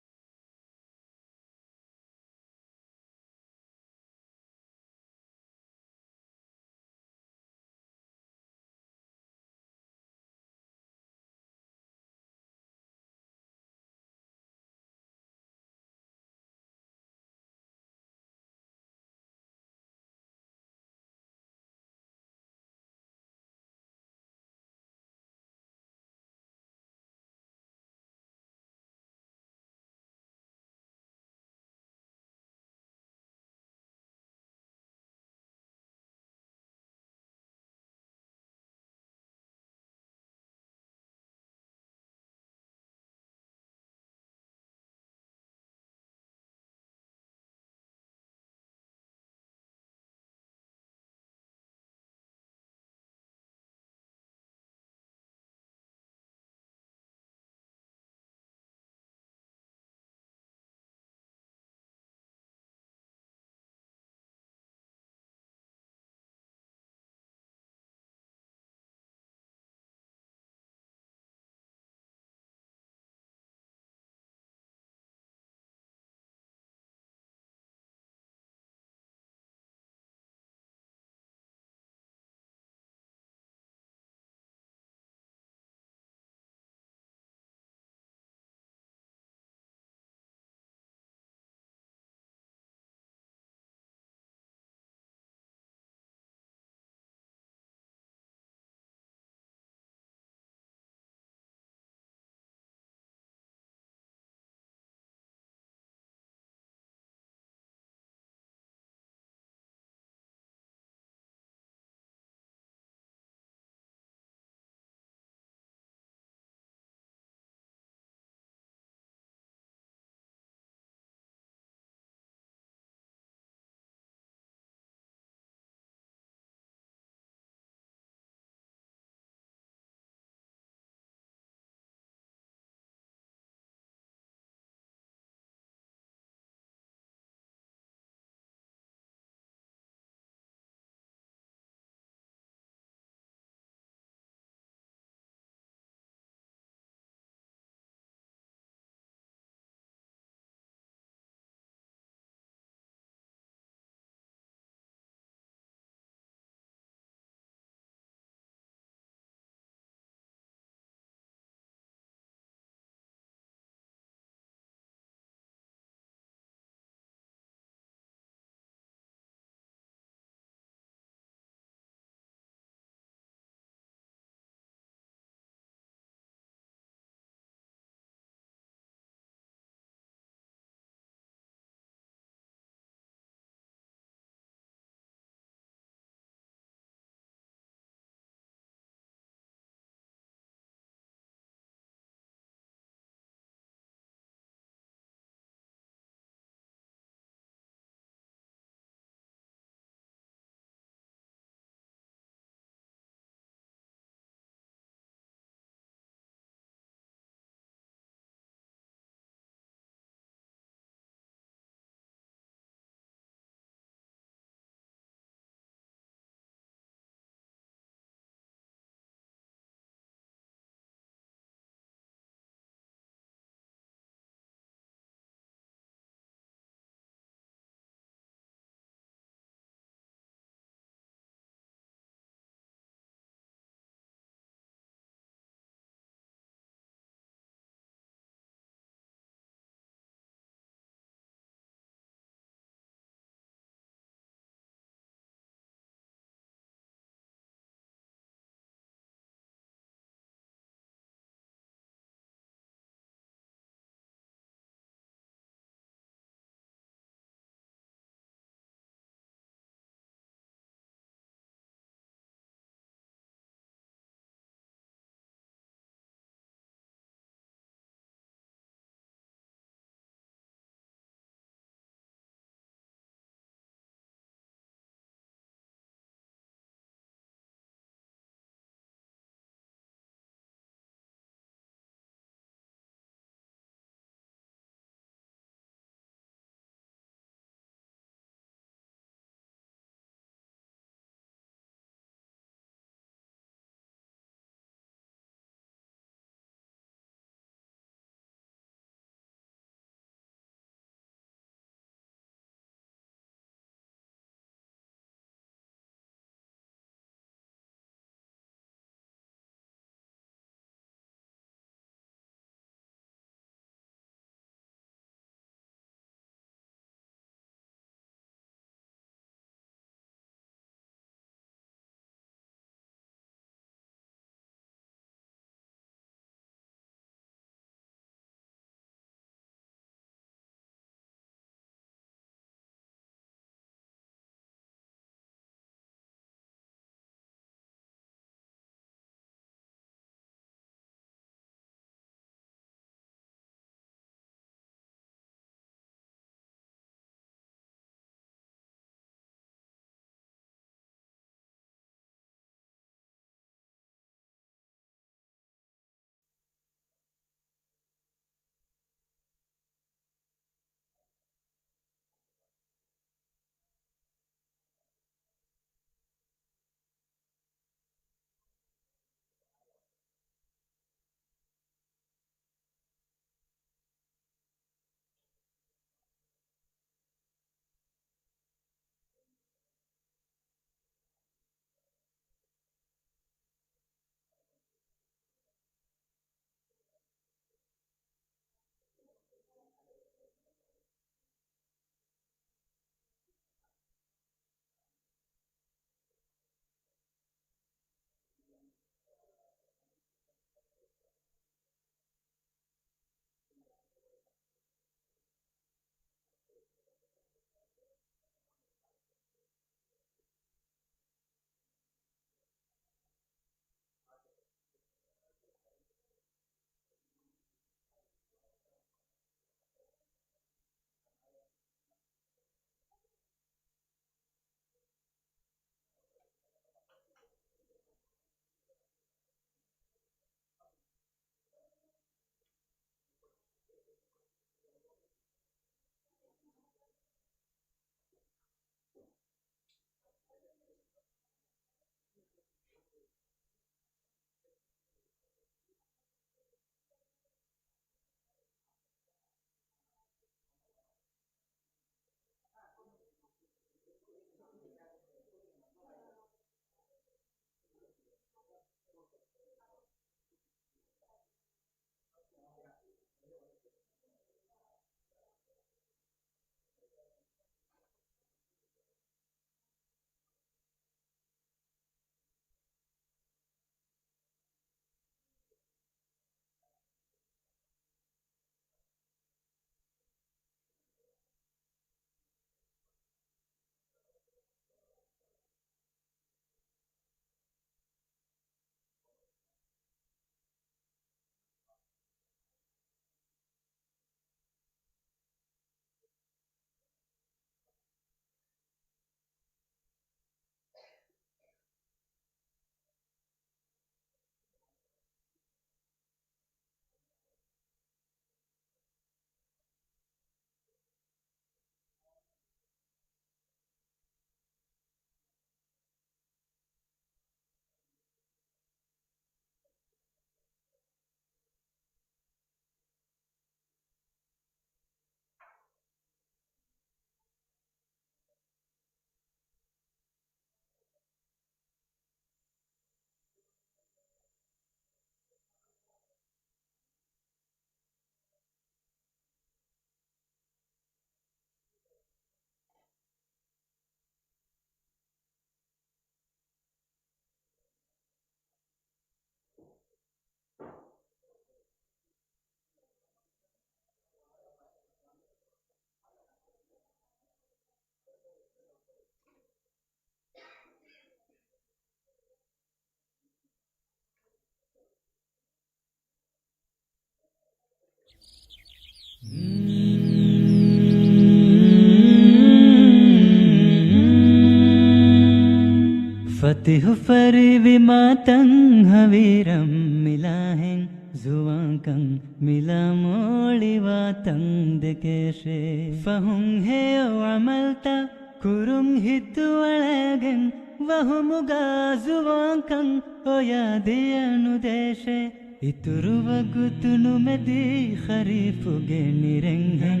फतिह फरीवी मातंग हवीरम मिलाहें जुवांकं मिला मोली वातंग देकेशे फहुं हे ओ अमलता कुरुं हितु अळगं वहुमुगा जुवांकं ओ यादियनु देशे इतुरुव गुतुनु मेदी खरीफुगे निरंगं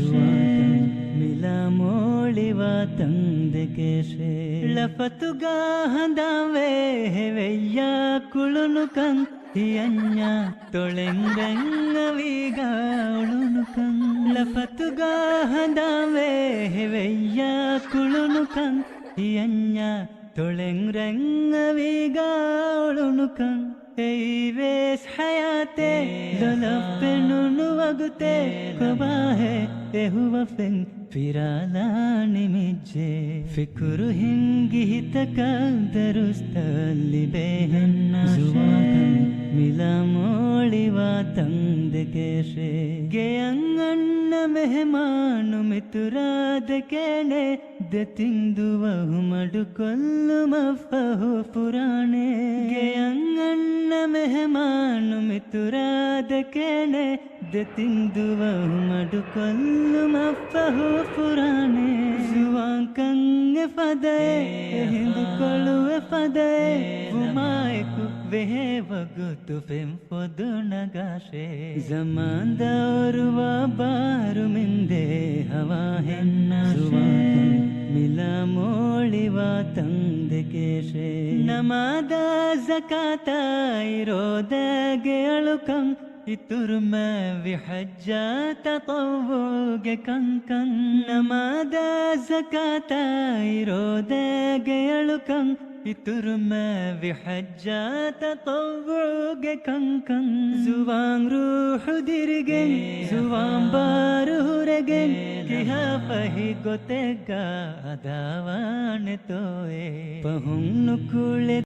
जुवांकं मिला मोली वातंग देकेशे लफतुगा हंदावे हेवैया कुलुनुकं हियन्या ತೊಳೆಂಗಂಗವೀಗ ಉಳುನುಕಂ ಲಫತುಗ ಹಂದಾವೆ ಹೆವೆಯ್ಯ ಕುಳುನುಕಂ ಹಿಯನ್ಯ ತೊಳೆಂಗಂಗವೀಗ ಉಳುನುಕಂ ಏವೇಸ್ ಹಯಾತೆ ಲಲಫೆನುನು ವಗುತೆ ಕೊಬಾಹೆ ಎಹುವ ಫೆಂಗ್ ಫಿರಾಲಾನಿ ಮಿಜ್ಜೆ ಫಿಕುರು ಹಿಂಗಿ ಹಿತಕ ದರುಸ್ತಲ್ಲಿ ಬೇಹನ್ನ ಜುವಾಕಂ मिला मोली वातंग देकेशे गेयंगन्न मेहमान मितुरा देकेने देतिंदुवहु मडु कोल्लु मफहु पुराने गेयंगन्न मेहमान मितुरा देकेने देतिंदुवहु मडु कोल्लु मफहु पुराने जुवांकंग फदे हिंदु कोलुवे फदे हुमायकु वेहे वगुतु फेम फोदु नगाशे जमान दौरुवा बारु मिंदे हवा हेन्ना जुवाकं मिला मोली वातंग देकेशे नमादा ज़काता इरोदा गेलुकं इतुर्म विहज्जा तطوق कंकं नमादा ज़काता इरोदा गेलुकं इतुर्म विहज्जा तطوق कंकं जुवांग रूह दिरगें जुवांग बारू रगें किहा पही गोतेगा अदावान तोए पहुं नुकुले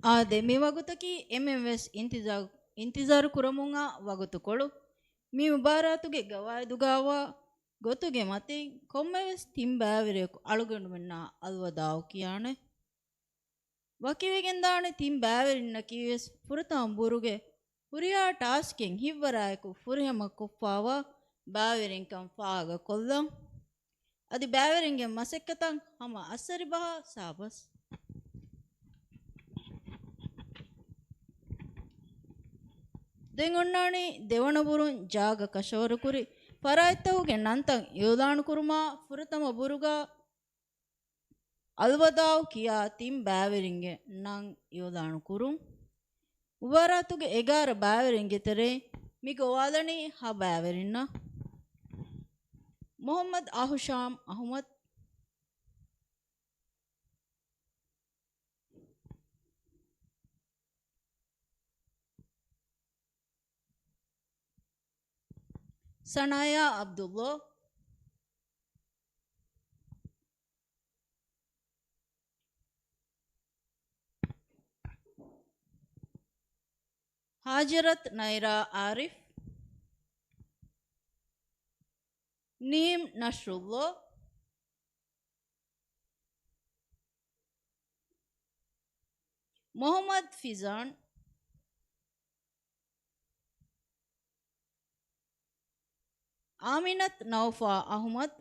ಆದೆ ಮಿ ವಗುತಕಿ ಎಂಎಂಎಸ್ ಇಂತಿಜಾರು ಕುರಮುಂಗ ವಗುತು ಕೊಳು ಮಿ ಮುಬಾರಾತುಗೆ ಗವಾಯದುಗಾವ ಗೊತುಗೆ ಮತಿ ಕೊಮ್ಮೆವೆಸ್ ತಿಂಬಾವಿರೆಕು ಅಳುಗಂಡು ಮೆನ್ನ ಅಲ್ವದಾವು ಕಿಯಾಣೆ ವಕಿವೆಗೆಂದಾಣೆ ತಿಂಬಾವಿರಿನ್ನ ಕಿವೆಸ್ ಫುರತಾಂ ಬುರುಗೆ ಹುರಿಯಾ ಟಾಸ್ಕೆಂ ಹಿವ್ವರಾಯಕು ಫುರಿಹಮ ಕೊಪ್ಪಾವ ಬಾವಿರಿಂಕಂ ಫಾಗ ಕೊಲ್ಲಂ ಅದಿ ಬಾವಿರಿಂಗೆ ಮಸೆಕ್ಕತಂ ಹಮ ಅಸ್ಸರಿ ಬಹ ಸಾಬಸ್ ದೆಂಗೊಣ್ಣಾಣಿ ದೆವಣಬುರುಂ ಜಾಗ ಕಶವರು ಕುರಿ ಫರಾಯ್ತಹುಗೆ ನಂತಂ ಯೋದಾಣು ಕುರುಮಾ ಫುರತಮ ಬುರುಗ ಅಲ್ವದಾವ್ ಕಿಯಾ ತಿಂ ಬಾವಿರಿಂಗೆ ನಂ ಯೋದಾಣು ಕುರುಂ ಉಬರಾತುಗೆ ಎಗಾರ ಬಾವಿರಿಂಗೆ ತೆರೆ ಮಿಗೊ ವಾದಣಿ ಹಾ ಬಾವಿರಿನ್ನ ಮೊಹಮ್ಮದ್ ಆಹುಶಾಮ್ ಅಹಮದ್ ಸನಾಯಾ ಅಬ್ದುಲ್ಲಾ ಹಾಜರತ್ ನೈರಾ ಆರಿಫ್ ನೀಮ್ ನಶ್ರುಲ್ಲಾ ಮೊಹಮ್ಮದ್ ಫಿಜಾನ್ ಆಮಿನತ್ ನೌಫಾ ಅಹಮದ್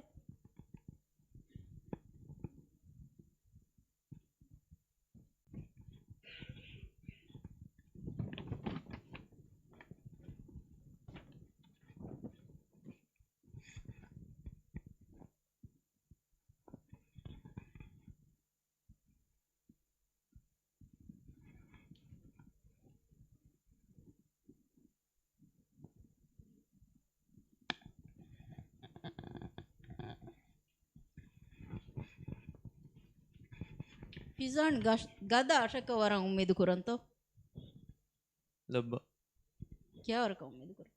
ಫಿಜಾನ್ ಗದ ಅಶಕ ವರ ಉಮ್ಮೇದು ಕುರಂತೋ ಲಬ್ಬ ಕ್ಯಾ ವರಕ ಉಮ್ಮೇದು ಕುರ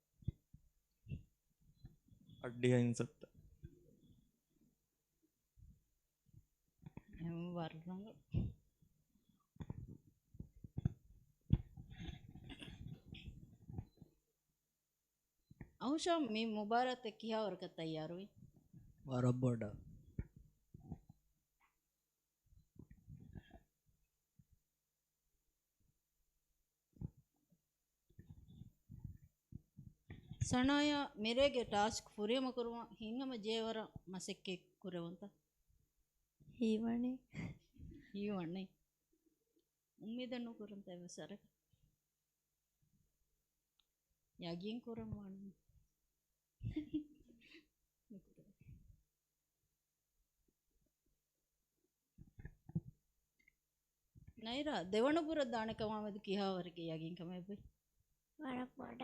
ಅಡ್ಡಿ ಅನ್ಸತ್ತ ವರ್ರಂಗ ಔಷಾ ಮೀ ಮುಬಾರತ್ ಕಿಯಾ ವರಕ ತಯ್ಯಾರು ವರಬ್ಬೊಡ ಸಣಾಯ ಮೆರೆಗೆ ಟಾಸ್ಕ್ ಫುರಿಯಮ ಕುರುವ ಹಿಂಗಮ ಜೇವರ ಮಸೆಕ್ಕೆ ಕುರೆವಂತ ಹೀವಣೆ ಹೀವಣ್ಣೆ ಉಮ್ಮಿದನ್ನು ಕುರಂತ ಸರ ಯಾಗೇನ್ ಕುರಂ ಮಾಡು ನೈರಾ ದೇವಣಪುರ ದಾಣಕ ಮಾಮದು ಕಿಹಾವರಿಗೆ ಯಾಗೇನ್ ಕಮೆ ಬೈ ವರಪೋಡ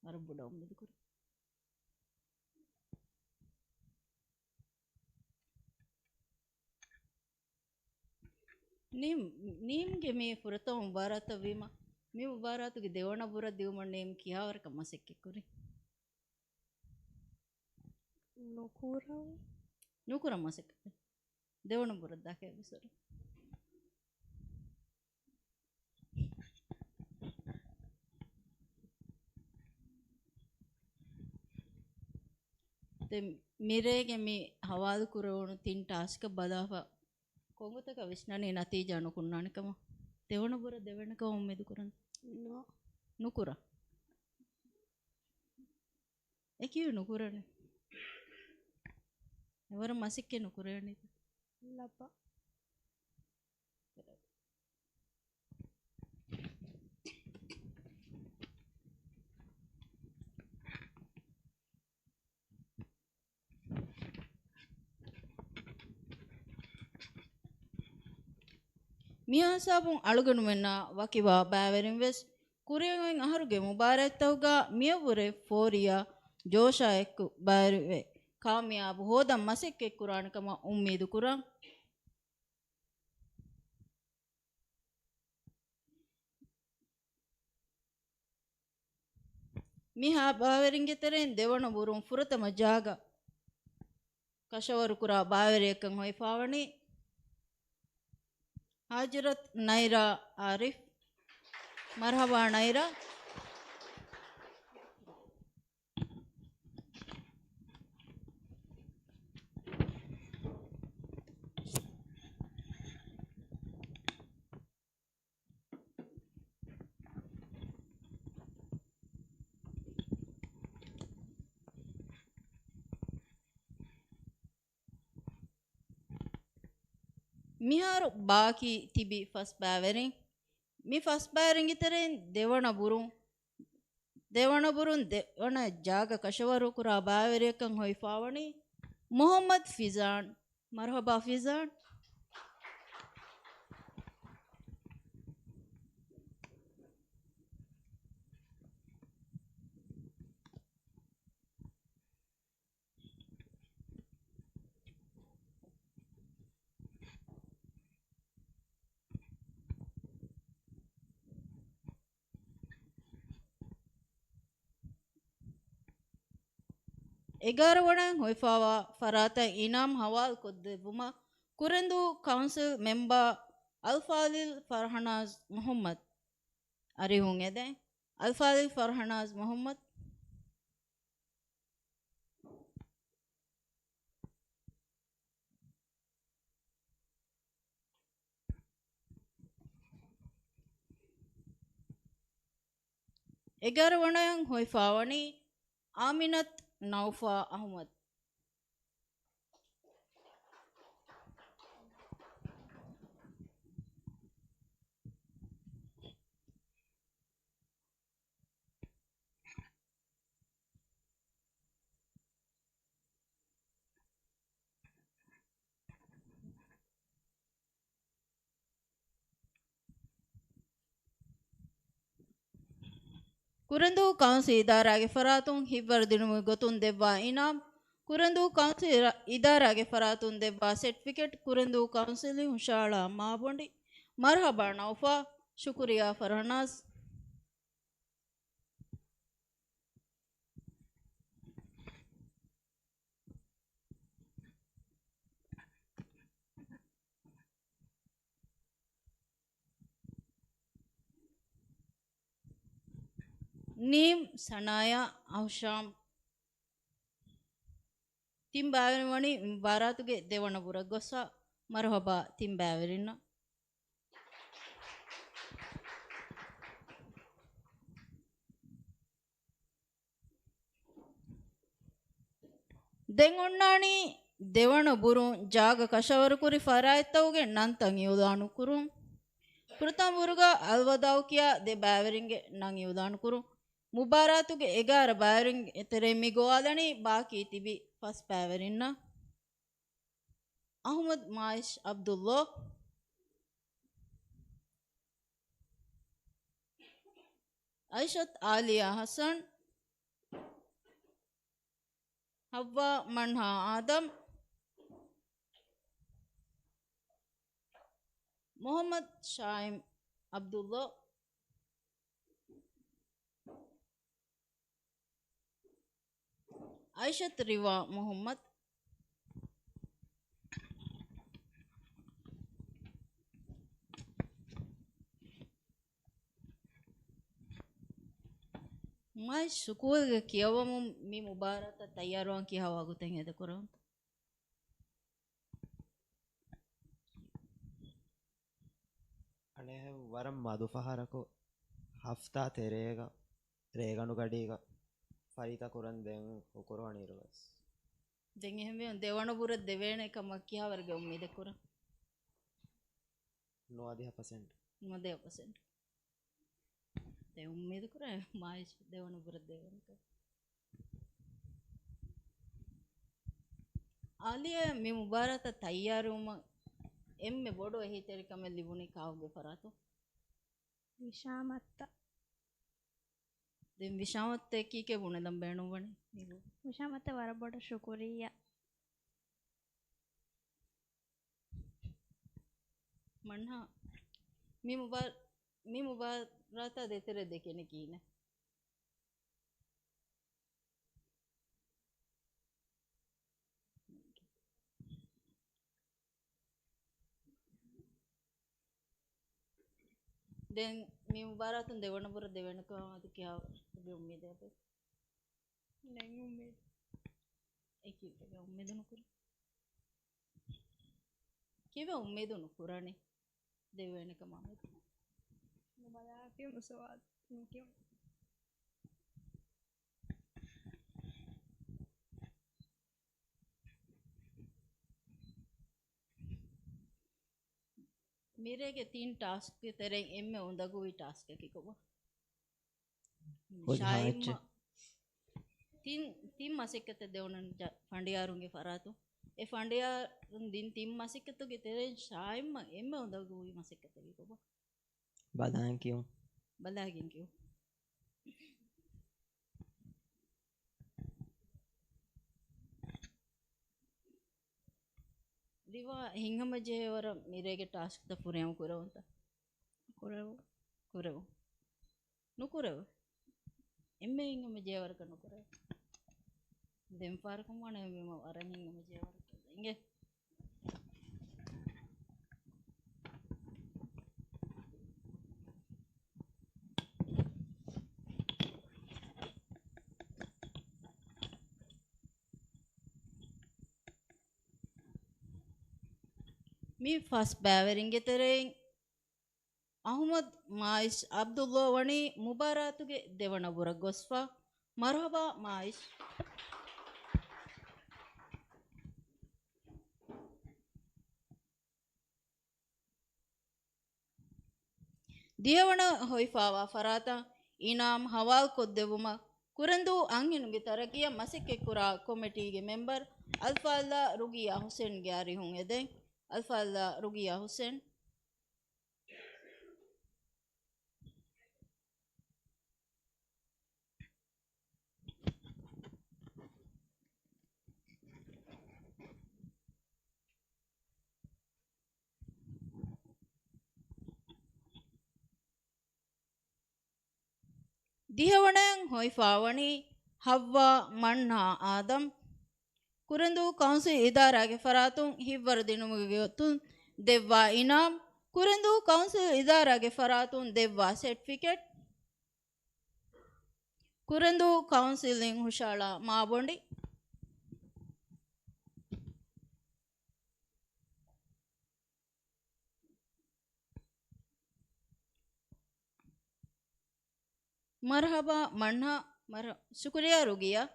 ಮರಬುಡ ಉಮ್ಮಿದು ಕುರ ನಿಮ್ಗೆ ಮೇ ಫುರತ ಮುಬಾರತ ವೀಮ ಮೇ ಮುಬಾರತುಗೆ ದೇವಣಪುರ ದಿವಮಣ್ಣೆ ಕಿಹಾವರ ಕಮ್ಮ ಸೆಕ್ಕೆ ಕುರಿ ನೂಕುರಮ್ಮ ಸೆಕ್ಕೆ ದೇವಣಪುರ ದಾಕೆ ಸರ್ ಮಿರೆಗೆ ಮಿ ಹವಾದು ಕುರವಣು ತಿನ್ ಟಾಸ್ಕ ಬದಾಫ ಕೊಂಗುತಕ ವಿಷ್ಣನಿ ನತೀಜ ಅನುಕುಣ್ಣಾಣಿಕಮ ದೇವಣಪುರ ದೇವಣಕ ಒಮ್ಮೆದು ಕುರಂತ ನುಕುರ ಏಕಿವಿ ನುಕುರನೆ ఎవర మసిక్కే ನುಕುರನೆ ಲಪ್ಪ ಮಿಯಾಸಾಬುಂ ಅಳುಗನು ಮೆನ್ನ ವಕಿವಾ ಬಾವೆರಿಂ ವೆಸ್ ಕುರಿಯಂಗೆಂ ಅಹರುಗೆ ಮುಬಾರತ್ತೌಗ ಮಿಯವುರೆ ಫೋರಿಯಾ ಜೋಶಾ ಎಕ್ಕು ಬಾರಿವೆ ಕಾಮಿಯಾಬು ಹೋದ ಮಸೆಕ್ಕೆ ಕುರಾಣಕಮ ಉಮ್ಮೀದು ಕುರಾಂ ಮಿಹಾ ಬಾವೆರಿಂಗೆ ತೆರೆನ್ ದೇವಣ ಬುರುಂ ಫುರತಮ ಜಾಗ ಕಶವರು ಕುರಾ ಬಾವೆರಿಯಕ್ಕಂ ಹೊಯ್ಫಾವಣಿ ಹಾಜರತ್ ನೈರಾ ಆರಿಫ್ مرحبا نيرة. මිහාරු ಬಾಕಿ ತಿಬಿ ಫಸ್ಟ್ ಬ್ಯಾವೆರಿಂಗ್ ಮಿ ಫಸ್ಟ್ ಬ್ಯಾವೆರಿಂಗ್ ಇತರೆನ್ ದೇವಣ ಬುರುನ್ ದೇವಣ ಜಾಗ ಕಶವರು ಕುರ ಬ್ಯಾವೆರಿಯಕಂ ಹೊಯ್ಫಾವಣಿ ಮೊಹಮ್ಮದ್ ಫಿಜಾನ್. ಮರ್ಹಬಾ ಫಿಜಾನ್. ಎಗಾರವಣಂ ಹೊಯ್ಫಾವಾ ಫರಾತ ಇನಾಮ್ ಹವಾಲ್ ಕೊದ್ದೆವುಮ ಕುರೆಂದು ಕೌನ್ಸಿಲ್ ಮೆಂಬರ್ ಅಲ್ಫಾಲಿಲ್ ಫರ್ಹನಾಜ್ ಮೊಹಮ್ಮದ್ ಅರಿಹುಂ ಎದೆ ಅಲ್ಫಾಲಿಲ್ ಫರ್ಹನಾಜ್ ಮೊಹಮ್ಮದ್. ಎಗಾರವಣಂ ಹೊಯ್ಫಾವಣಿ ಆಮಿನತ್ ನೌಫಾ ಅಹಮದ್. ಕುರಂದು ಕೌನ್ಸಿಲ್ ಇದಾರಾಗೆ ಫರಾತುಂ ಹಿವ್ವರ್ ದಿನುಮು ಗೊತುನ್ ದೆವ್ವಾ ಇನಾಮ್ ಕುರಂದು ಕೌನ್ಸಿಲ್ ಇದಾರಾಗೆ ಫರಾತುನ್ ದೆವ್ವಾ ಸರ್ಟಿಫಿಕೇಟ್ ಕುರಂದು ಕೌನ್ಸಿಲ್ ಹುಷಾಳ ಮಾಬೊಂಡಿ. ಮರ್ಹಬಾ ನೌಫಾ. ಶುಕ್ರಿಯಾ ಫರ್ಹನಾಜ್. ನೀಮ್ ಸನಾಯ ಔಶಾಮ್ ತಿಂಬಾವೆರಿವಣಿ ಬಾರಾತುಗೆ ದೇವಣಪುರ ಗೊಸ್ಸ. ಮರ್ಹಬಾ ತಿಂಬಾವೆರಿನ. ದೆಂಗೊಣ್ಣಾಣಿ ದೇವಣಬುರು ಜಾಗ ಕಶವರು ಕುರಿ ಫರಾಯ್ತವುಗೆ ನಂತಂ ಇವುದಾನು ಕುರು ಪೃತಂಬುರುಗ ಅಲ್ವದಾವ್ಕಿಯ ದೆ ಬಾವೆರಿಂಗೆ ನಂ ಇವುದಾನು ಕುರು ಮುಬಾರಾತುಗೆ ಎಗಾರ ಬಾವೆರಿಂಗ್ ಎತೆರೆ ಮಿಗೋವಾದಣಿ ಬಾಕಿ ತಿಬಿ ಫಸ್ಟ್ ಬಾವೆರಿನ್ನ ಅಹಮದ್ ಮಾಯಿಶ್ ಅಬ್ದುಲ್ಲೋ. ಐಷತ್ ಆಲಿಯಾ ಹಸನ್. ಹವ್ವಾ ಮಣ್ಹಾ ಆದಮ್. ಮೊಹಮ್ಮದ್ ಶಾಯಿಮ್ ಅಬ್ದುಲ್ಲೋ. ಐಷತ್ ರಿವಾ ಮೊಹಮ್ಮದ್. ಮೈ ಶುಕೂಲ್ಗೆ ಕಿಯವಮು ಮಿ ಮುಬಾರತ ತಯ್ಯಾರುವಾನ್ ಕಿಹವಾಗುತ್ತೆಂಗೆ ಎದೆ ಕೊರವಂತ ಅಣೆ ವರಂ ಮಧುಫಹರಕು ಹಫ್ತಾ ತೆರೇಗ ರೇಗನು ಗಡೀಗ ಫರಿತ ಕುರನ್ ದೆಂ ಉಕುರುವಣಿ ಇರುವಸ್ ದೆಂ ಎಹೆಮೆ ದೇವಣಪುರ ದೇವೇಣೆ ಕಮ ಕಿಹವರ್ಗೆ ಉಮ್ಮಿದೆ ಕೊರ ನೋದಿಹ ಪರ್ಸೆಂಟ್ ನೋದೆ ಪರ್ಸೆಂಟ್ ते उम्मीद करे माइश देवणपुर देवन का आलिया मी मुबारत तैयारुम एम्मे बोडो एही तरीका में लिबुनी कावगे फरातो विषामत्त दिन विषामत्ते की के बुने दम बेणु बने विषामत्त वर बोडो शुक्रिया मन्हा मी मुबारत देते रहे देखे ने की ने දැන් මේ මුබාරාතුන් දෙවන පුර දෙවනකම අද කියා ඔබේ උම්මේද අපේ නැන් උම්මේද ඒ කිව්වේ උම්මේද නුකුර කිව්වේ උම්මේද නුකුරනේ දෙවනකම मुबारक के मुसवाद क्यों मेरे के 3 टास्क के तरह एम में उंदा कोई टास्क है की को शायद तीन मासिक के देवनन फंडियारुंगे फरातो ए फंडियार दिन 3 मासिक के तो के तेरे शायद एम में उंदा कोई मासिक के की को බදාන් කියමු. බලාගෙන කියෝ ರಿವಾ ಹಿಂಗಮ್ಮ ಜೇವರ ಮಿರೆಗೆ ಟಾಸ್ಕ್ ದ ಪುರೆಯಂ ಕುರವಂತ ಕುರವು ನುಕುರವು ಎಮ್ಮೆ ಹಿಂಗಮ್ಮ ಜೇವರ ಕಣ್ಣು ಕುರವು ದೆಂಪಾರಕಂ ಮಾಡ ಮೇಮ ವರ ಹಿಂಗಮ್ಮ ಜೇವರ ಹಿಂಗೆ मी फर्स्ट बैवरिंगे तेरे अहमद माइश अब्दुल्ला वणी मुबारातुगे देवना बुर गोस्फा मरहबा माइश दियवना होइफावा फराता इनाम हवाल कोद्देवुमा कुरंदु अंगिनुगे तरकिया मसिके कुरा कमेटी के मेंबर अल्फाल्ला रुगिया हुसैन ग्यारी होंगे दे अल्फाल्ला रुगिया हुसैन दिहवणं होइफावणी हव्वा मन्ना आदम कुरंदु कौंसिल इदारा के फरातुं हिव्वर दिनुमुगेतुं देवा इनाम कुरंदु कौंसिल इदारा के फरातुं देवा सर्टिफिकेट कुरंदु कौंसिलिंग हुशाला माबोंडी मरहबा मन्ना मर शुक्रिया रुगिया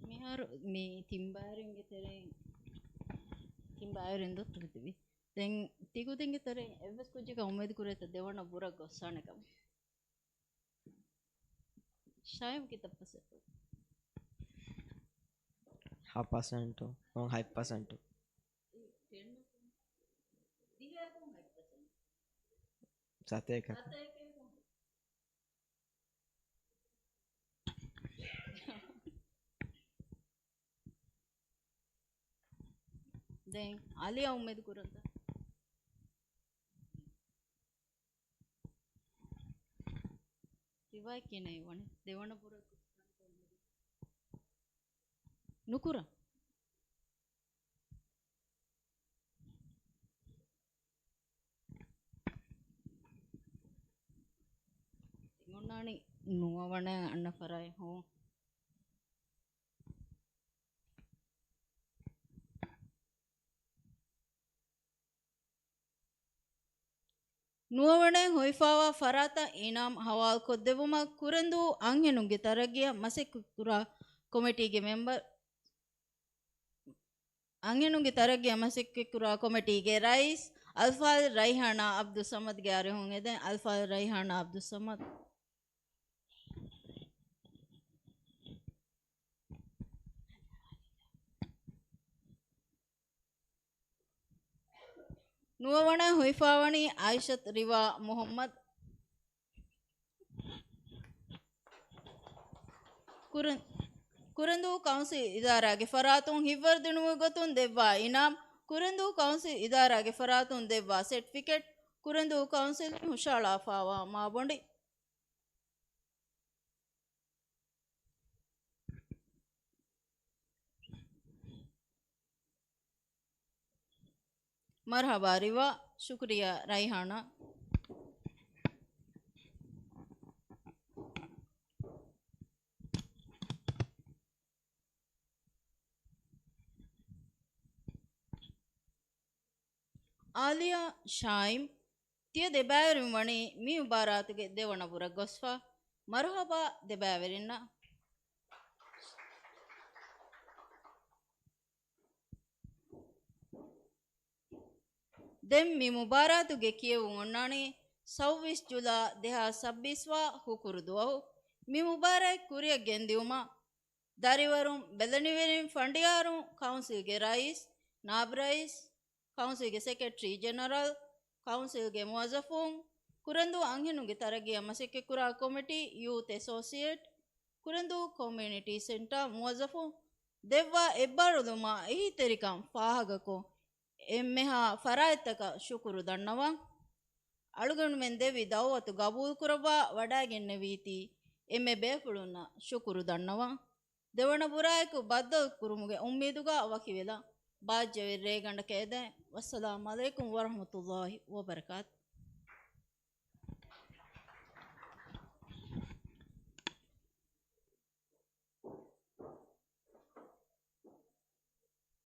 මිහාරු මේ තිම්බාරින්ගේ තරෙන් තිම්බාරින් දොත් තිබි දැන් තිගුදින්ගේ තරෙන් එවස් කුජික උමෙද් කුරේත දෙවන බුර ගොස්සානකම ශායම් කිතප්පස 5% or 5%. සතේක දැන් ආලියා උමෙද් කුරන්ද ඉවයි කියන්නේ වනේ දෙවන පුර නුකුර මොන්නානි නුවවන අන්න කරයි හෝ ನುವವಣೆ ಹೊಯ್ಫಾವಾ ಫರಾತ ಇನಾಮ್ ಹವಾಲ್ ಕೊದ್ದೆವುಮ ಕುರಂದು ಅಂಗೆನುಗೆ ತರಗಿಯ ಮಸೆಕುರ ಕಮಿಟಿಗೆ ಮೆಂಬರ್ ಅಂಗೆನುಗೆ ತರಗಿಯ ಮಸೆಕುರ ಕಮಿಟಿಗೆ ರೈಸ್ ಅಲ್ಫಾಲ್ ರೈಹಾನಾ ಅಬ್ದುಲ್ ಸಮದ್ ಗ್ಯಾರೆ ಹೋಂಗೆದೆ ಅಲ್ಫಾಲ್ ರೈಹಾನಾ ಅಬ್ದುಲ್ ಸಮದ್ ನುವವಣ ಹುಯ್ಫಾವಣಿ ಆಯಿಷತ್ ರಿವಾ ಮೊಹಮ್ಮದ್ ಕುರಂದು ಕೌನ್ಸಿಲ್ ಇದಾರಾಗೆ ಫರಾತುನ್ ಹಿವ್ವರ್ದಿಣುವ ಗೊತ್ತುನ್ ದೆವ್ವಾ ಇನಾಮ್ ಕುರಂದು ಕೌನ್ಸಿಲ್ ಇದಾರಾಗೆ ಫರಾತುನ್ ದೆವ್ವಾ ಸರ್ಟಿಫಿಕೇಟ್ ಕುರಂದು ಕೌನ್ಸಿಲ್ ಹುಷಾಳಾ ಫಾವಾ ಮಾಬೊಂಡಿ मरहबा रिवा शुक्रिया रायहाना आलिया शाइम तिय देबावरिम वणी मी मुबारातुगे देवणबुर गोस्फा मरहबा देबावरिन्ना ದೆಂ ಮಿ ಮುಬಾರಾತುಗೆ ಕಿಯವು ಒಣ್ಣಾಣಿ 26 ಜುಲಾ 2026 ಹುಕುರುದುವಹು ಮಿ ಮುಬಾರಕ್ ಕುರಿಯ ಗೆಂದಿಯುಮ ದರಿವರುಂ ಬೆಲನಿವೆರಿಂ ಫಂಡಿಯಾರುಂ ಕೌನ್ಸಿಲ್ಗೆ ರೈಸ್ ನಾಬ್ ರೈಸ್ ಕೌನ್ಸಿಲ್ಗೆ ಸೆಕ್ರೆಟರಿ ಜನರಲ್ ಕೌನ್ಸಿಲ್ಗೆ ಮುವಜಫುಂ ಕುರಂದು ಅಂಹಿನುಗೆ ತರಗಿಯ ಮಸೆಕೆ ಕುರಾ ಕಮಿಟಿ ಯೂತ್ ಅಸೋಸಿಯೇಟ್ ಕುರಂದು ಕಮ್ಯುನಿಟಿ ಸೆಂಟರ್ ಮುವಜಫುಂ ದೆವ್ವ ಎಬ್ಬರುದುಮ ಇಹಿ ತೆರಿಕಂ ಫಾಹಗಕೋ ಎಮ್ಮೆಹಾ ಫರಾಯತ್ತಕ ಶುಕುರು ದಣ್ಣವ ಅಳುಗಣು ಮೆಂದೆವಿ ದೌವತು ಗಬೂಲ್ ಕುರಬ ವಡಾಗೆನ್ನೆ ವೀತಿ ಎಮ್ಮೆ ಬೇಫುಳುನ್ನ ಶುಕುರು ದಣ್ಣವ ದೇವಣ ಬುರಾಯಕು ಬದ್ದ ಕುರುಮುಗೆ ಉಮ್ಮೀದುಗ ವಕಿವೆಲ ಬಾಜ್ಯವಿ ರೇಗಂಡ ಕೇದೆ ವಸ್ಸಲಾಮು ಅಲೈಕುಂ ವರಹಮತುಲ್ಲಾಹಿ ವಬರಕಾತ್